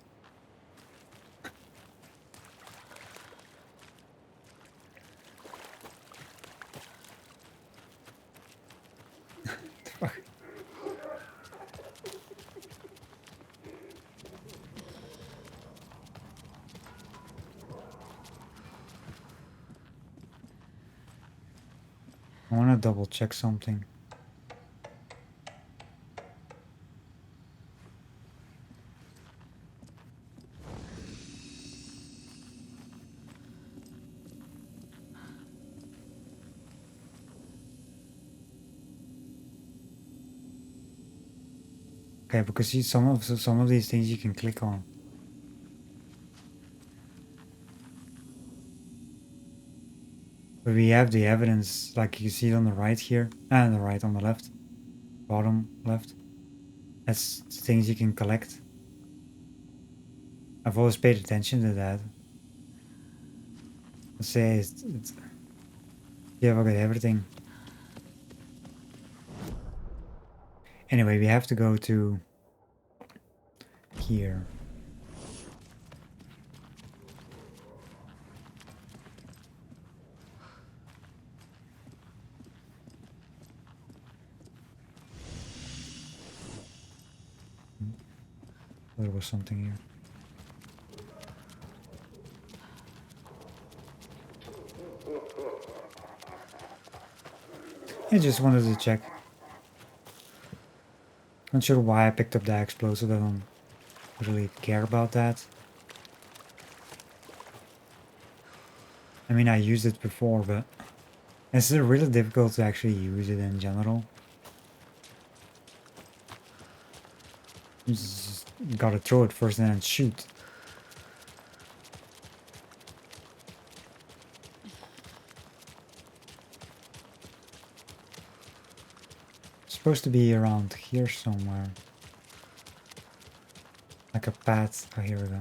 I want to double check something. Okay, because see, some of these things you can click on. But we have the evidence, like you see it on the right here, and the right on the left, bottom left. That's things you can collect. I've always paid attention to that. Let's say yeah, I've got everything. Anyway, we have to go to here. There was something here. I just wanted to check. Not sure why I picked up the explosive. I don't really care about that. I mean, I used it before, but it's really difficult to actually use it in general. You just gotta throw it first and then shoot. It's supposed to be around here somewhere. Like a path. Oh, here we go.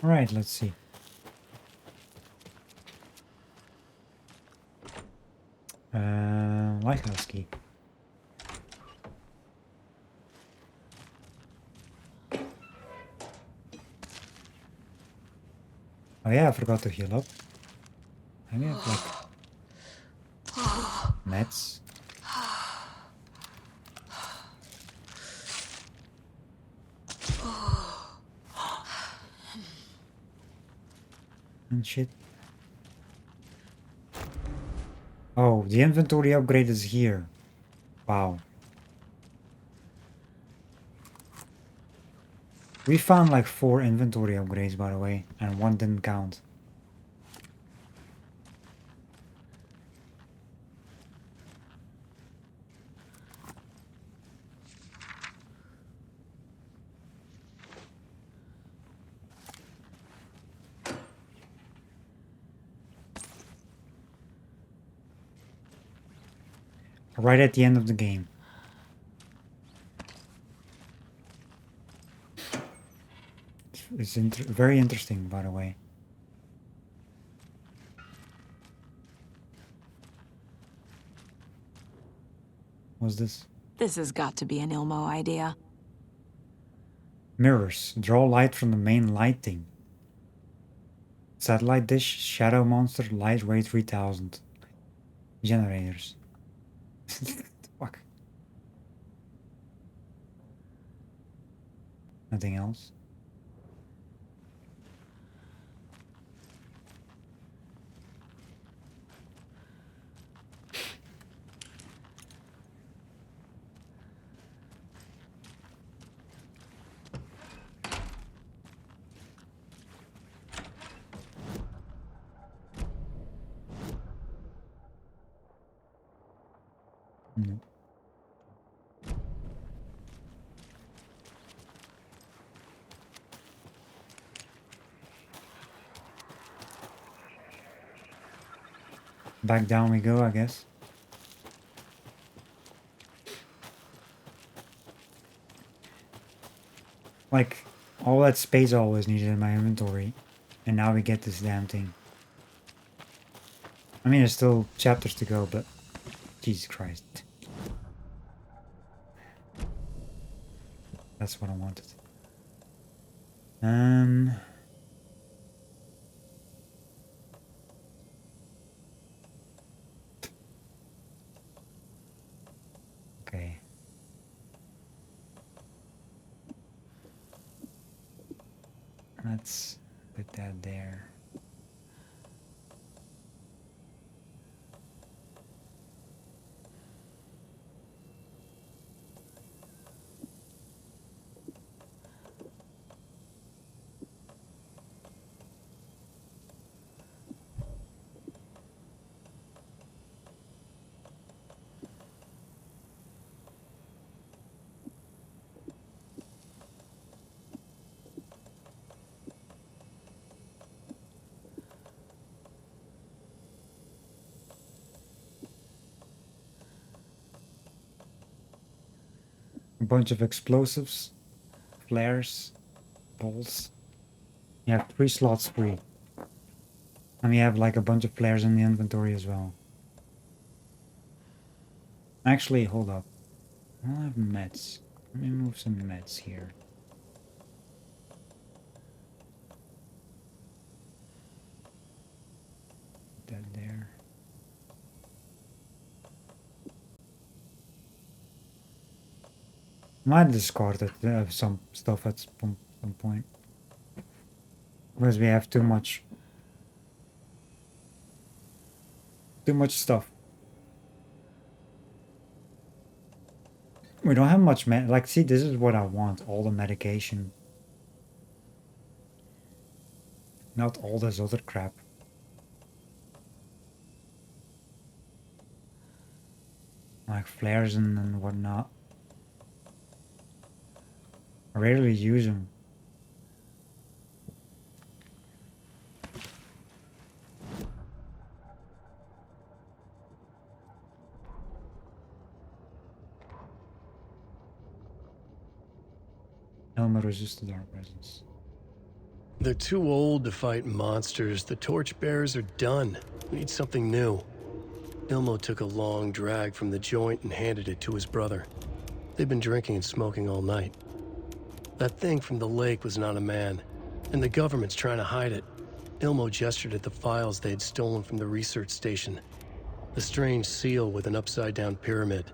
Alright, let's see. Lighthouse key. Oh yeah, I forgot to heal up. I have like meds. And shit. Oh, the inventory upgrade is here. Wow. We found like 4 inventory upgrades, by the way, and 1 didn't count. Right at the end of the game. It's very interesting, by the way. What's this? This has got to be an Ilmo idea. Mirrors. Draw light from the main lighting. Satellite dish, shadow monster, light ray 3000. Generators. Fuck. Nothing else? No. Back down we go, I guess. Like, all that space I always needed in my inventory. And now we get this damn thing. I mean, there's still chapters to go, but... Jesus Christ. That's what I wanted. Okay. Let's put that there. A bunch of explosives, flares, bolts. You have 3 slots free. And we have like a bunch of flares in the inventory as well. Actually, hold up. I don't have meds. Let me move some meds here. Put that there. Might discard it, some stuff at some point. Because we have too much stuff. We don't have much like, see, this is what I want, all the medication. Not all this other crap. Like flares and whatnot. I rarely use them. Elmo resisted our presence. They're too old to fight monsters. The torchbearers are done. We need something new. Ilmo took a long drag from the joint and handed it to his brother. They've been drinking and smoking all night. That thing from the lake was not a man, and the government's trying to hide it. Ilmo gestured at the files they had stolen from the research station. The strange seal with an upside-down pyramid.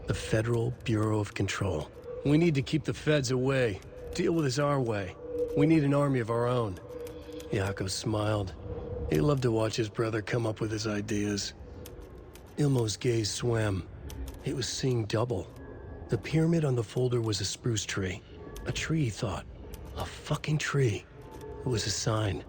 The Federal Bureau of Control. We need to keep the feds away. Deal with this our way. We need an army of our own. Yako smiled. He loved to watch his brother come up with his ideas. Ilmo's gaze swam. He was seeing double. The pyramid on the folder was a spruce tree. A tree, he thought. A fucking tree. It was a sign.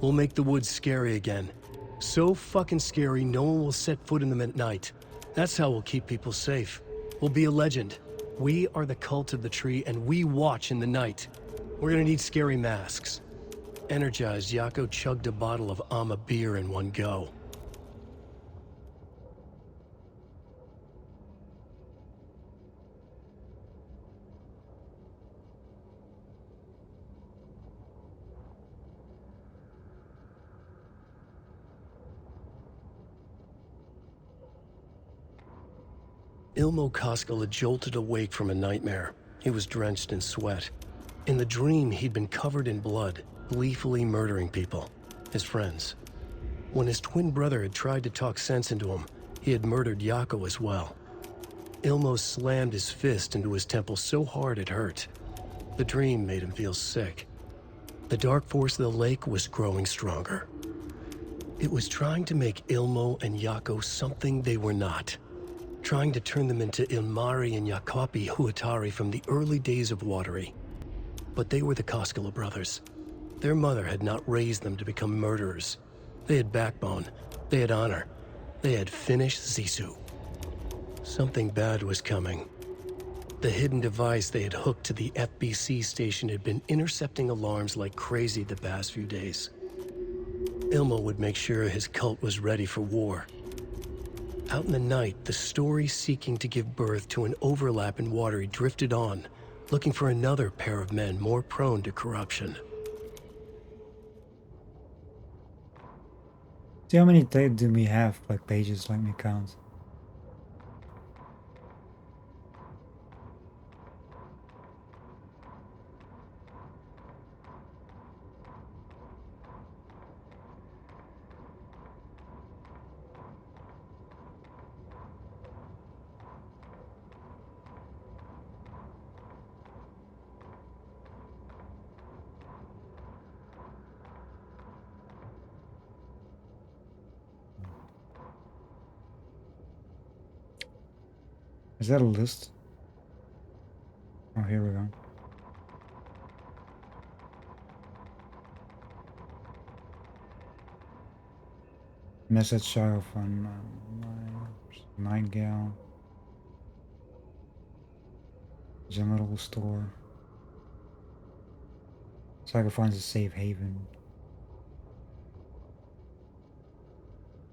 We'll make the woods scary again. So fucking scary, no one will set foot in them at night. That's how we'll keep people safe. We'll be a legend. We are the cult of the tree, and we watch in the night. We're gonna need scary masks. Energized, Yako chugged a bottle of Ama beer in one go. Ilmo Koskela jolted awake from a nightmare. He was drenched in sweat. In the dream, he'd been covered in blood, gleefully murdering people, his friends. When his twin brother had tried to talk sense into him, he had murdered Yako as well. Ilmo slammed his fist into his temple so hard it hurt. The dream made him feel sick. The dark force of the lake was growing stronger. It was trying to make Ilmo and Yako something they were not. Trying to turn them into Ilmari and Yakapi Huatari from the early days of Watery. But they were the Koskela brothers. Their mother had not raised them to become murderers. They had backbone, they had honor, they had finished Zissou. Something bad was coming. The hidden device they had hooked to the FBC station had been intercepting alarms like crazy the past few days. Ilma would make sure his cult was ready for war. Out in the night, the story seeking to give birth to an overlap in Watery drifted on, looking for another pair of men more prone to corruption. See how many do we have, like pages, let me count. Is that a list? Oh, here we go. Message show from Nightingale. General store. Saga finds a safe haven.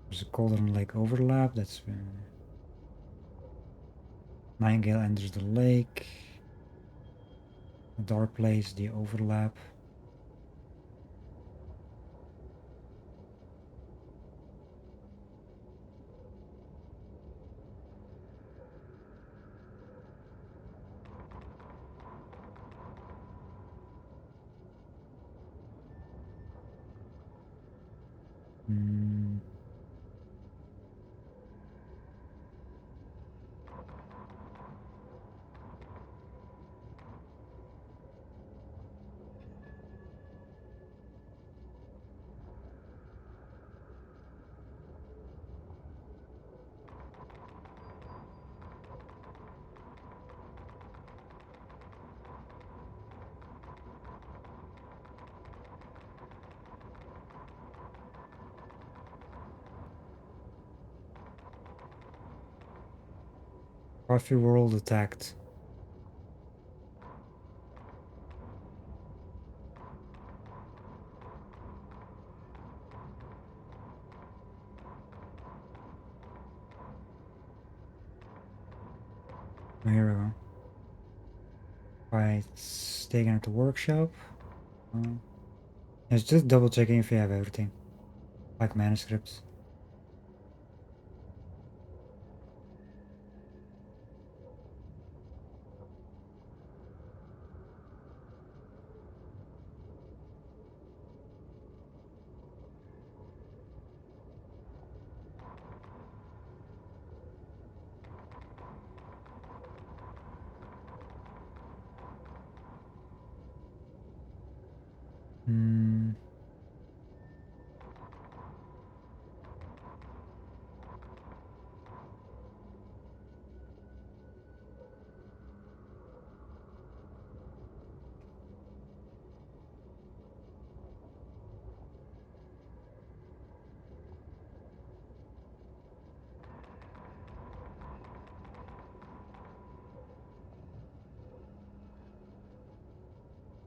There's a Golden Lake overlap. That's Nightingale enters the lake. The dark place, the overlap. Coffee world attacked. Here we go. It's taken at the workshop. It's just double checking if you have everything. Like manuscripts.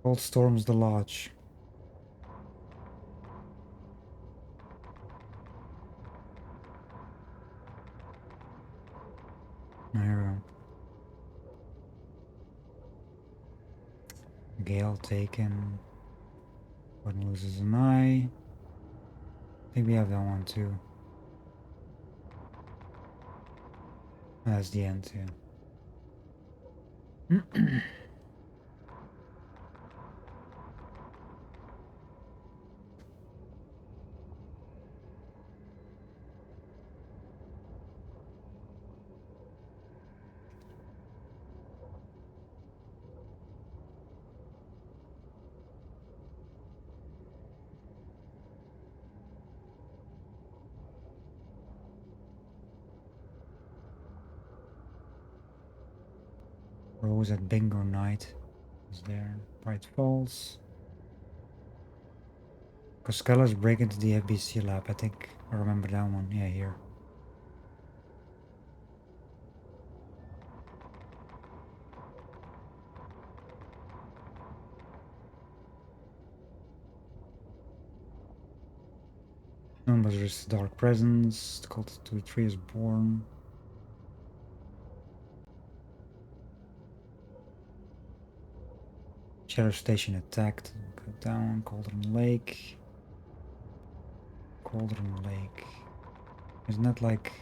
Cold storms the lodge. Here we go. Gale taken. One loses an eye. I think we have that one too. That's the end too. Rose at bingo night is there. Bright Falls. Costello's break into the FBC lab. I think I remember that one. Yeah, here. But there's dark presence. The cult 2-3 is born. Shadow Station attacked. Go down. Cauldron Lake. Cauldron Lake. Isn't that like...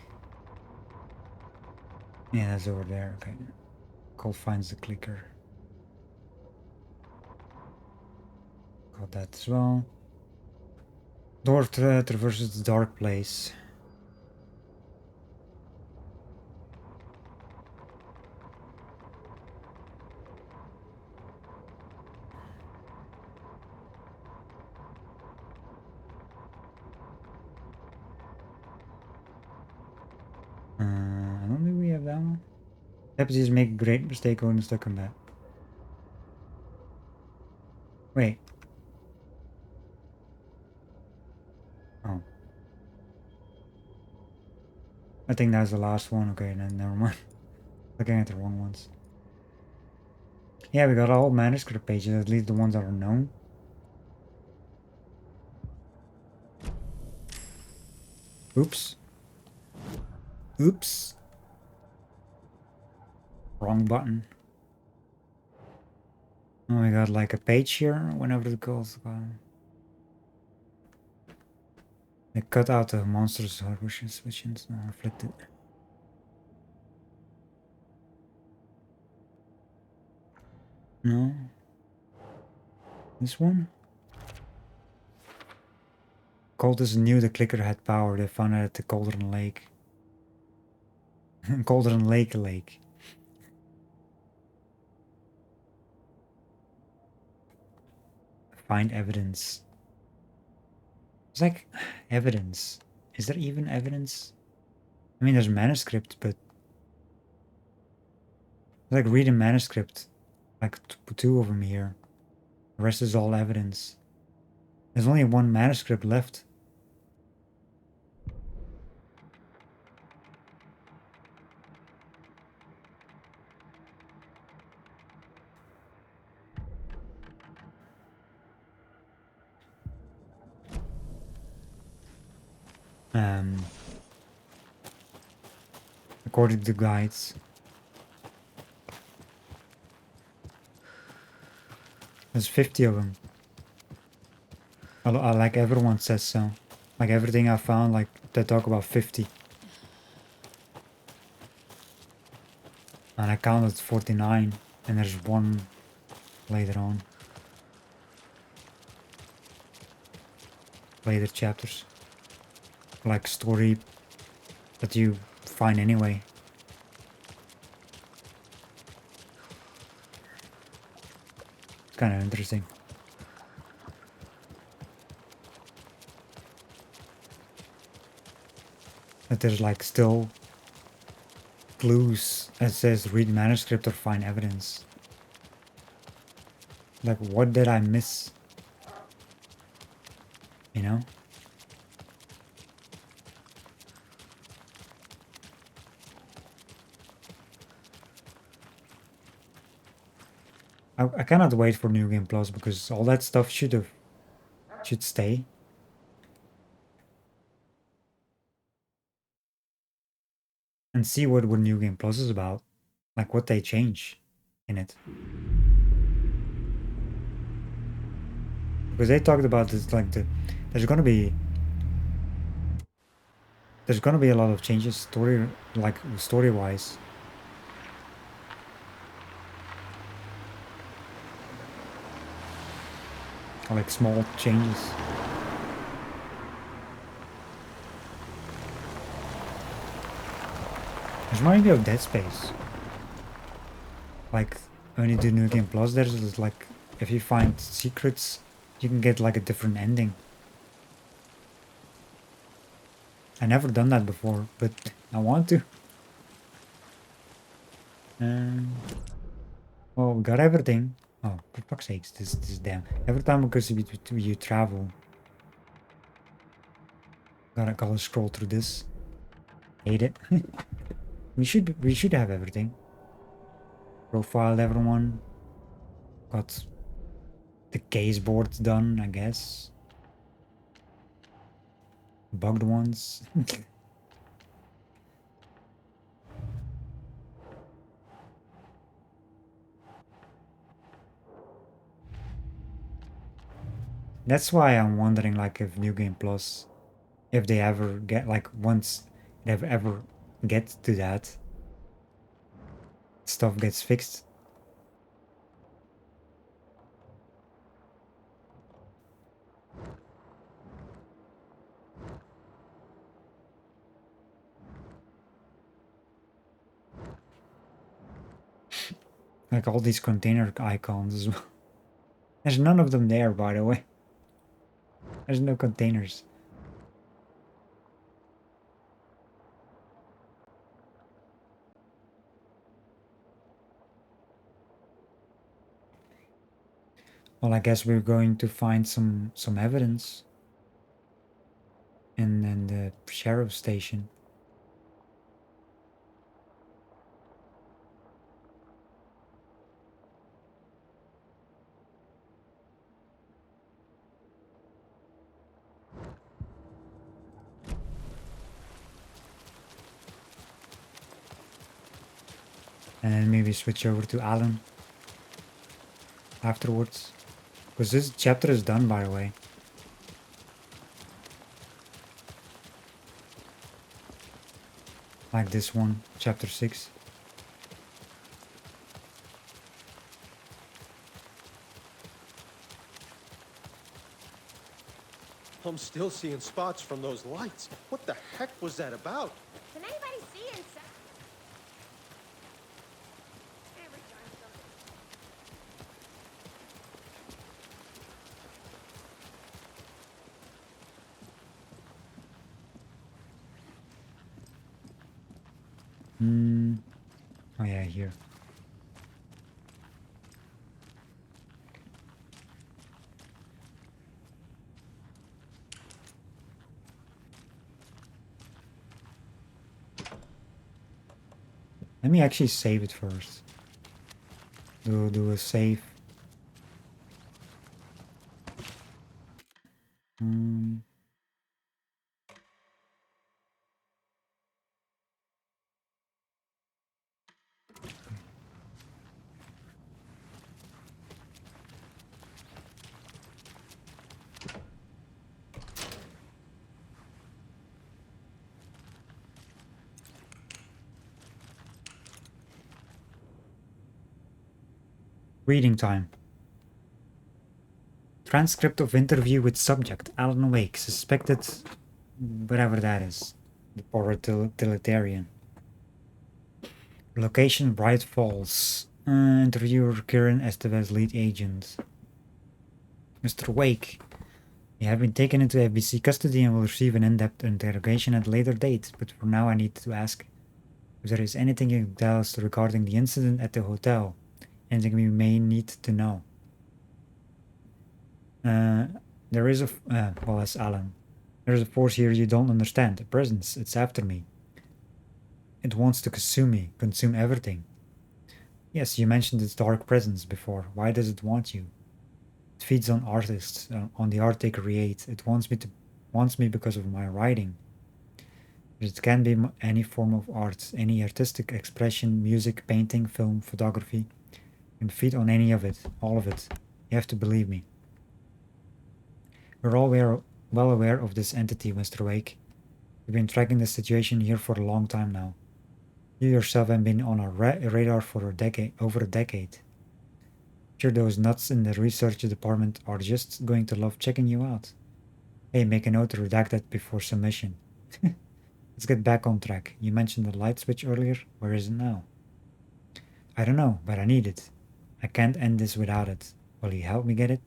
Yeah, that's over there. Okay. Cult finds the clicker. Got that as well. Dwarf traverses the dark place. I don't think we have that one. Deputies make a great mistake going stuck on that. Wait. Oh. I think that's the last one. Okay, then never mind. Looking at the wrong ones. Yeah, we got all manuscript pages, at least the ones that are known. Oops. Oops. Wrong button. Oh, we got like a page here whenever the girls go. They cut out the monsters' heart wishes, which is not reflected. No. This one? Cultists knew the clicker had power. They found it at the Cauldron Lake. Cauldron Lake. Find evidence. It's like evidence. Is there even evidence? I mean, there's manuscript, but like read a manuscript, like two of them here. The rest is all evidence. There's only one manuscript left. According to the guides. There's 50 of them. Like everyone says so. Like everything I found, like they talk about 50. And I counted 49, and there's one later on. Later chapters. Like story that you find anyway. It's kind of interesting. That there's like still clues that says read manuscript or find evidence. Like what did I miss? You know? I cannot wait for New Game Plus because all that stuff should stay. And see what New Game Plus is about. Like what they change in it. Because they talked about this like there's gonna be a lot of changes story wise. Like small changes. It reminds me of Dead Space. Like when you do New Game Plus, there's like if you find secrets, you can get like a different ending. I never done that before, but I want to. Well, we got everything. Oh, for fuck's sakes, this damn. Every time because you travel. Gotta scroll through this. Hate it. we should have everything. Profiled everyone. Got the case boards done, I guess. bugged ones. That's why I'm wondering, like, if New Game Plus, if they ever get, like, once they ever get to that, stuff gets fixed. Like all these container icons as well. There's none of them there, by the way. There's no containers. Well, I guess we're going to find some evidence in the sheriff's station. And then maybe switch over to Alan afterwards. Because this chapter is done, by the way. Like this one, chapter 6. I'm still seeing spots from those lights. What the heck was that about? Can anybody see inside? Oh yeah, here. Let me actually save it first. Do a save. Reading time. Transcript of interview with subject Alan Wake, suspected whatever that is. The paratilitarien. Location Bright Falls. Interviewer Kieran Estevez, lead agent. Mr. Wake, you have been taken into FBC custody and will receive an in-depth interrogation at a later date, but for now I need to ask if there is anything you can tell us regarding the incident at the hotel. Anything we may need to know. There is a... well, that's Alan. There is a force here you don't understand. A presence. It's after me. It wants to consume me. Consume everything. Yes, you mentioned its dark presence before. Why does it want you? It feeds on artists, on the art they create. It wants me because of my writing. But it can be any form of art, any artistic expression, music, painting, film, photography. You can feed on any of it, all of it. You have to believe me. We're all well aware of this entity, Mr. Wake. We've been tracking the situation here for a long time now. You yourself have been on our radar for over a decade. Sure, those nuts in the research department are just going to love checking you out. Hey, make a note to redact that before submission. Let's get back on track. You mentioned the light switch earlier. Where is it now? I don't know, but I need it. I can't end this without it. Will you help me get it?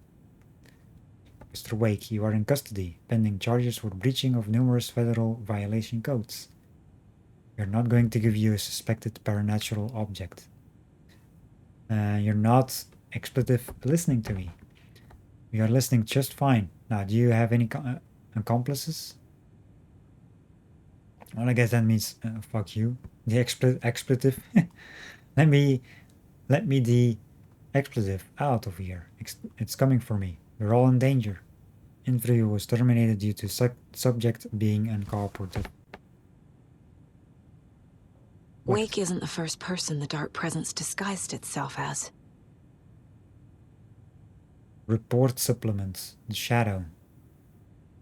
Mr. Wake, you are in custody, pending charges for breaching of numerous federal violation codes. We're not going to give you a suspected paranatural object. You're not expletive listening to me. We are listening just fine. Now, do you have any accomplices? Well, I guess that means fuck you. The expletive. let me the expletive out of here. It's coming for me. We're all in danger. interview was terminated due to subject being uncooperative. Wake isn't the first person the Dark Presence disguised itself as. Report supplements. The Shadow.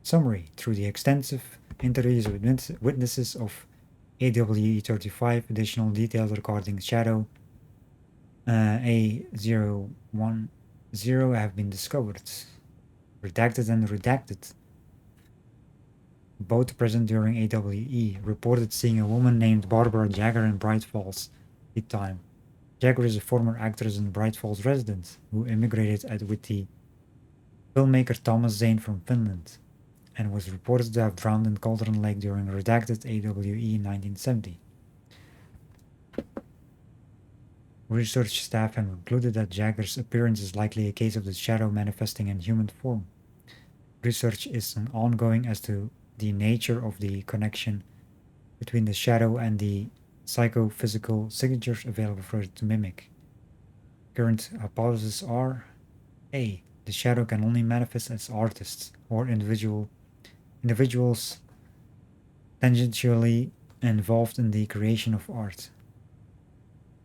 Summary. Through the extensive interviews with witnesses of AWE 35, additional details regarding Shadow A010 have been discovered. Redacted and redacted. Both present during AWE reported seeing a woman named Barbara Jagger in Bright Falls at the time. Jagger is a former actress and Bright Falls resident who immigrated with the filmmaker Thomas Zane from Finland and was reported to have drowned in Cauldron Lake during redacted AWE in 1970. Research staff have concluded that Jagger's appearance is likely a case of the shadow manifesting in human form. Research is ongoing as to the nature of the connection between the shadow and the psychophysical signatures available for it to mimic. Current hypotheses are: A. The shadow can only manifest as artists or individuals tangentially involved in the creation of art,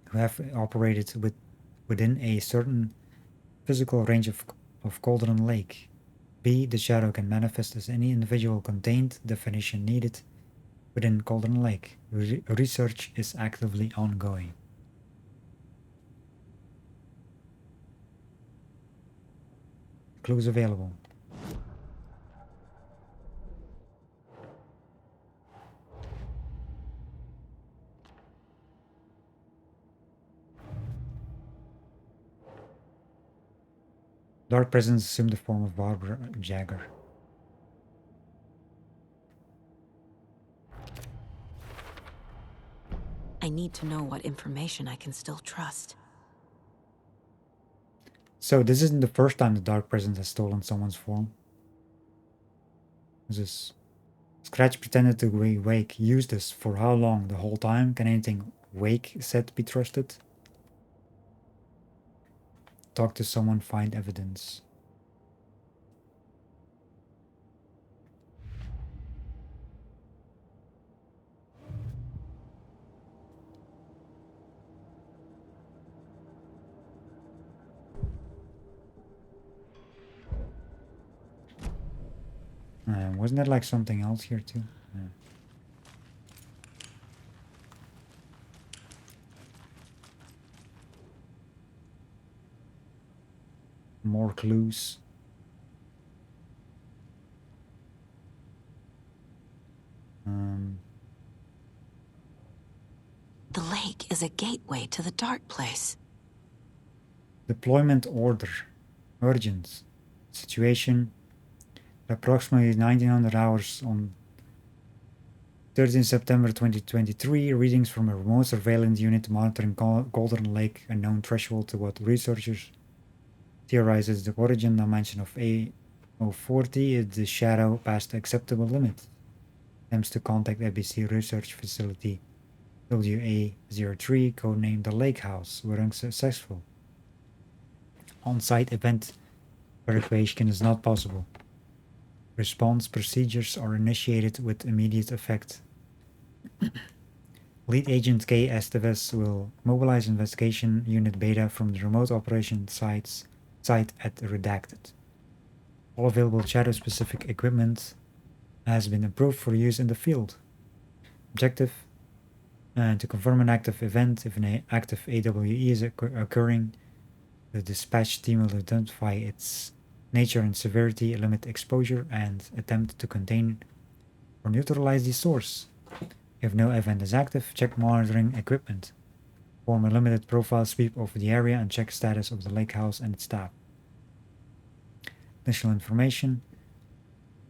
who have operated within a certain physical range of Cauldron Lake. B. The shadow can manifest as any individual contained, definition needed, within Cauldron Lake. Research is actively ongoing. Clues available. Dark Presence assumed the form of Barbara Jagger. I need to know what information I can still trust. So this isn't the first time the Dark Presence has stolen someone's form. This Scratch pretended to be Wake. Used this for how long? The whole time? Can anything Wake said be trusted? Talk to someone, find evidence. Wasn't there like something else here too? Yeah. More clues. The lake is a gateway to the dark place. Deployment order. Urgent. Situation. Approximately 1900 hours on 13 September 2023. Readings from a remote surveillance unit monitoring Cauldron Lake, a known threshold to what researchers theorize is the origin dimension of A040 is the shadow past the acceptable limit. Attempts to contact ABC Research Facility WA03, codenamed the Lake House, were unsuccessful. On-site event verification is not possible. Response procedures are initiated with immediate effect. Lead Agent K. Estevez will mobilize investigation unit Beta from the remote operation site at Redacted. All available shadow-specific equipment has been approved for use in the field. Objective: to confirm an active event. If an active AWE is occurring, the dispatch team will identify its nature and severity, limit exposure, and attempt to contain or neutralize the source. If no event is active, check monitoring equipment. Form a limited profile sweep over the area and check status of the lake house and its staff. Additional information.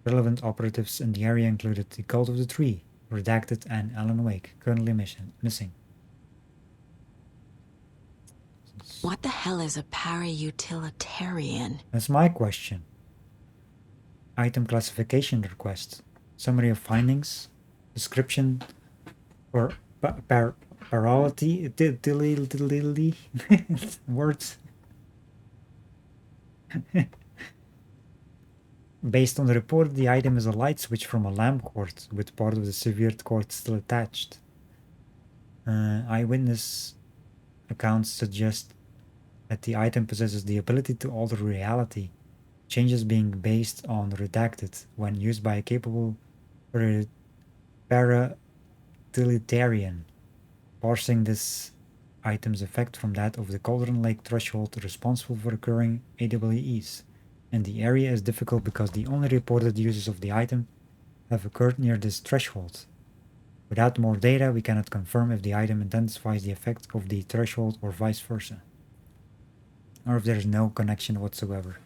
Relevant operatives in the area included the Cult of the Tree, Redacted, and Alan Wake, currently missing. What the hell is a para-utilitarian? That's my question. Item classification request. Summary of findings. Description for parity. Words. Based on the report, the item is a light switch from a lamp cord, with part of the severed cord still attached. Eyewitness accounts suggest that the item possesses the ability to alter reality, changes being based on redacted when used by a capable paratiliterian, parsing this item's effect from that of the Cauldron Lake threshold responsible for occurring AWEs. And the area is difficult because the only reported uses of the item have occurred near this threshold. Without more data, we cannot confirm if the item intensifies the effect of the threshold or vice versa, or if there is no connection whatsoever.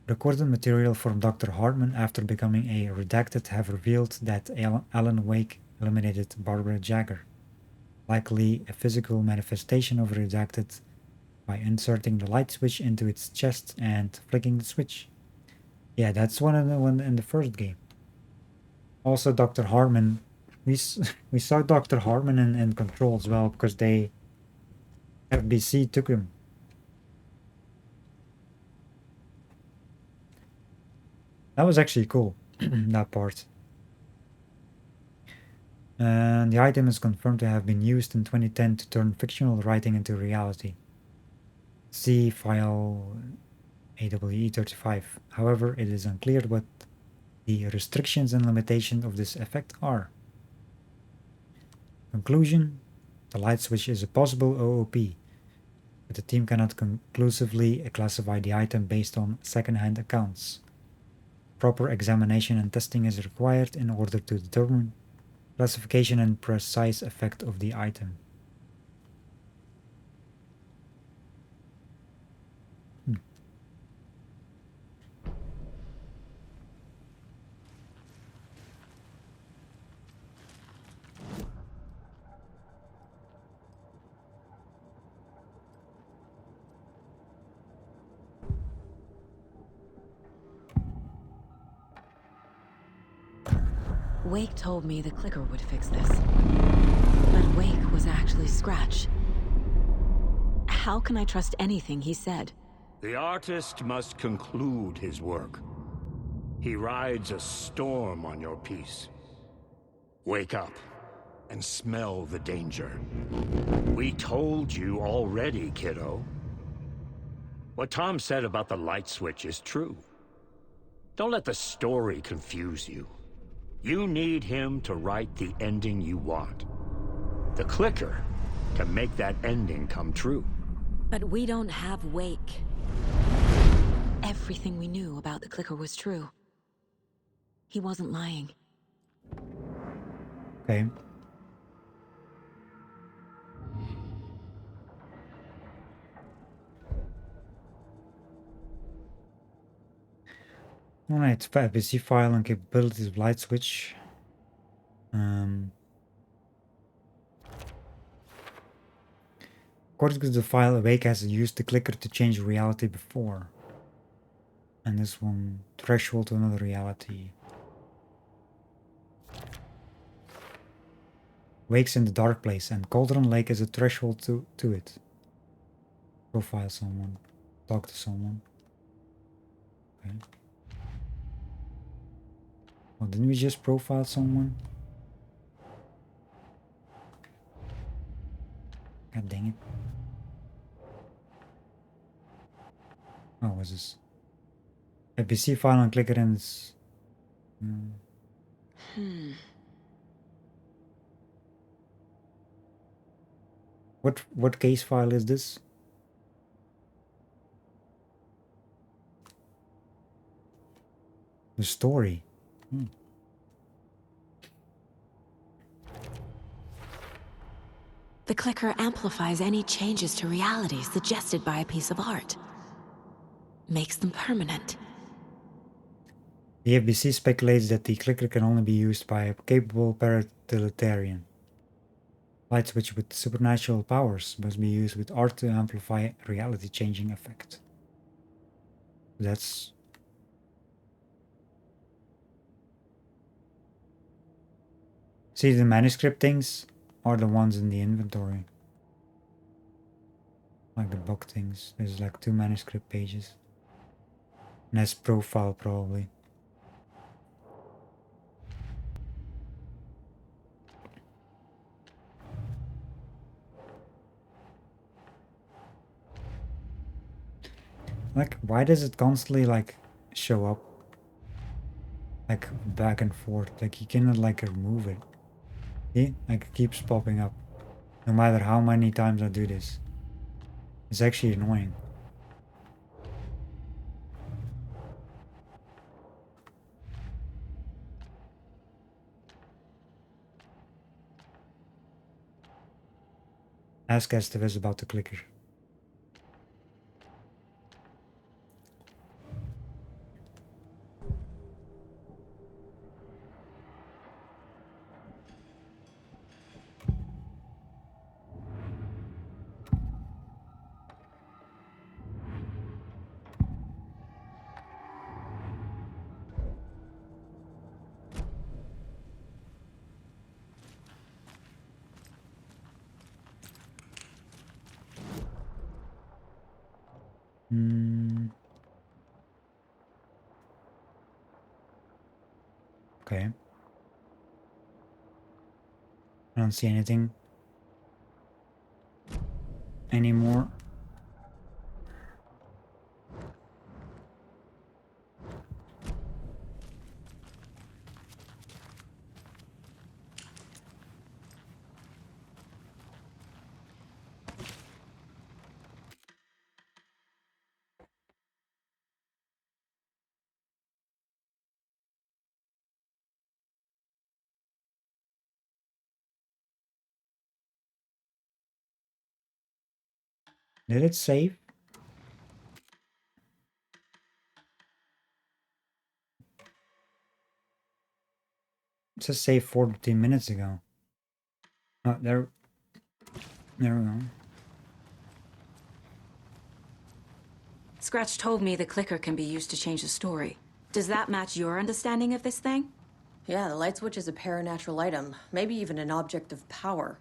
Recorded material from Dr. Hartman after becoming a redacted have revealed that Alan Wake eliminated Barbara Jagger, likely a physical manifestation of redacted by inserting the light switch into its chest and flicking the switch. Yeah, that's one in the first game. Also, Dr. Hartman, we saw Dr. Hartman in Control as well, because FBC took him. That was actually cool, that part. And the item is confirmed to have been used in 2010 to turn fictional writing into reality. See file AWE35. However, it is unclear what the restrictions and limitations of this effect are. Conclusion: the light switch is a possible OOP, but the team cannot conclusively classify the item based on second-hand accounts. Proper examination and testing is required in order to determine classification and precise effect of the item. Wake told me the clicker would fix this. But Wake was actually Scratch. How can I trust anything he said? The artist must conclude his work. He rides a storm on your piece. Wake up and smell the danger. We told you already, kiddo. What Tom said about the light switch is true. Don't let the story confuse you. You need him to write the ending you want. The clicker can make that ending come true. But we don't have Wake. Everything we knew about the clicker was true. He wasn't lying. Okay. Alright, FBC file and capabilities of light switch. According to the file, Awake has used the clicker to change reality before. And this one, threshold to another reality. Wake's in the dark place, and Cauldron Lake is a threshold to it. Profile someone. Talk to someone. Okay. Oh, didn't we just profile someone? God dang it. Oh, what's this? FBC file and clicker and it's... What case file is this? The story. The clicker amplifies any changes to reality suggested by a piece of art. Makes them permanent. The FBC speculates that the clicker can only be used by a capable paratiliterian. Light switch with supernatural powers must be used with art to amplify reality-changing effect. That's... See, the manuscript things are the ones in the inventory. Like the book things. There's like 2 manuscript pages. Nice profile, probably. Like, why does it constantly, like, show up? Like, back and forth. Like, you cannot, like, remove it. See? Like, it keeps popping up. No matter how many times I do this. It's actually annoying. Ask Estevez about the clicker. Okay. I don't see anything anymore. Did it save? It says save 14 minutes ago. Oh, there we go. Scratch told me the clicker can be used to change the story. Does that match your understanding of this thing? Yeah, the light switch is a paranatural item, maybe even an object of power.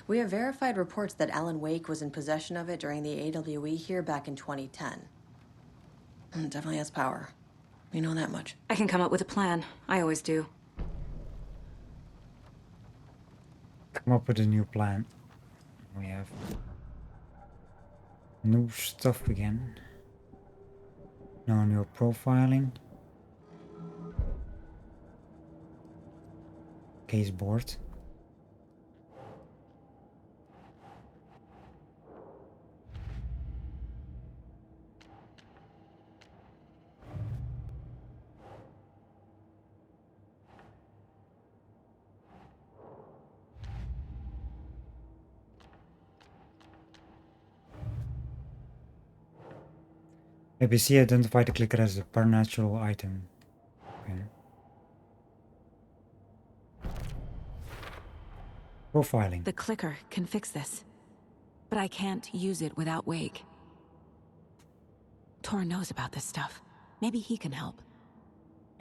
We have verified reports that Alan Wake was in possession of it during the AWE here back in 2010. It definitely has power. We know that much. I can come up with a plan. I always do. Come up with a new plan. We have new stuff again. No new profiling. Case board. ABC identified the clicker as a supernatural item. Okay. Profiling. The clicker can fix this. But I can't use it without Wake. Tor knows about this stuff. Maybe he can help.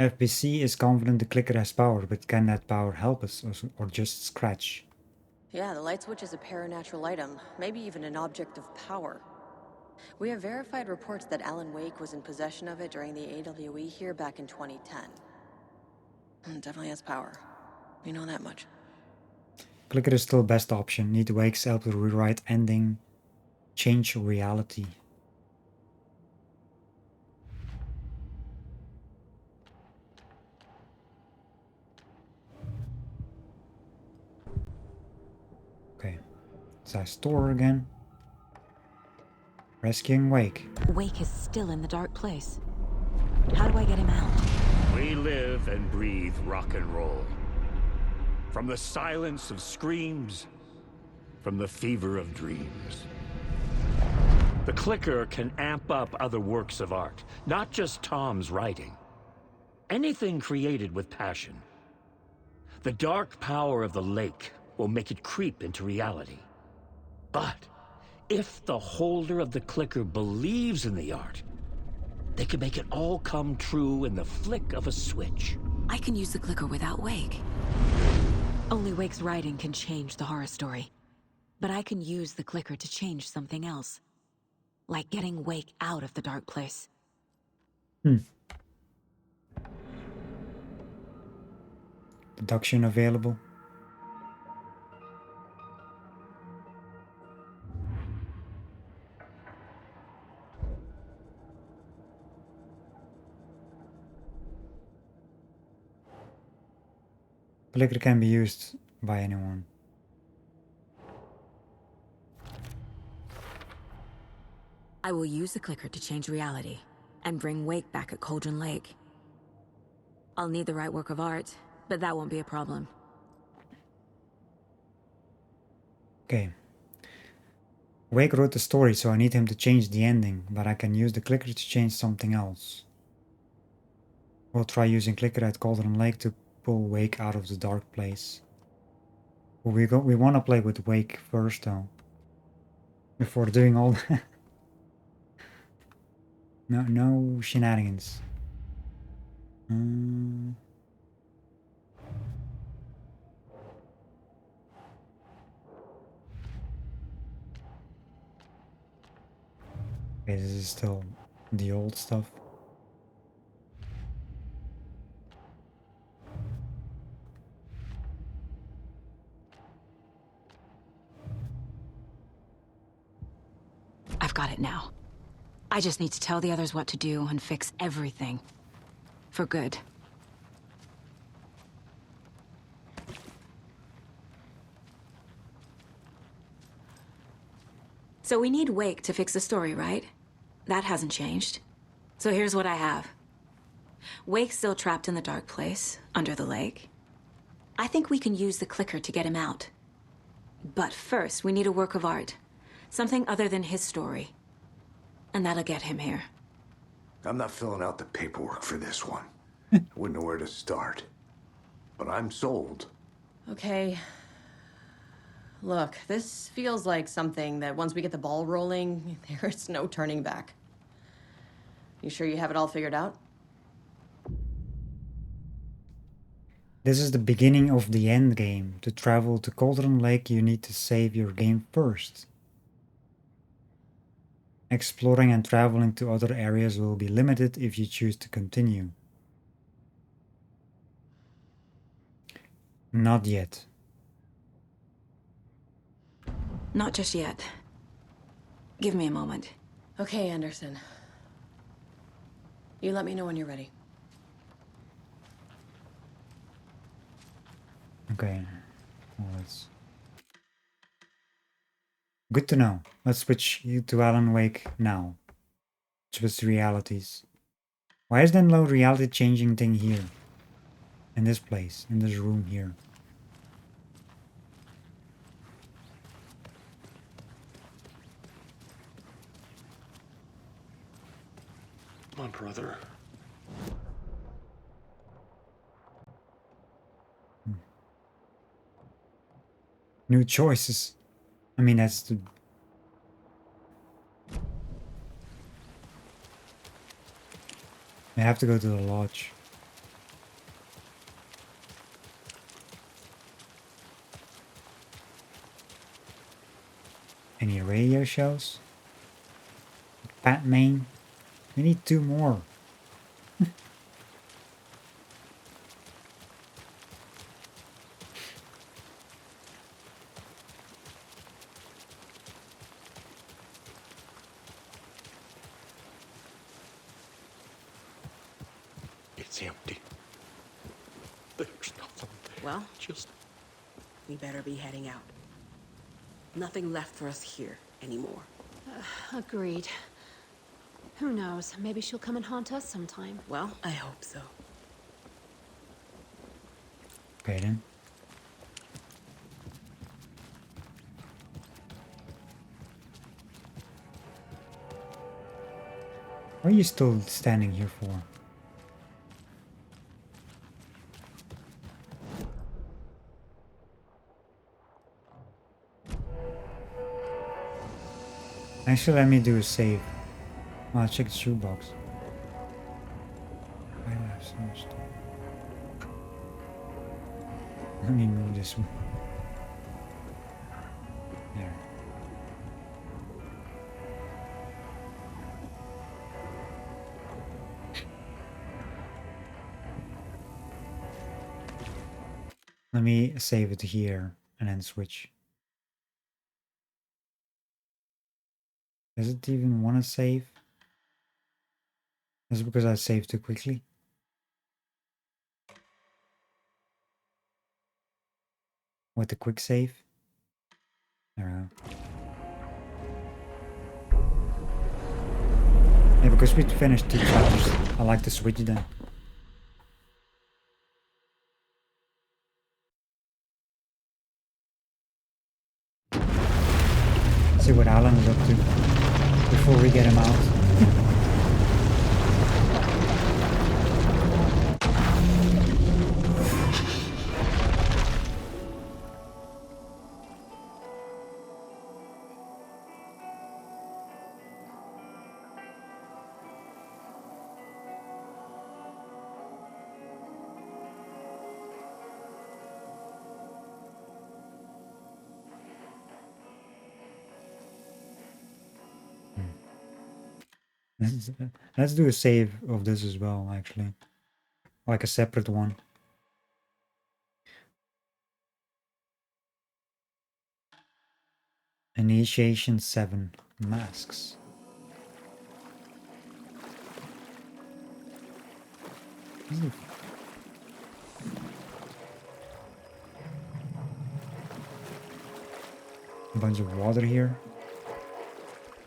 FBC is confident the clicker has power, but can that power help us or just Scratch? Yeah, the light switch is a paranatural item, maybe even an object of power. We have verified reports that Alan Wake was in possession of it during the AWE here back in 2010. It definitely has power. We know that much. Clicker is still best option. Need Wake's help to rewrite ending, change reality. Okay, it's our store again. Rescuing Wake. Wake is still in the dark place. How do I get him out? We live and breathe rock and roll. From the silence of screams, from the fever of dreams. The clicker can amp up other works of art, not just Tom's writing. Anything created with passion. The dark power of the lake will make it creep into reality. But if the holder of the clicker believes in the art, they can make it all come true in the flick of a switch. I can use the clicker without Wake. Only Wake's writing can change the horror story. But I can use the clicker to change something else. Like getting Wake out of the dark place. Hmm. Deduction available. Clicker can be used by anyone. I will use the clicker to change reality and bring Wake back at Cauldron Lake. I'll need the right work of art, but that won't be a problem. Okay. Wake wrote the story, so I need him to change the ending, but I can use the clicker to change something else. We'll try using clicker at Cauldron Lake to pull Wake out of the dark place. We want to play with Wake first, though. Before doing all that. No shenanigans. Okay, this is still the old stuff. I've got it now. I just need to tell the others what to do and fix everything. For good. So we need Wake to fix the story, right? That hasn't changed. So here's what I have. Wake's still trapped in the dark place, under the lake. I think we can use the clicker to get him out. But first, we need a work of art. Something other than his story. And that'll get him here. I'm not filling out the paperwork for this one. I wouldn't know where to start. But I'm sold. Okay. Look, this feels like something that once we get the ball rolling, there's no turning back. You sure you have it all figured out? This is the beginning of the end game. To travel to Cauldron Lake, you need to save your game first. Exploring and traveling to other areas will be limited if you choose to continue. Not yet. Not just yet. Give me a moment. Okay, Anderson. You let me know when you're ready. Okay. Well, that's good to know. Let's switch you to Alan Wake now. Switch realities. Why is there no reality changing thing here? In this place, in this room here. My brother. New choices. I mean, that's the... I have to go to the lodge. Any radio shows? Batman? We need 2 more. It's empty. There's nothing there. Well, Just... we better be heading out. Nothing left for us here anymore. Agreed. Who knows? Maybe she'll come and haunt us sometime. Well, I hope so. Okay then. What are you still standing here for? Actually, let me do a save. I'll check the shoebox. I have so much stuff. Let me move this one. There. Let me save it here and then switch. Does it even want to save? Is it because I saved too quickly? With the quick save? I don't know. Yeah, because we finished 2 chapters, I like to switch then. See what Alan is up to before we get him out. Let's do a save of this as well, actually. Like a separate one. Initiation 7 masks. A bunch of water here.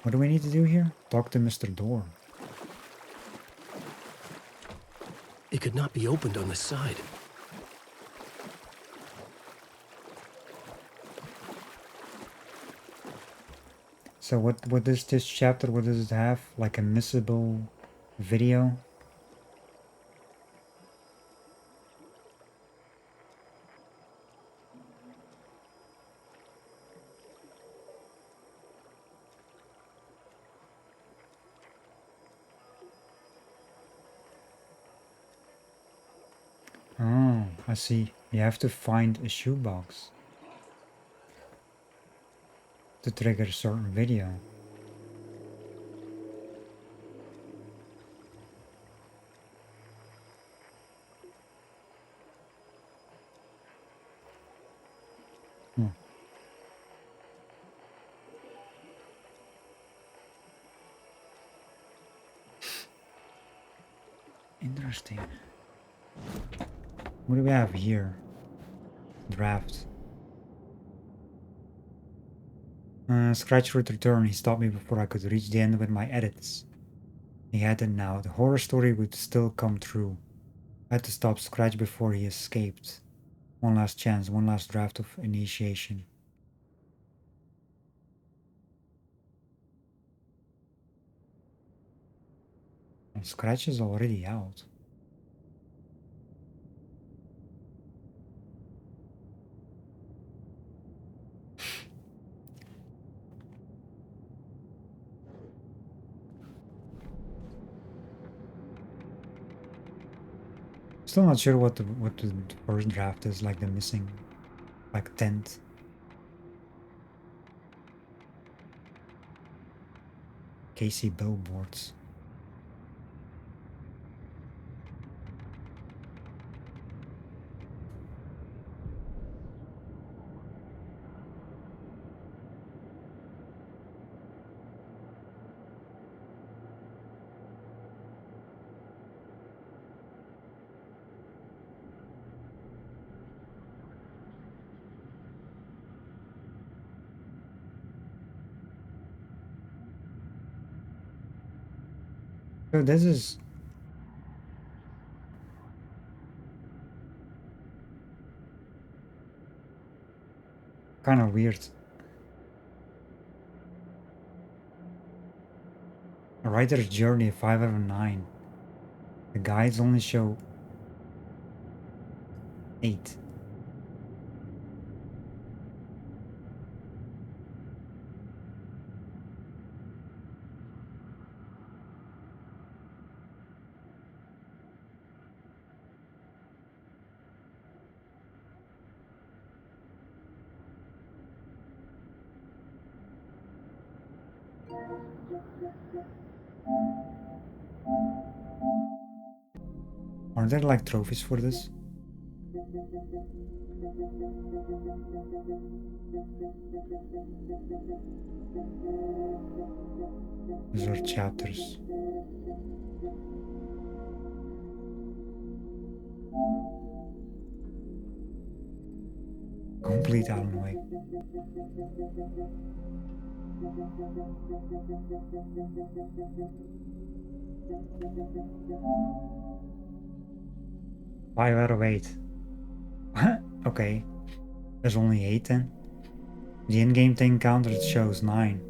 What do we need to do here? Talk to Mr. Door. It could not be opened on the side. So what is this chapter? What does it have? Like a missable video? Oh, I see. You have to find a shoebox to trigger a certain video. Hmm. Interesting. What do we have here? Draft. Scratch would return. He stopped me before I could reach the end with my edits. He had it now. The horror story would still come true. I had to stop Scratch before he escaped. One last chance, one last draft of initiation. And Scratch is already out. Still not sure what the first draft is, like the missing, like tent. Casey billboards. So this is kind of weird. A writer's journey 5 out of 9. The guides only show 8. Are there like trophies for this? These are chapters. Complete Alan Wake. Five out of 8. Okay. There's only 8 then. The in-game thing counter shows 9.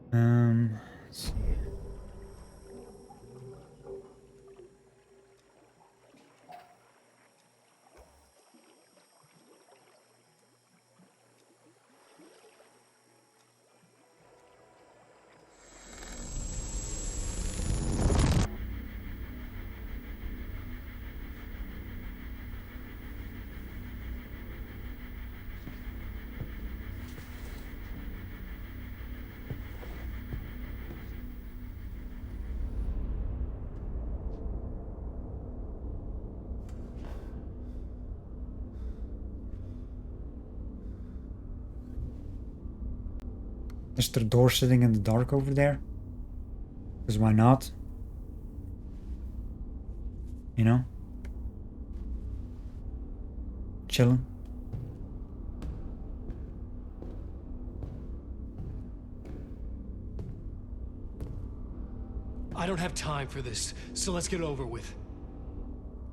Let's see. Is the door sitting in the dark over there? Because why not? You know? Chilling. I don't have time for this, so let's get it over with.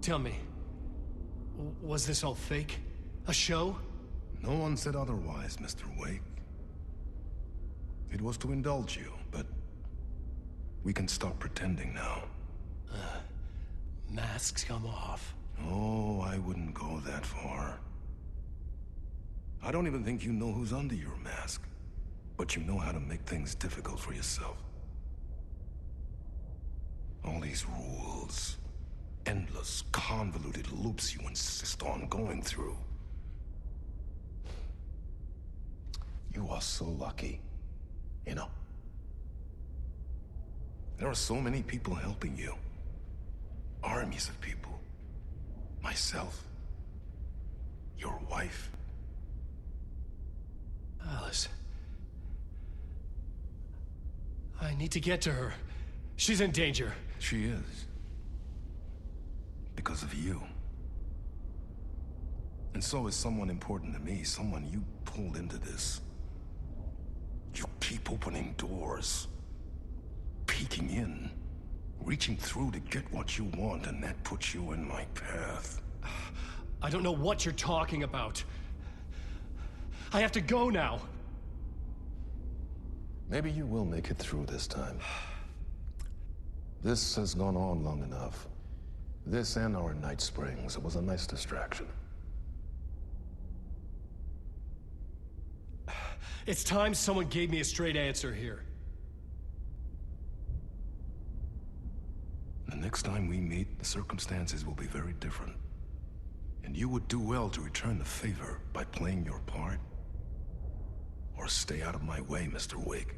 Tell me, was this all fake? A show? No one said otherwise, Mr. Wake. It was to indulge you, but we can stop pretending now. Masks come off. Oh, I wouldn't go that far. I don't even think you know who's under your mask, but you know how to make things difficult for yourself. All these rules, endless, convoluted loops you insist on going through. You are so lucky, you know. There are so many people helping you. Armies of people. Myself. Your wife. Alice. I need to get to her. She's in danger. She is. Because of you. And so is someone important to me, someone you pulled into this. You keep opening doors. Peeking in. Reaching through to get what you want, and that puts you in my path. I don't know what you're talking about. I have to go now. Maybe you will make it through this time. This has gone on long enough. This and our night springs. It was a nice distraction. It's time someone gave me a straight answer here. The next time we meet, the circumstances will be very different. And you would do well to return the favor by playing your part. Or stay out of my way, Mr. Wake.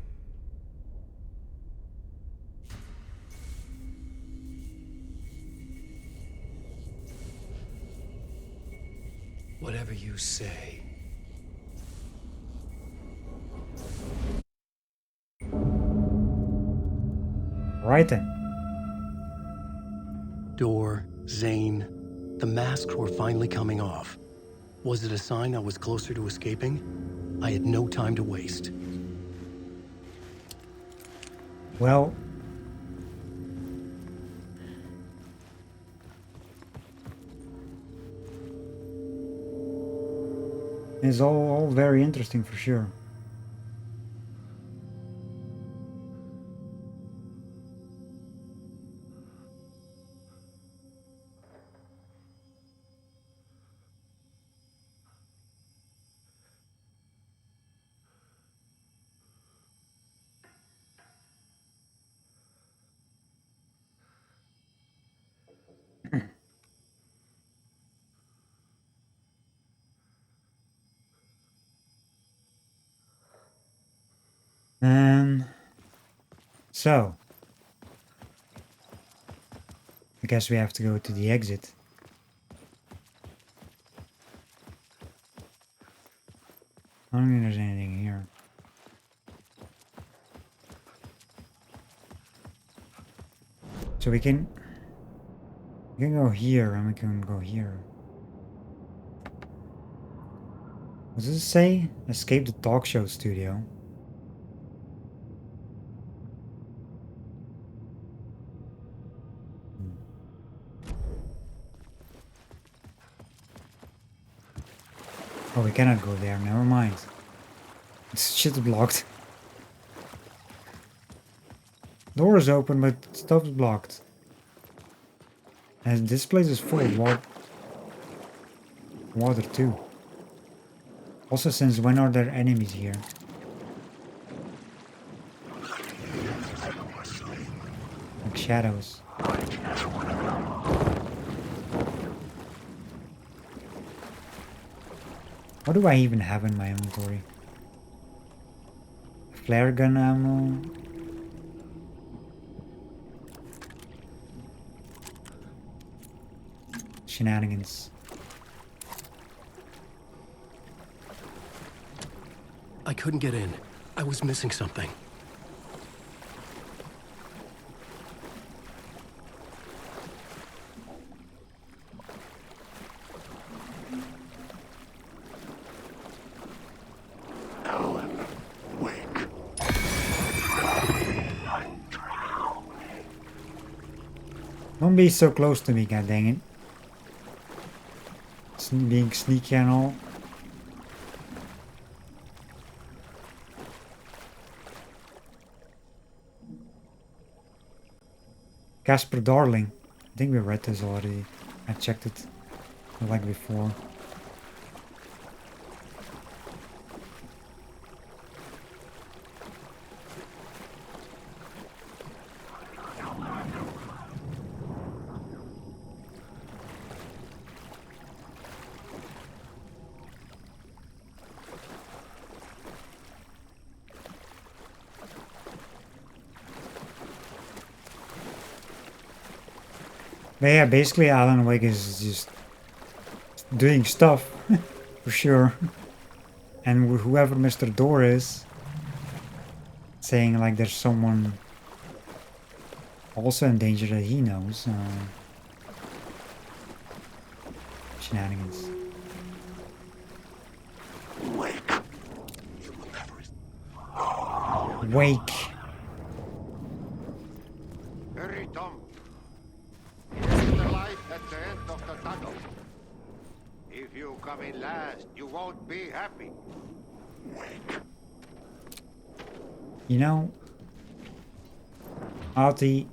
Whatever you say. Right then. Door, Zane, the masks were finally coming off. Was it a sign I was closer to escaping? I had no time to waste. Well, it's all very interesting for sure. So I guess we have to go to the exit. I don't think there's anything here. So we can go here and we can go here. What does it say? Escape the talk show studio. Oh, we cannot go there. Never mind. It's shit blocked. Door is open, but stuff's blocked. And this place is full of water too. Also, since when are there enemies here? Like shadows. What do I even have in my inventory? Flare gun ammo. Shenanigans. I couldn't get in. I was missing something. Don't be so close to me, god dang it. Being sneaky and all. Casper Darling. I think we read this already. I checked it like before. But yeah, basically Alan Wake is just doing stuff, for sure. And whoever Mr. Door is, saying like there's someone also in danger that he knows. Shenanigans. Wake. Wake. Hurry, Tom. Here's the light at the end of the tunnel. If you come in last, you won't be happy. Wake. You know, Artie,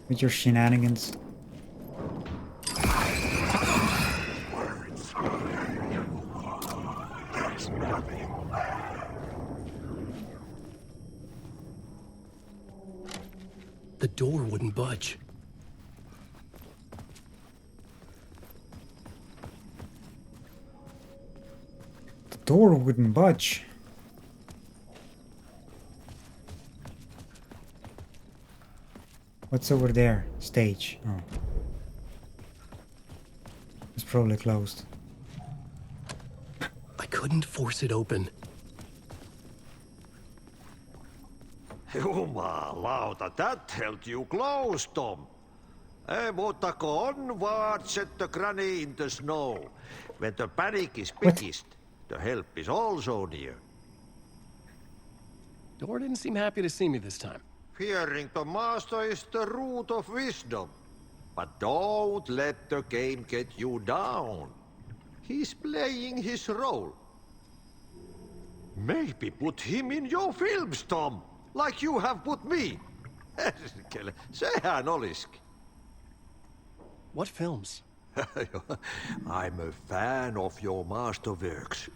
with your shenanigans. Words. There's nothing left. The door wouldn't budge. The door wouldn't budge. What's over there? Stage. Oh. It's probably closed. I couldn't force it open. Jumalauta, that held you close, Tom. Mutta onward, set the granny in the snow. When the panic is biggest, the help is also near. Door didn't seem happy to see me this time. Fearing the master is the root of wisdom. But don't let the game get you down. He's playing his role. Maybe put him in your films, Tom. Like you have put me. Sehän olisikin. What films? I'm a fan of your masterworks.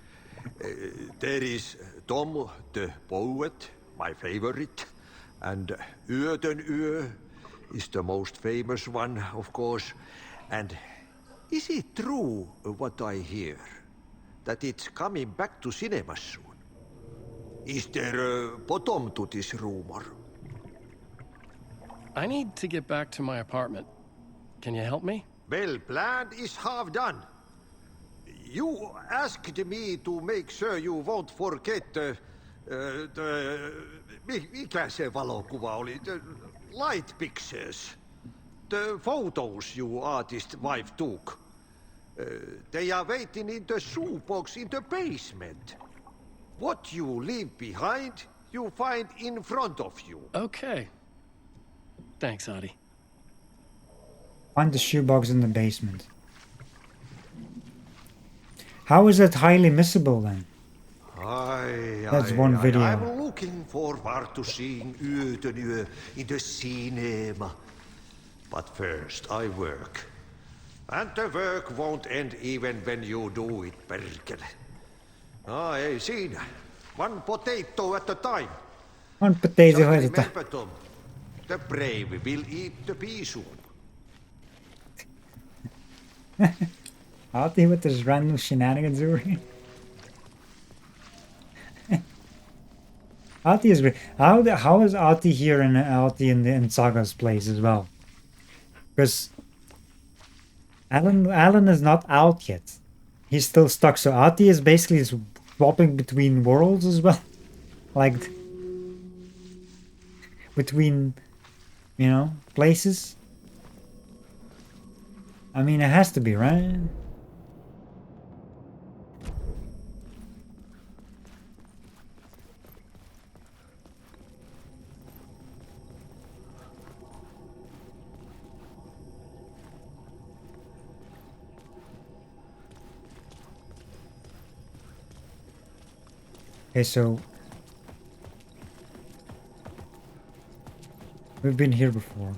There is Tom the Poet, my favorite. And Yöten Yö is the most famous one, of course. And is it true what I hear? That it's coming back to cinemas soon? Is there a bottom to this rumor? I need to get back to my apartment. Can you help me? Well, plan is half done. You asked me to make sure you won't forget mikä se valokuva oli? The light pictures. The photos you artist wife took. They are waiting in the shoebox in the basement. What you leave behind, you find in front of you. Okay. Thanks, Adi. Find the shoebox in the basement. How is that highly missable then? That's one video. I'm looking forward to seeing Yötön Yö in the cinema. But first, I work. And the work won't end even when you do it, perkele. Ei siinä. One potato at a time. One potato at a time. Remember, Tom, the brave will eat the pea soup. Artie with this random shenanigans over here. Artie is great. How is Artie here and Artie in Saga's place as well? Because Alan is not out yet. He's still stuck. So Artie is basically swapping between worlds as well. Like between, you know, places. I mean, it has to be, right? Okay, so we've been here before.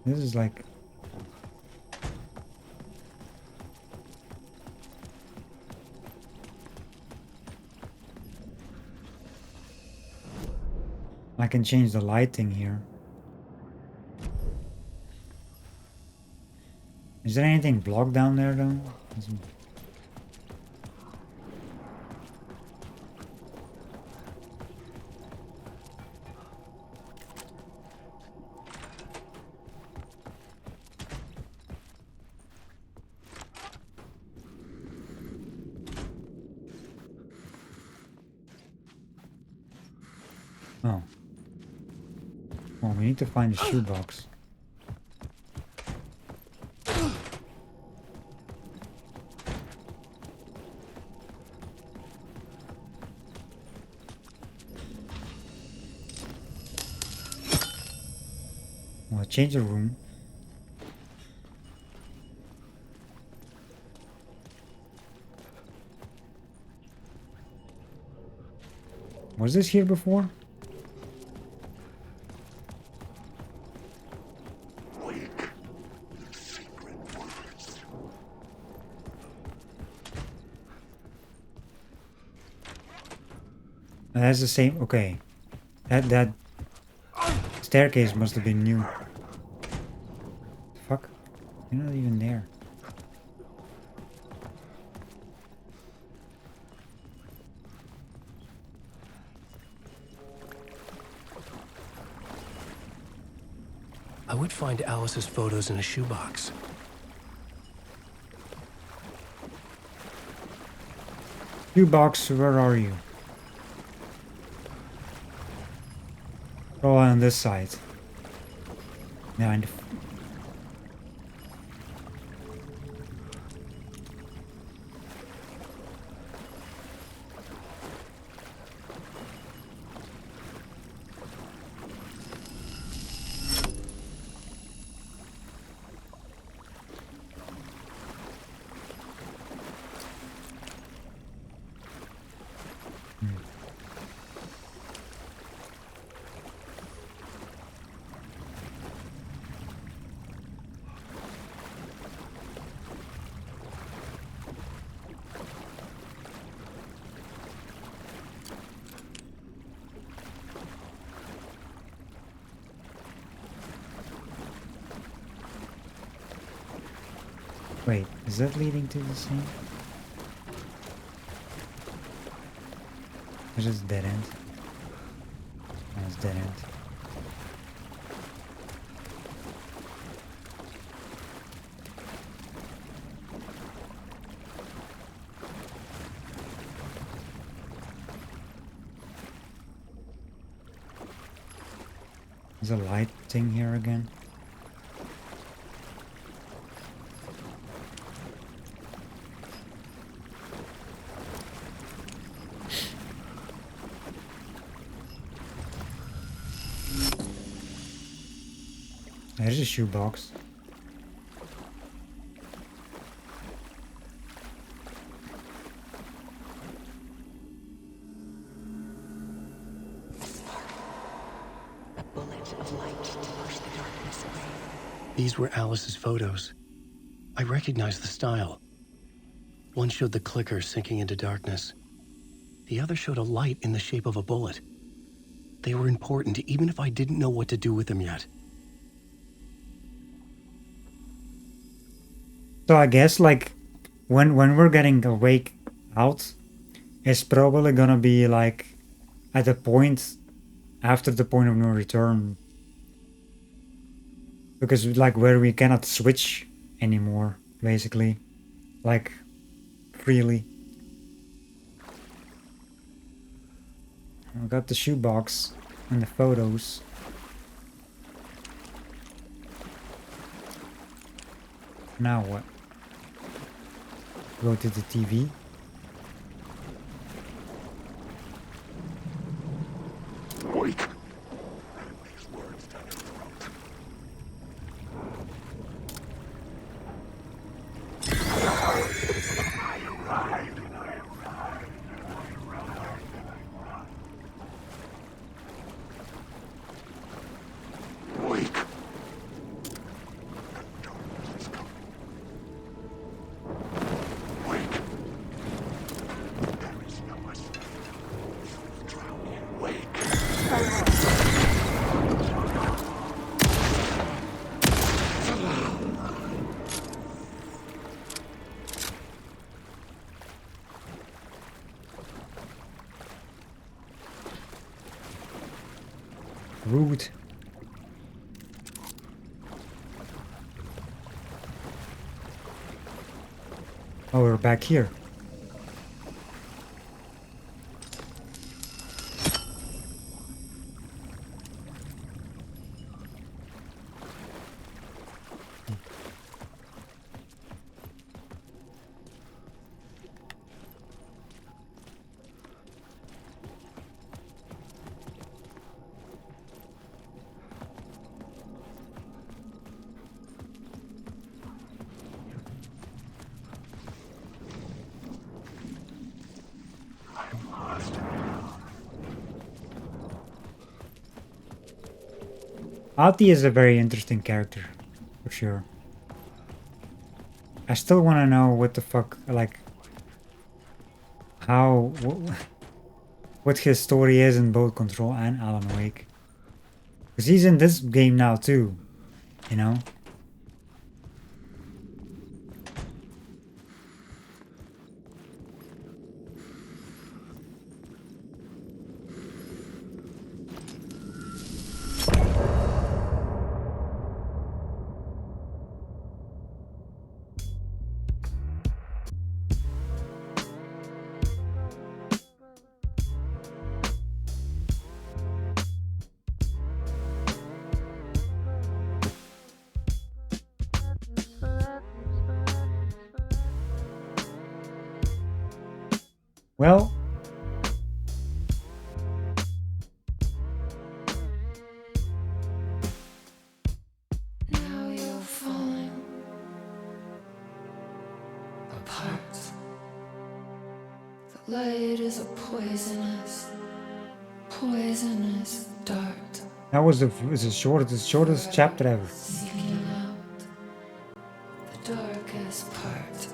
This is like I can change the lighting here. Is there anything blocked down there though? Oh. Well, we need to find a shoebox. Well, change the room. Was this here before? That's the same. Okay, that staircase must have been new. Fuck, you're not even there. I would find Alice's photos in a shoebox. Shoebox, where are you? Oh, on this side. Behind. Wait, is that leading to the same? Or is it dead end? No, it's dead end. There's a light thing here again. There's a shoebox. A bullet of light to push the darkness away. These were Alice's photos. I recognized the style. One showed the clicker sinking into darkness. The other showed a light in the shape of a bullet. They were important, even if I didn't know what to do with them yet. So I guess like when we're getting awake out, it's probably gonna be like at a point after the point of no return. Because like where we cannot switch anymore, basically. Like freely. I got the shoebox and the photos. Now what? Go to the TV. Wake. Wake. Rude. Oh, we're back here. Ati is a very interesting character, for sure. I still want to know what the fuck, like, how, what his story is in both Control and Alan Wake. Because he's in this game now too, you know? Well, now you're falling apart. The light is a poisonous dart. that was the shortest chapter ever. Seeking out the darkest part.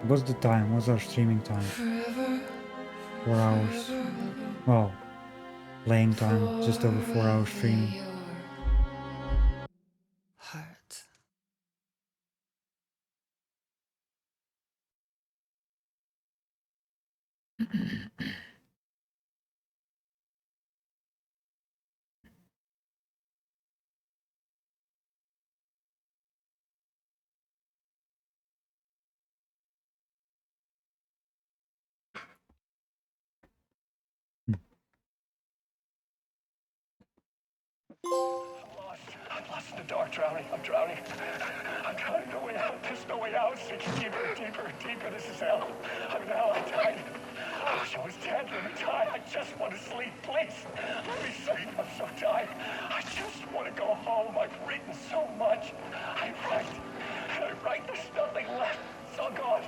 What's the time? What's our streaming time? Forever, 4 hours. Well, playing time, just over 4 hours streaming. I'm lost in the dark, drowning. I'm drowning. I'm drowning. No way out. There's no way out. It's deeper, deeper, deeper. This is hell. I'm in hell. I'm dying. I wish I was dead. Let me die. I just want to sleep, please. Let me sleep. I'm so tired. I just want to go home. I've written so much. I write. There's nothing left. It's all gone.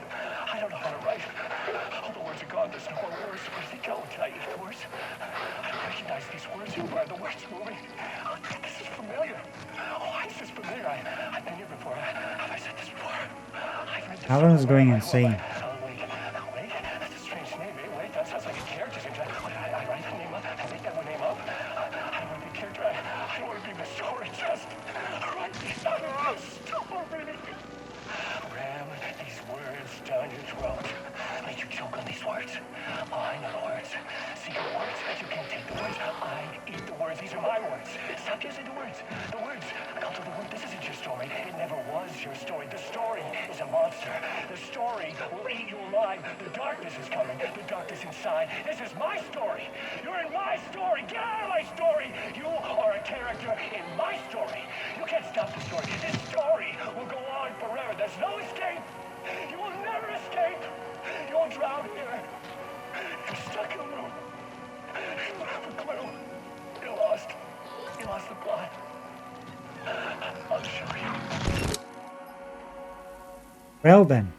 I don't know how to write. All the words are gone. There's no more words. Where did they go? Did I eat the words? I don't recognize these words. Who are the words moving? Oh, this is familiar. Oh, why is this familiar? I've been here before. Have I said this before? I've read this. Alan is going insane. Wait. That's a strange name. Wait, that sounds like a character. I write the name up. I make that one name up. I don't want to be a character. I don't want to be the story. Just write these out of the story. Ram these words down your throat. Let you choke on these words. Oh, I know the words. Secret words. You can't take the words. I eat the words. These are my words. Stop using the words. The words. Cult of the Wood. This isn't your story. It never was your story. The story is a monster. The story will eat you alive. The darkness is coming. The darkness inside. This is my story. You're in my story. Get out of my story. You are a character in my story. You can't stop the story. This story will go on forever. There's no escape. You will never escape. You will drown here. You're stuck in a room. You don't have a clue. You're lost. You lost the plot. I'll show you. Well then.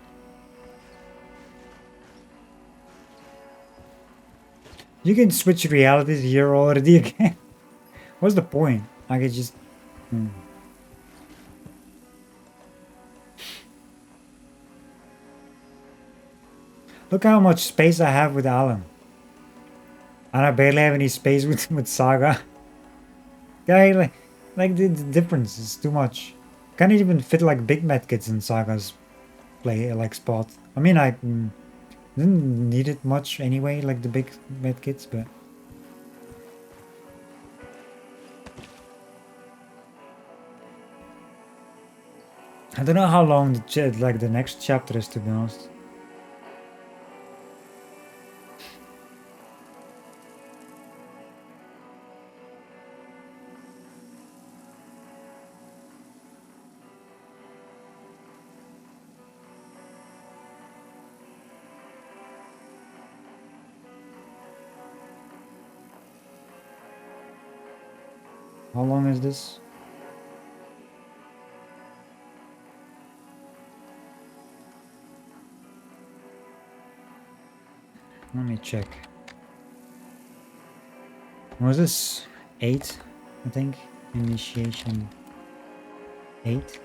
You can switch realities here already again. What's the point? I could just... Look how much space I have with Alan. And I barely have any space with Saga. Yeah, like the difference is too much. Can't even fit like big medkits in Saga's spot. I mean, I didn't need it much anyway, like the big medkits, but... I don't know how long the next chapter is, to be honest. How long is this? Let me check. Was this 8? I think. Initiation 8.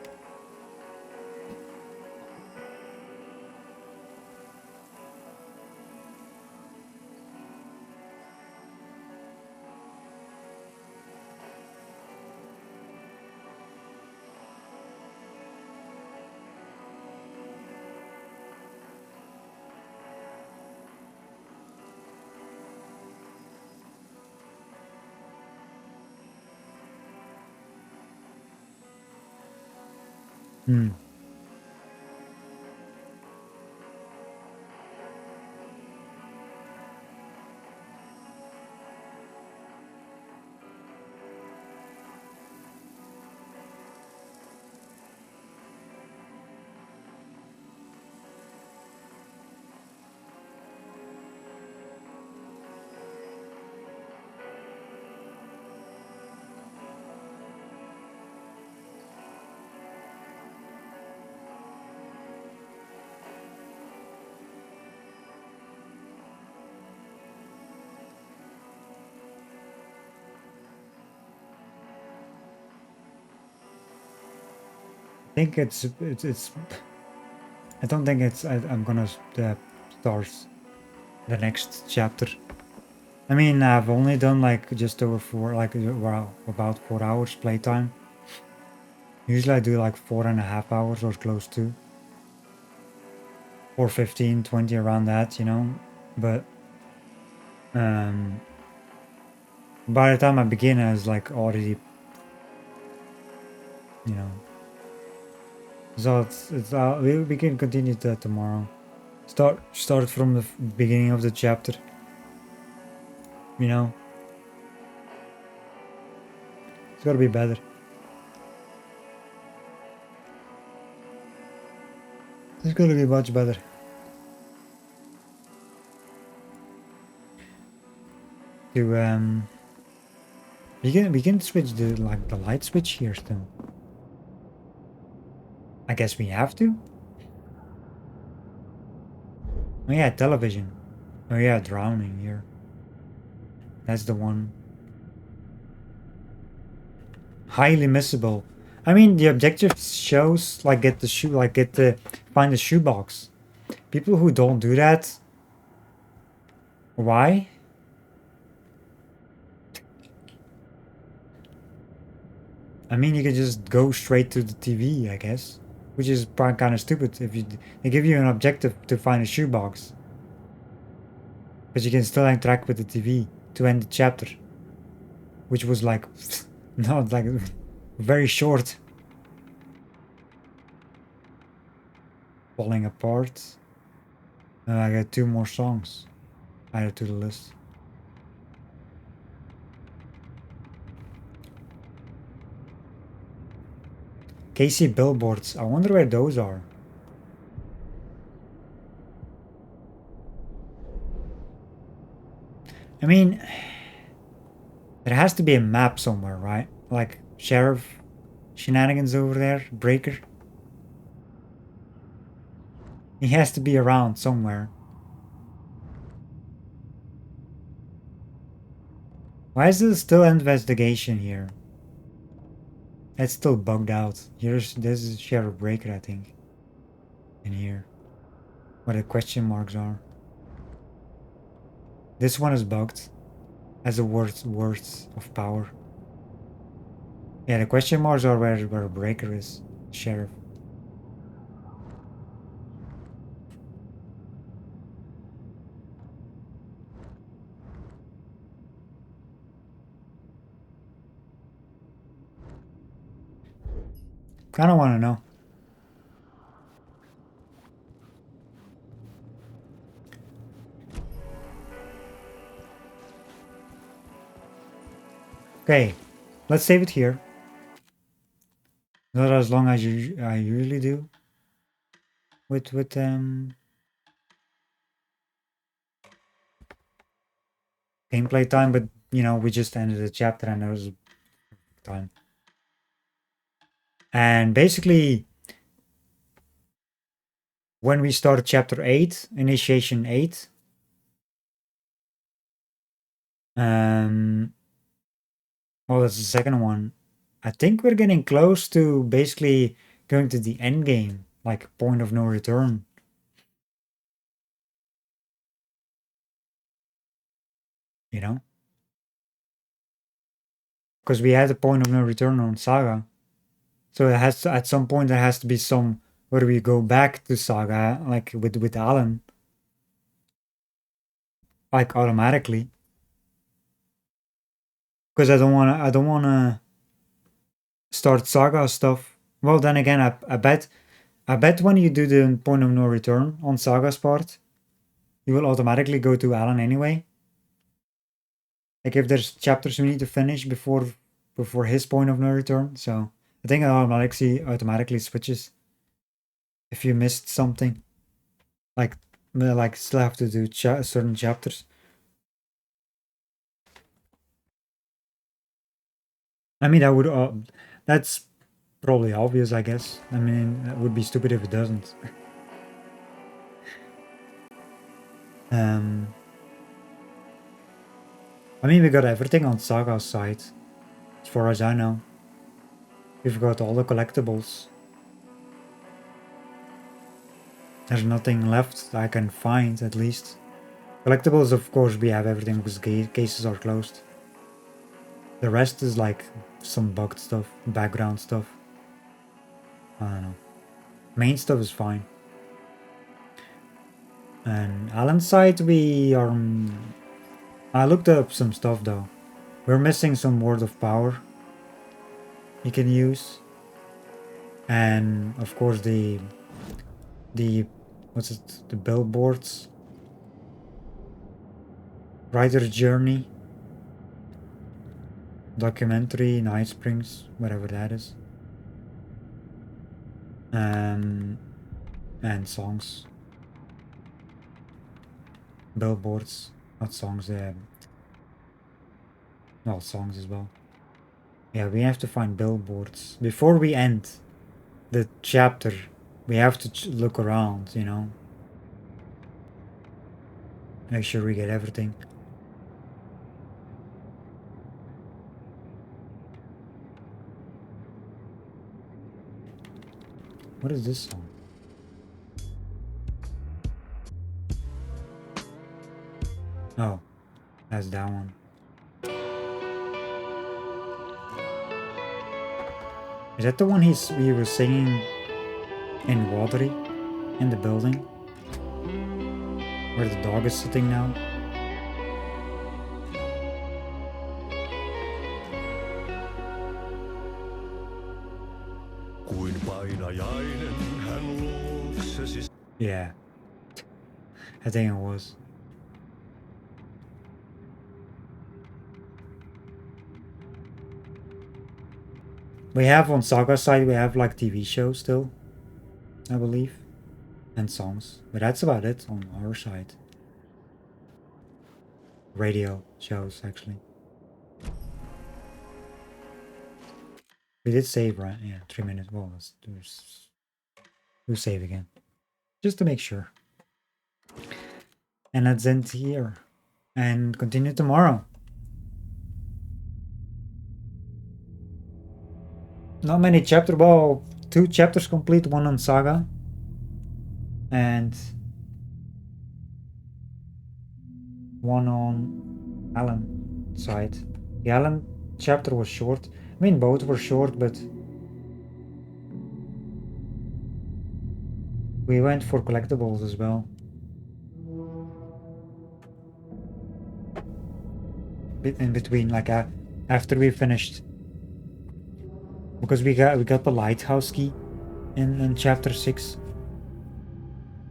I think it's I don't think I'm gonna start the next chapter. I mean, I've only done like just over 4, about 4 hours playtime. Usually I do like 4.5 hours or close to, or 15, 20 around that, you know. But By the time I begin, I was like already, you know. So it's we can continue that tomorrow. Start from the beginning of the chapter. You know, it's gotta be better. It's gonna be much better. To we can switch the light switch here still. I guess we have to. Oh yeah, television. Oh yeah, drowning here. That's the one. Highly missable. I mean, the objective shows like get the find the shoebox. People who don't do that. Why? I mean, you can just go straight to the TV, I guess, which is kind of stupid. If they give you an objective to find a shoebox, but you can still interact with the TV to end the chapter, which was like not like very short. Falling apart. I got 2 more songs added to the list. Casey billboards. I wonder where those are. I mean, there has to be a map somewhere, right? Like sheriff shenanigans over there, breaker. He has to be around somewhere. Why is there still investigation here? It's still bugged out. This is Sheriff Breaker, I think. In here. Where the question marks are. This one is bugged. As the words of power. Yeah, the question marks are where Breaker is. Sheriff. Kinda wanna know. Okay, let's save it here. Not as long as I usually do. With gameplay time, but you know, we just ended the chapter and there was time. And basically, when we start chapter 8, initiation 8, well, that's the second one. I think we're getting close to basically going to the end game, like point of no return. You know? Because we had a point of no return on Saga. So it has to, at some point there has to be some where we go back to Saga, like with Alan. Like automatically. Because I don't wanna start Saga stuff. Well then again I bet when you do the point of no return on Saga's part, you will automatically go to Alan anyway. Like if there's chapters we need to finish before his point of no return, so I think it automatically switches if you missed something. Like still have to do certain chapters. I mean that's probably obvious, I guess. I mean, it would be stupid if it doesn't. I mean, we got everything on Saga's side, as far as I know. We've got all the collectibles. There's nothing left I can find, at least. Collectibles, of course, we have everything because cases are closed. The rest is like some bugged stuff, background stuff. I don't know. Main stuff is fine. And Alan's side, we are I looked up some stuff though. We're missing some word of power you can use. And of course the what's it, the billboards, writer's journey, documentary, Night Springs, whatever that is, and songs, billboards, not songs, well, songs as well. Yeah, we have to find billboards before we end the chapter. We have to look around, you know, make sure we get everything. What is this song? Oh, that's that one. Is that the one we were singing in Watery, in the building, where the dog is sitting now? Yeah, I think it was. We have on Saga's side, we have like TV shows still, I believe, and songs, but that's about it on our side. Radio shows, actually. We did save, right? Yeah, 3 minutes. Well, let's do save again, just to make sure. And let's end here and continue tomorrow. Not many chapters, well, 2 chapters complete, one on Saga and one on Alan side. The Alan chapter was short. I mean, both were short, but we went for collectibles as well. In between, like after we finished, because we got the lighthouse key in chapter 6. So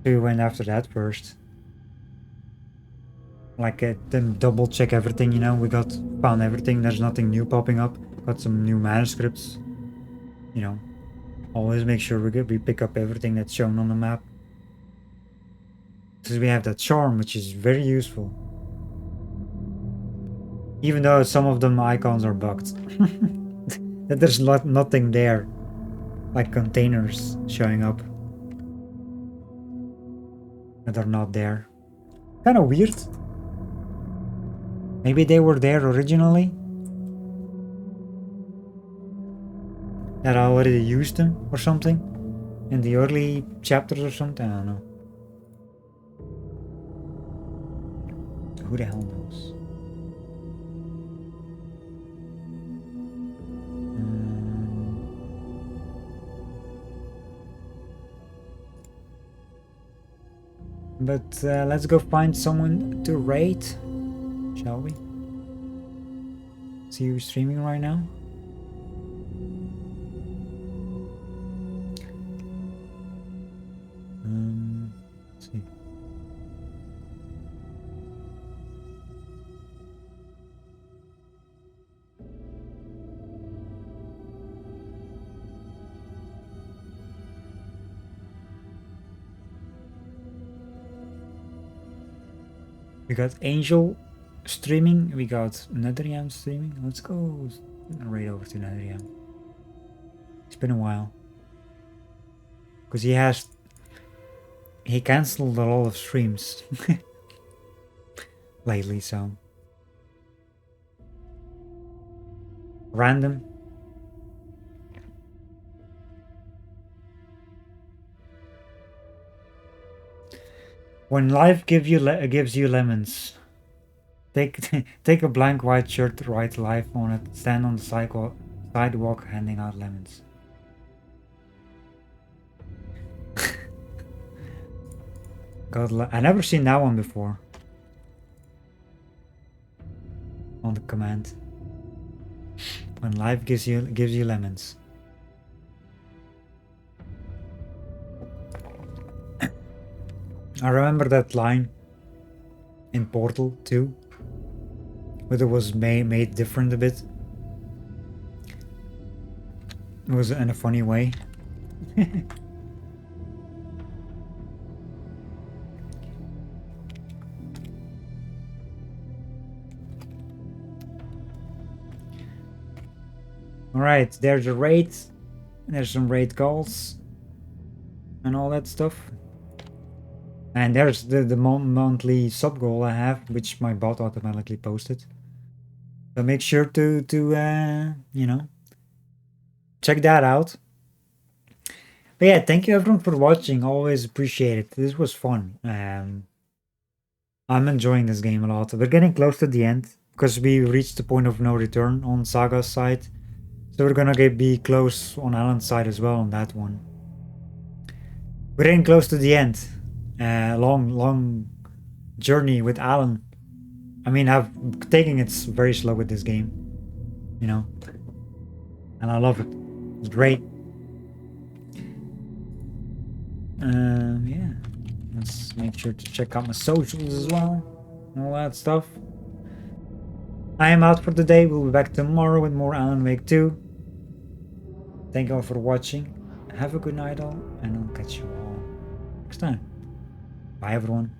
we went after that first. Like then double check everything, you know. We found everything. There's nothing new popping up. Got some new manuscripts. You know, always make sure we pick up everything that's shown on the map. Because we have that charm, which is very useful. Even though some of them icons are bugged. That there's nothing there. Like containers showing up that are not there. Kind of weird. Maybe they were there originally. That I already used them or something. In the early chapters or something. I don't know. Who the hell knows? But let's go find someone to raid, shall we? See you streaming right now? Let's see. We got Angel streaming, we got Netherrealm streaming. Let's go right over to Netherrealm. It's been a while. Because he cancelled a lot of streams lately, so. Random. When life gives you lemons, take a blank white shirt, write life on it, stand on the sidewalk handing out lemons. God, I never seen that one before. on the command. When life gives you lemons. I remember that line in Portal 2, but it was made different a bit. It was in a funny way. Alright, there's a raid. There's some raid calls. And all that stuff. And there's the monthly sub goal I have, which my bot automatically posted. So make sure to you know, check that out. But yeah, thank you everyone for watching. Always appreciate it. This was fun. I'm enjoying this game a lot. We're getting close to the end because we reached the point of no return on Saga's side. So we're gonna be close on Alan's side as well on that one. We're getting close to the end. Long journey with Alan. I mean, I've taking it very slow with this game, you know, and I love it. It's great. Yeah, let's make sure to check out my socials as well, and all that stuff. I am out for the day. We'll be back tomorrow with more Alan Wake 2. Thank you all for watching. Have a good night all, and I'll catch you all next time. Bye everyone.